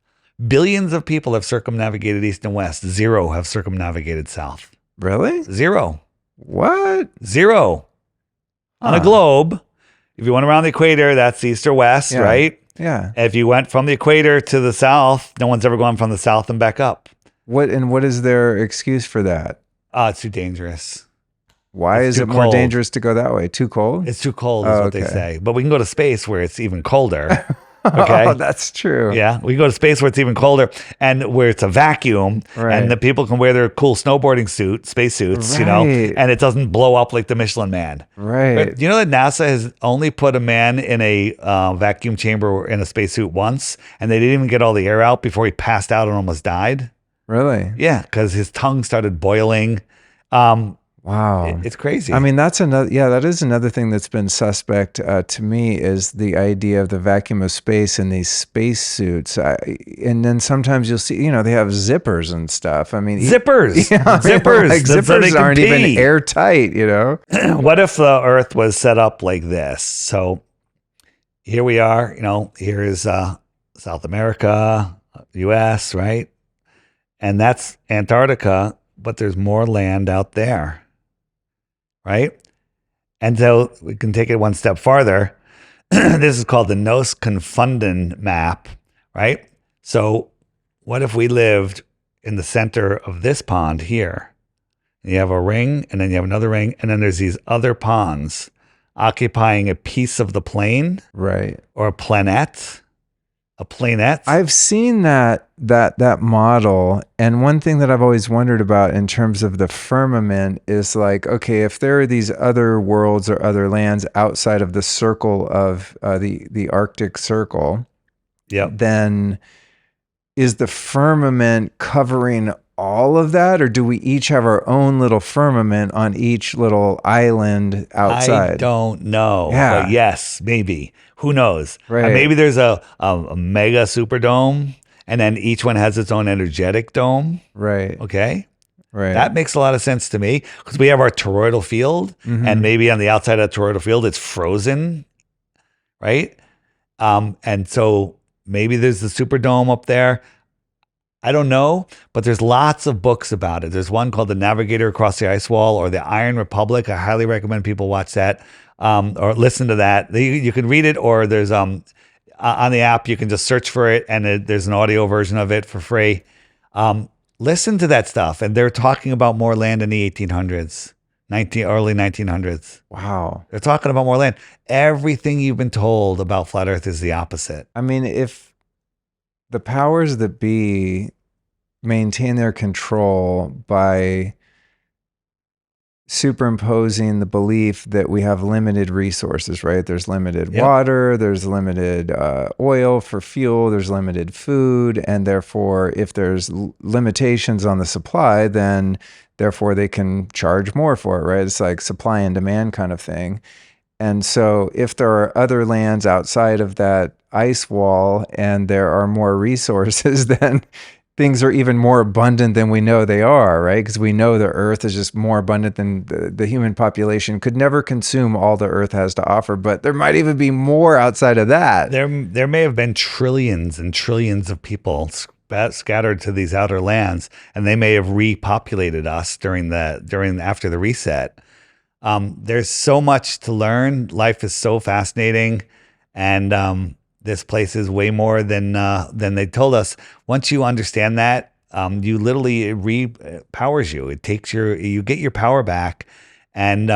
Billions of people have circumnavigated east and west. 0 have circumnavigated south. Really? 0. What? 0. On a globe, if you went around the equator, that's east or west, right? Yeah. If you went from the equator to the south, no one's ever gone from the south and back up. What is their excuse for that? It's too dangerous. Why is it more dangerous to go that way? Too cold? It's too cold is what they say. But we can go to space where it's even colder. Okay. Oh, that's true. Yeah. We can go to space where it's even colder and where it's a vacuum, and the people can wear their cool snowboarding spacesuits, and it doesn't blow up like the Michelin Man. Right. But you know that NASA has only put a man in a vacuum chamber in a spacesuit once, and they didn't even get all the air out before he passed out and almost died? Really? Yeah, because his tongue started boiling. Wow. It's crazy. that is another thing that's been suspect to me, is the idea of the vacuum of space and these space suits. And then sometimes you'll see, they have zippers and stuff. Zippers. Zippers. Like zippers aren't even airtight, What if the Earth was set up like this? So here we are, here is South America, US, right? And that's Antarctica, but there's more land out there. Right? And so we can take it one step farther. This is called the Nos Confunden map, right? So what if we lived in the center of this pond here? And you have a ring, and then you have another ring, and then there's these other ponds occupying a piece of the plane, right? Or a planette. A planette. I've seen that model, and one thing that I've always wondered about in terms of the firmament is like, okay, if there are these other worlds or other lands outside of the circle of the Arctic Circle, then is the firmament covering all of that, or do we each have our own little firmament on each little island outside? I don't know. Yeah. But yes, maybe. Who knows? Right. Maybe there's a mega superdome, and then each one has its own energetic dome. Right. Okay. Right. That makes a lot of sense to me, because we have our toroidal field, and maybe on the outside of the toroidal field, it's frozen. Right. And so maybe there's the superdome up there. I don't know, but there's lots of books about it. There's one called The Navigator Across the Ice Wall, or The Iron Republic. I highly recommend people watch that or listen to that. You can read it, or there's on the app, you can just search for it, and there's an audio version of it for free. Listen to that stuff. And they're talking about more land in the 1800s, early 1900s. Wow. They're talking about more land. Everything you've been told about flat Earth is the opposite. If the powers that be maintain their control by superimposing the belief that we have limited resources, right? There's limited water, there's limited oil for fuel, there's limited food, and therefore if there's limitations on the supply, then therefore they can charge more for it, right? It's like supply and demand kind of thing. And so if there are other lands outside of that ice wall and there are more resources, then things are even more abundant than we know they are, right? Because we know the Earth is just more abundant than the human population could never consume all the Earth has to offer, but there might even be more outside of that. There may have been trillions and trillions of people scattered to these outer lands, and they may have repopulated us after the reset. There's so much to learn. Life is so fascinating, and this place is way more than they told us. Once you understand that, you literally it repowers you. It takes you get your power back, and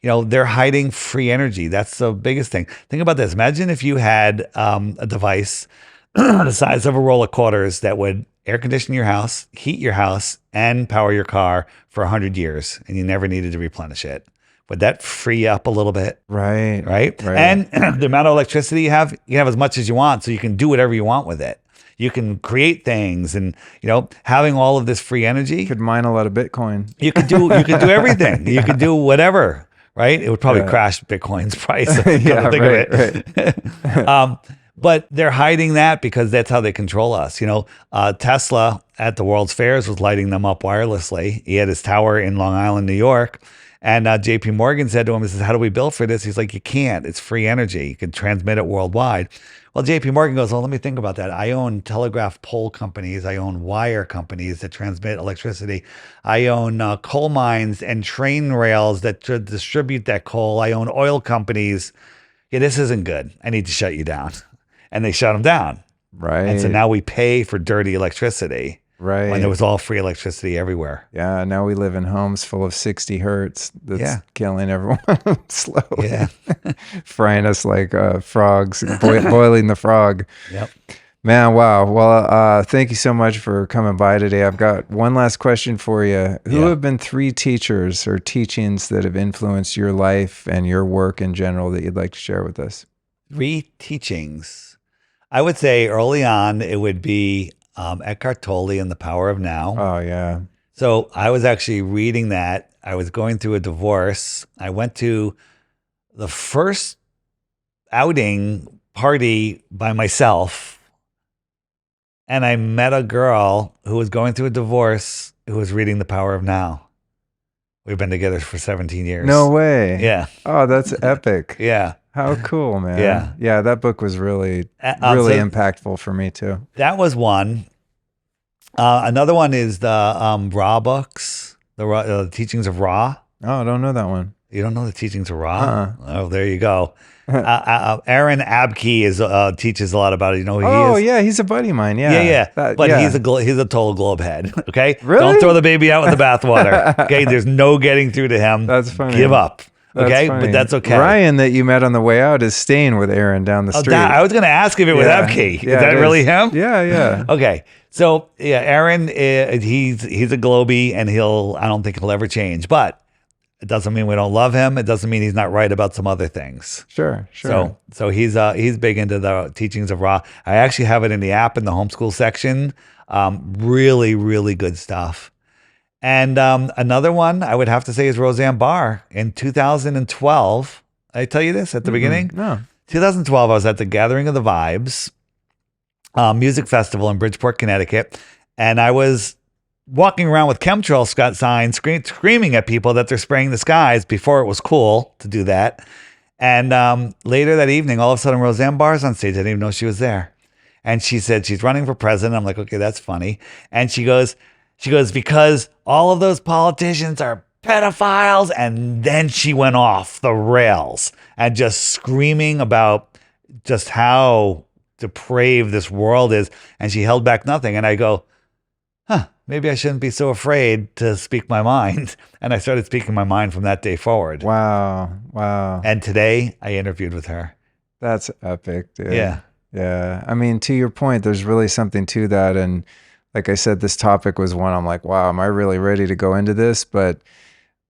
they're hiding free energy. That's the biggest thing. Think about this. Imagine if you had a device the size of a roll of quarters that would air condition your house, heat your house, and power your car for 100 years, and you never needed to replenish it. Would that free up a little bit? Right. And the amount of electricity you have as much as you want, so you can do whatever you want with it. You can create things, and having all of this free energy. You could mine a lot of Bitcoin. You could do everything. You could do whatever. Right? It would probably crash Bitcoin's price. But they're hiding that because that's how they control us. Tesla at the World's Fairs was lighting them up wirelessly. He had his tower in Long Island, New York. And JP Morgan said to him, he says, how do we bill for this? He's like, you can't. It's free energy. You can transmit it worldwide. Well, JP Morgan goes, well, let me think about that. I own telegraph pole companies. I own wire companies that transmit electricity. I own coal mines and train rails that distribute that coal. I own oil companies. Yeah, this isn't good. I need to shut you down. And they shut them down. Right. And so now we pay for dirty electricity. Right. When there was all free electricity everywhere. Yeah. Now we live in homes full of 60 hertz. That's killing everyone slowly. Yeah. Frying us like frogs, boiling the frog. Yep. Man, wow. Well, thank you so much for coming by today. I've got one last question for you. Who have been 3 teachers or teachings that have influenced your life and your work in general that you'd like to share with us? 3 teachings. I would say early on, it would be Eckhart Tolle and The Power of Now. Oh, yeah. So I was actually reading that. I was going through a divorce. I went to the first outing party by myself, and I met a girl who was going through a divorce who was reading The Power of Now. We've been together for 17 years. No way. Yeah. Oh, that's epic. Yeah. How cool, man. Yeah. Yeah, that book was really impactful for me too. That was one. Another one is the Ra books, the Teachings of Ra. Oh, I don't know that one. You don't know the Teachings of Ra? Oh, there you go. Aaron Abke teaches a lot about it. Yeah, he's a buddy of mine. Yeah, He's a total globe head. Okay, really? Don't throw the baby out with the bathwater. Okay, there's no getting through to him. That's funny. Give up. Okay, but that's okay. Ryan that you met on the way out is staying with Aaron down the street. I was going to ask if it was Abke. Is that really him? Yeah. Okay, so Aaron, he's a globie, and I don't think he'll ever change. But it doesn't mean we don't love him. It doesn't mean he's not right about some other things. Sure. So he's big into the Teachings of Ra. I actually have it in the app in the homeschool section. Really, really good stuff. And another one I would have to say is Roseanne Barr. In 2012, I tell you this at the beginning? No. 2012, I was at the Gathering of the Vibes music festival in Bridgeport, Connecticut. And I was walking around with chemtrail signs, screaming at people that they're spraying the skies before it was cool to do that. And later that evening, all of a sudden, Roseanne Barr's on stage. I didn't even know she was there. And she said she's running for president. I'm like, okay, that's funny. And she goes, because all of those politicians are pedophiles. And then she went off the rails and just screaming about just how depraved this world is. And she held back nothing. And I go, maybe I shouldn't be so afraid to speak my mind. And I started speaking my mind from that day forward. Wow. And today I interviewed with her. That's epic, dude. Yeah. I mean, to your point, there's really something to that. And like I said, this topic was one I'm like, wow, am I really ready to go into this? But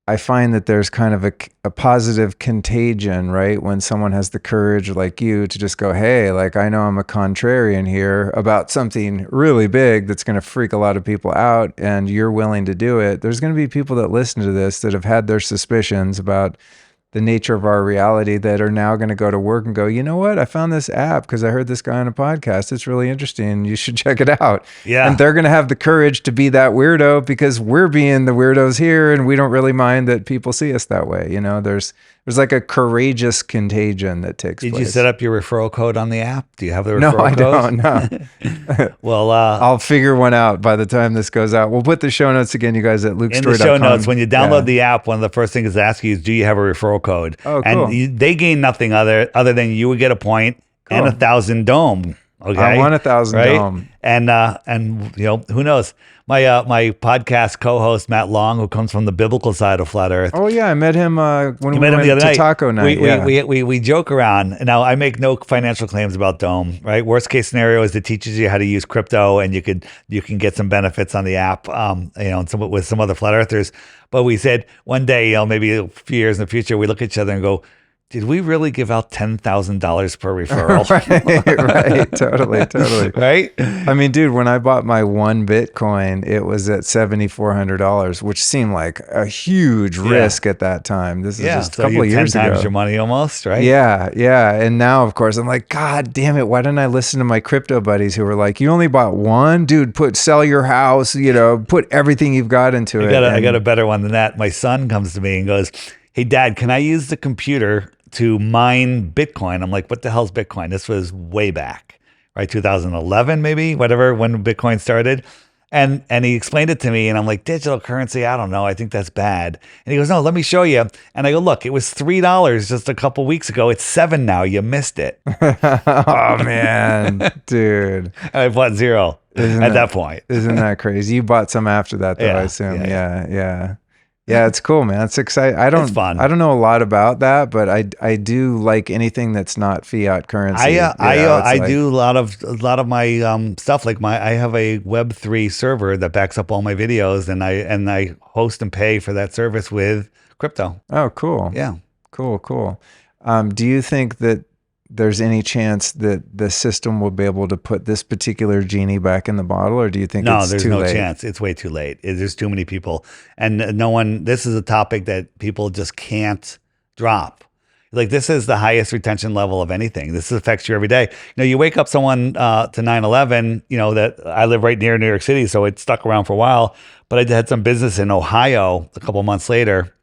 I find that there's kind of a positive contagion, right? When someone has the courage like you to just go, hey, like I know I'm a contrarian here about something really big that's going to freak a lot of people out, and you're willing to do it. There's going to be people that listen to this that have had their suspicions about the nature of our reality that are now going to go to work and go, you know what? I found this app because I heard this guy on a podcast. It's really interesting. You should check it out. Yeah. And they're going to have the courage to be that weirdo because we're being the weirdos here and we don't really mind that people see us that way. You know, there's like a courageous contagion that takes place. Did you set up your referral code on the app? Do you have the referral No, code? I don't. No. Well, I'll figure one out by the time this goes out. We'll put the show notes again, you guys, at lukestory.com. in the show notes, when you download the app, one of the first things to ask you is, do you have a referral code? Oh, cool. And they gain nothing other than you would get a point and 1,000 dome. Okay, I want 1,000 dome. And you know, who knows? My podcast co-host Matt Long, who comes from the biblical side of flat Earth. Oh yeah, I met him when we met him went the other to night. taco night. We joke around. Now, I make no financial claims about Dome. Right, worst case scenario is it teaches you how to use crypto, and you can get some benefits on the app. You know, and with some other flat earthers. But we said one day, you know, maybe a few years in the future, we look at each other and go, did we really give out $10,000 per referral? right, totally. Right? I mean, dude, when I bought my one Bitcoin, it was at $7,400, which seemed like a huge risk at that time. This is just a couple of years 10 ago. times your money almost, right? Yeah. And now, of course, I'm like, God damn it! Why didn't I listen to my crypto buddies who were like, "You only bought one, dude. Sell your house. You know, put everything you've got into it." I got a better one than that. My son comes to me and goes, "Hey, Dad, can I use the computer to mine Bitcoin?" I'm like, what the hell's Bitcoin? This was way back, right? 2011, maybe, whatever, when Bitcoin started. And he explained it to me, and I'm like, digital currency? I don't know. I think that's bad. And he goes, no, let me show you. And I go, look, it was $3 just a couple weeks ago. It's $7 now. You missed it. Oh, man, dude. And I bought zero at that point. Isn't that crazy? You bought some after that, though, I assume. Yeah, it's cool, man. It's exciting. It's fun. I don't know a lot about that, but I do like anything that's not fiat currency. I do a lot of my stuff. Like I have a Web3 server that backs up all my videos, and I host and pay for that service with crypto. Oh, cool. Yeah, cool. Do you think that there's any chance that the system will be able to put this particular genie back in the bottle, or do you think it's too late? No, there's no chance. It's way too late. There's too many people, and no one. This is a topic that people just can't drop. Like, this is the highest retention level of anything. This affects you every day. You know, you wake up someone to 9/11. You know, that I live right near New York City, so it stuck around for a while. But I had some business in Ohio a couple months later.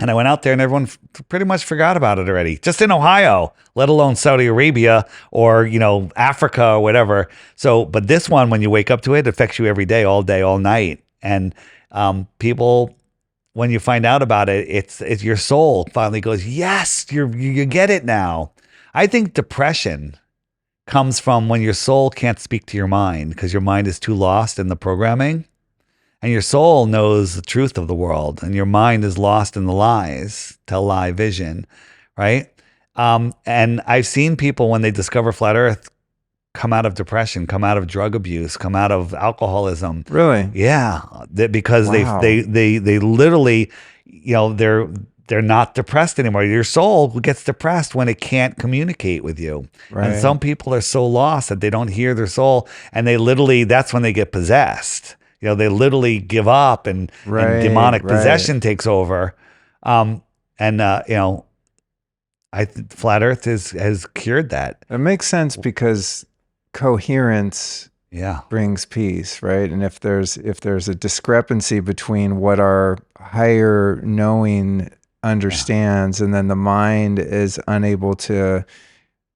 And I went out there and everyone pretty much forgot about it already, just in Ohio, let alone Saudi Arabia or, you know, Africa or whatever. So, but this one, when you wake up to it, affects you every day, all night. And people, when you find out about it, it's your soul finally goes, yes, you get it now. I think depression comes from when your soul can't speak to your mind because your mind is too lost in the programming. And your soul knows the truth of the world, and your mind is lost in the lies, tell-lie vision, right? And I've seen people, when they discover flat Earth, come out of depression, come out of drug abuse, come out of alcoholism. Really? Yeah, because Wow. they literally, you know, they're not depressed anymore. Your soul gets depressed when it can't communicate with you. Right. And some people are so lost that they don't hear their soul, and that's when they get possessed. You know, they literally give up, and demonic possession takes over. You know, flat Earth has cured that. It makes sense because coherence Yeah. brings peace, right? And if there's a discrepancy between what our higher knowing understands and then the mind is unable to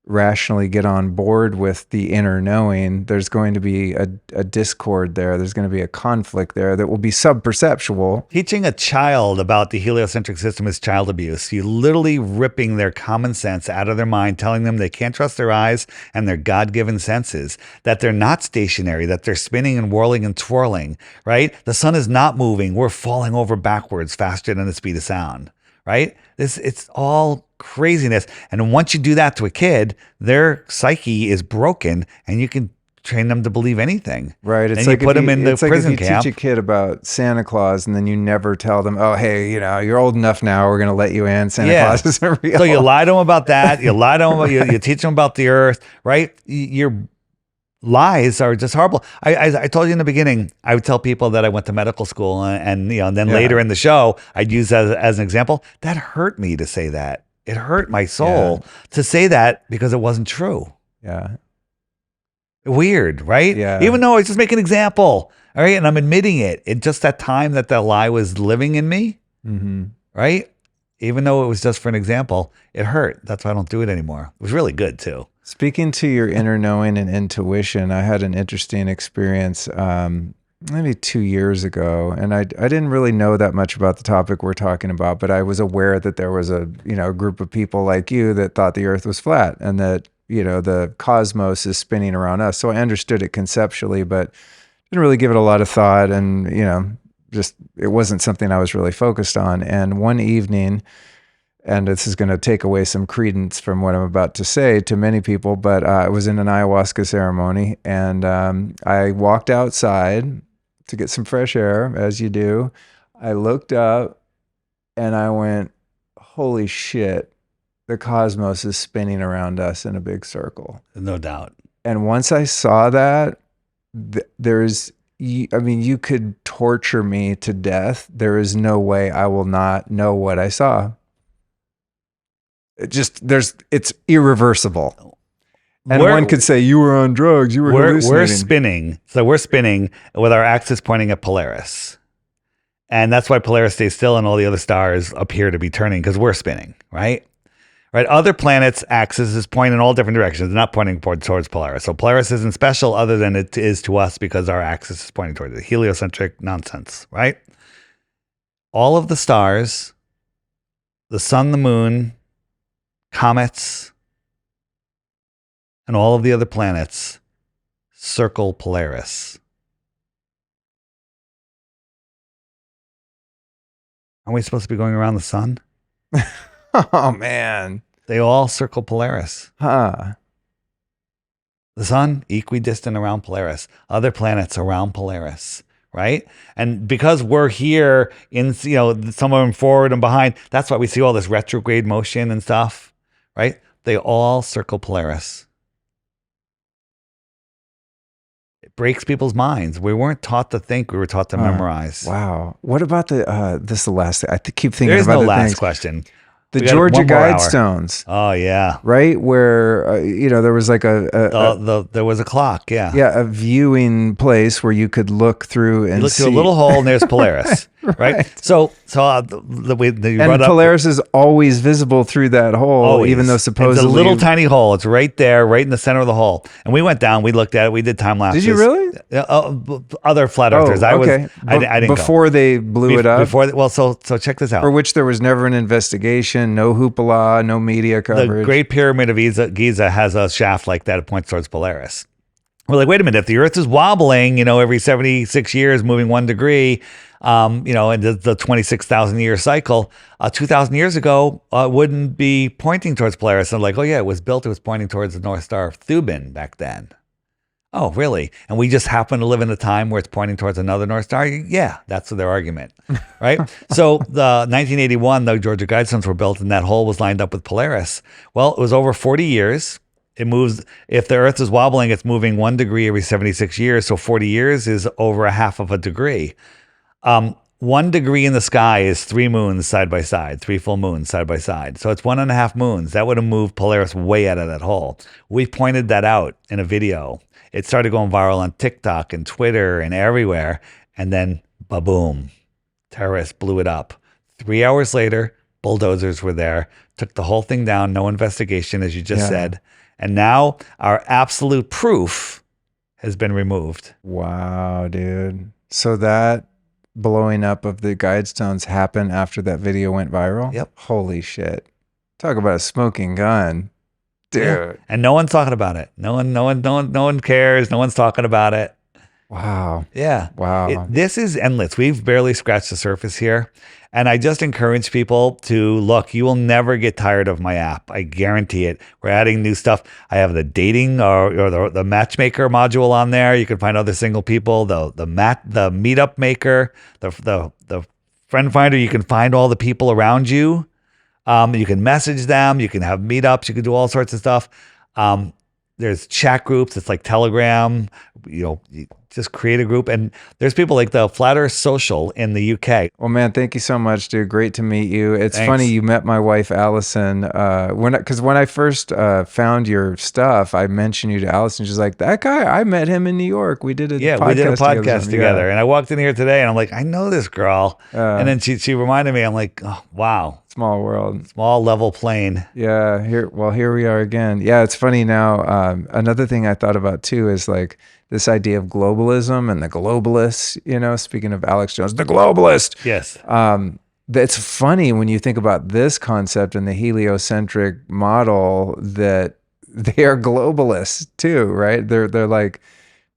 rationally get on board with the inner knowing, there's going to be a discord there. There's going to be a conflict there that will be sub-perceptual. Teaching a child about the heliocentric system is child abuse. You're literally ripping their common sense out of their mind, telling them they can't trust their eyes and their God-given senses, that they're not stationary, that they're spinning and whirling and twirling, right? The sun is not moving. We're falling over backwards faster than the speed of sound, right? It's all craziness. And once you do that to a kid, their psyche is broken, and you can train them to believe anything. Right. It's and like you put them in the prison camp. Teach a kid about Santa Claus and then you never tell them, oh, hey, you know, you're old enough now. We're going to let you in. Santa Claus isn't real. So you lie to them about that. You lie to them. You teach them about the earth, right? You're lies are just horrible. I told you in the beginning, I would tell people that I went to medical school and then later in the show, I'd use that as an example. That hurt me to say that. It hurt my soul to say that because it wasn't true. Yeah. Weird, right? Yeah. Even though I just make an example, all right? And I'm admitting it. It just that time that lie was living in me, right? Even though it was just for an example, it hurt. That's why I don't do it anymore. It was really good too. Speaking to your inner knowing and intuition, I had an interesting experience maybe 2 years ago, and I didn't really know that much about the topic we're talking about, but I was aware that there was a group of people like you that thought the Earth was flat and that the cosmos is spinning around us. So I understood it conceptually, but didn't really give it a lot of thought, and just it wasn't something I was really focused on. And one evening, and this is going to take away some credence from what I'm about to say to many people, but I was in an ayahuasca ceremony, and I walked outside to get some fresh air, as you do. I looked up and I went, holy shit, the cosmos is spinning around us in a big circle. No doubt. And once I saw that, you could torture me to death. There is no way I will not know what I saw. It's irreversible. And one could say you were on drugs, you were hallucinating. We're spinning. So we're spinning with our axis pointing at Polaris. And that's why Polaris stays still and all the other stars appear to be turning because we're spinning, right? Right. Other planets' axis is pointing in all different directions. They're not pointing towards Polaris. So Polaris isn't special other than it is to us because our axis is pointing towards it. Heliocentric nonsense, right? All of the stars, the sun, the moon, comets, and all of the other planets circle Polaris. Aren't we supposed to be going around the sun? Oh, man. They all circle Polaris. Huh. The sun, equidistant around Polaris. Other planets around Polaris, right? And because we're here in, some of them forward and behind, that's why we see all this retrograde motion and stuff, right? They all circle Polaris. It breaks people's minds. We weren't taught to think. We were taught to memorize. Wow. What about this is the last thing. I keep thinking There's about no the last things. question. The Georgia Guidestones. Oh, yeah. Right? Where, there was like there was a clock, yeah. Yeah, a viewing place where you could look through and you look see. through a little hole and there's Polaris, right? So Polaris is always visible through that hole, always. Even though supposedly. It's a little tiny hole. It's right there, right in the center of the hole. And we went down, we looked at it, we did time lapses. Did you really? Other flat earthers. Oh, okay. I didn't before they blew it up? So check this out. For which there was never an investigation, no hoopla, no media coverage. The Great Pyramid of Giza has a shaft like that. It points towards Polaris. We're like, wait a minute. If the Earth is wobbling, every 76 years, moving 1 degree, in the 26,000 year cycle, 2,000 years ago, wouldn't be pointing towards Polaris. And I'm like, oh yeah, it was pointing towards the North Star of Thuban back then. Oh, really? And we just happen to live in a time where it's pointing towards another North Star? Yeah, that's their argument, right? So the 1981, the Georgia Guidestones were built and that hole was lined up with Polaris. Well, it was over 40 years. It moves, if the Earth is wobbling, it's moving 1 degree every 76 years. So 40 years is over a half of a degree. 1 degree in the sky is 3 moons side by side, 3 full moons side by side. So it's 1.5 moons. That would have moved Polaris way out of that hole. We pointed that out in a video. It started going viral on TikTok and Twitter and everywhere. And then, ba-boom, terrorists blew it up. 3 hours later, bulldozers were there, took the whole thing down, no investigation, as you just said. And now our absolute proof has been removed. Wow, dude. So that blowing up of the Guidestones happened after that video went viral? Yep. Holy shit. Talk about a smoking gun. Dude. Yeah. And no one's talking about it. No one cares. No one's talking about it. Wow. Yeah. Wow. This is endless. We've barely scratched the surface here. And I just encourage people to look. You will never get tired of my app. I guarantee it. We're adding new stuff. I have the dating or the matchmaker module on there. You can find other single people. The meetup maker, the friend finder. You can find all the people around you. You can message them. You can have meetups. You can do all sorts of stuff. there's chat groups. It's like Telegram. You just create a group, and there's people like the Flat Earth Social in the UK. Well, man, thank you so much, dude. Great to meet you. It's Thanks. funny you met my wife, Allison. Because when I first found your stuff, I mentioned you to Allison. She's like, that guy, I met him in New York. We did a podcast we did a podcast together. Yeah. And I walked in here today, and I'm like, I know this girl. And then she reminded me. I'm like, oh, wow, Small world. small level plane. Yeah. Here we are again. Yeah, it's funny now. Another thing I thought about too is like this idea of globalism and the globalists, speaking of Alex Jones, the globalist. Yes. It's funny when you think about this concept and the heliocentric model that they are globalists too, right? They're like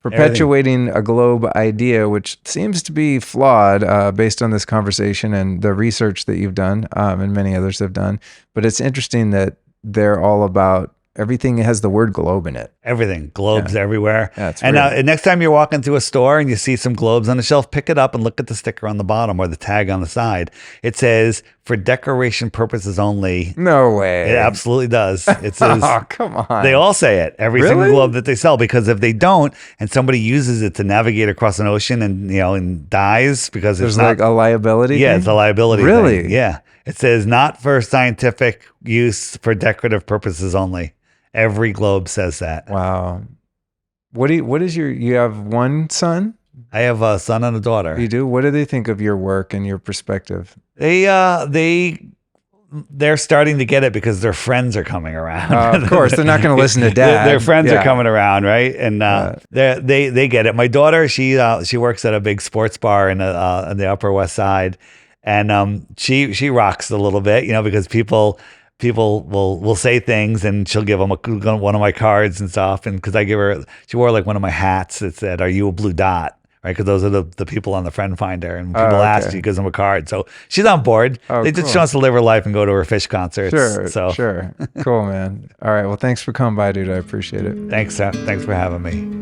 perpetuating a globe idea, which seems to be flawed based on this conversation and the research that you've done and many others have done. But it's interesting that they're all about everything has the word globe in it. Everything. Globes everywhere. Yeah, it's and weird. next time you're walking through a store and you see some globes on the shelf, pick it up and look at the sticker on the bottom or the tag on the side. It says, for decoration purposes only. No way. It absolutely does. It says, Oh, come on. they all say it, every Really? single globe that they sell, because if they don't and somebody uses it to navigate across an ocean and dies because There's it's not like a liability. Yeah, thing? it's a liability Really? thing. Yeah. It says not for scientific use, for decorative purposes only. Every globe says that. Wow. You have one son? I have a son and a daughter. You do? What do they think of your work and your perspective? They're starting to get it because their friends are coming around. Of course, they're not going to listen to dad. Their friends Yeah. are coming around, right? And they get it. My daughter, she works at a big sports bar in the Upper West Side, and she rocks a little bit, because people will say things, and she'll give them one of my cards and stuff. And because she wore like one of my hats that said, "Are you a blue dot?" Right, because those are the people on the friend finder, and people ask, she gives them a card. So she's on board. Oh, She cool. wants to live her life and go to her fish concerts. Sure. Cool, man. All right. Well, thanks for coming by, dude. I appreciate it. Thanks for having me.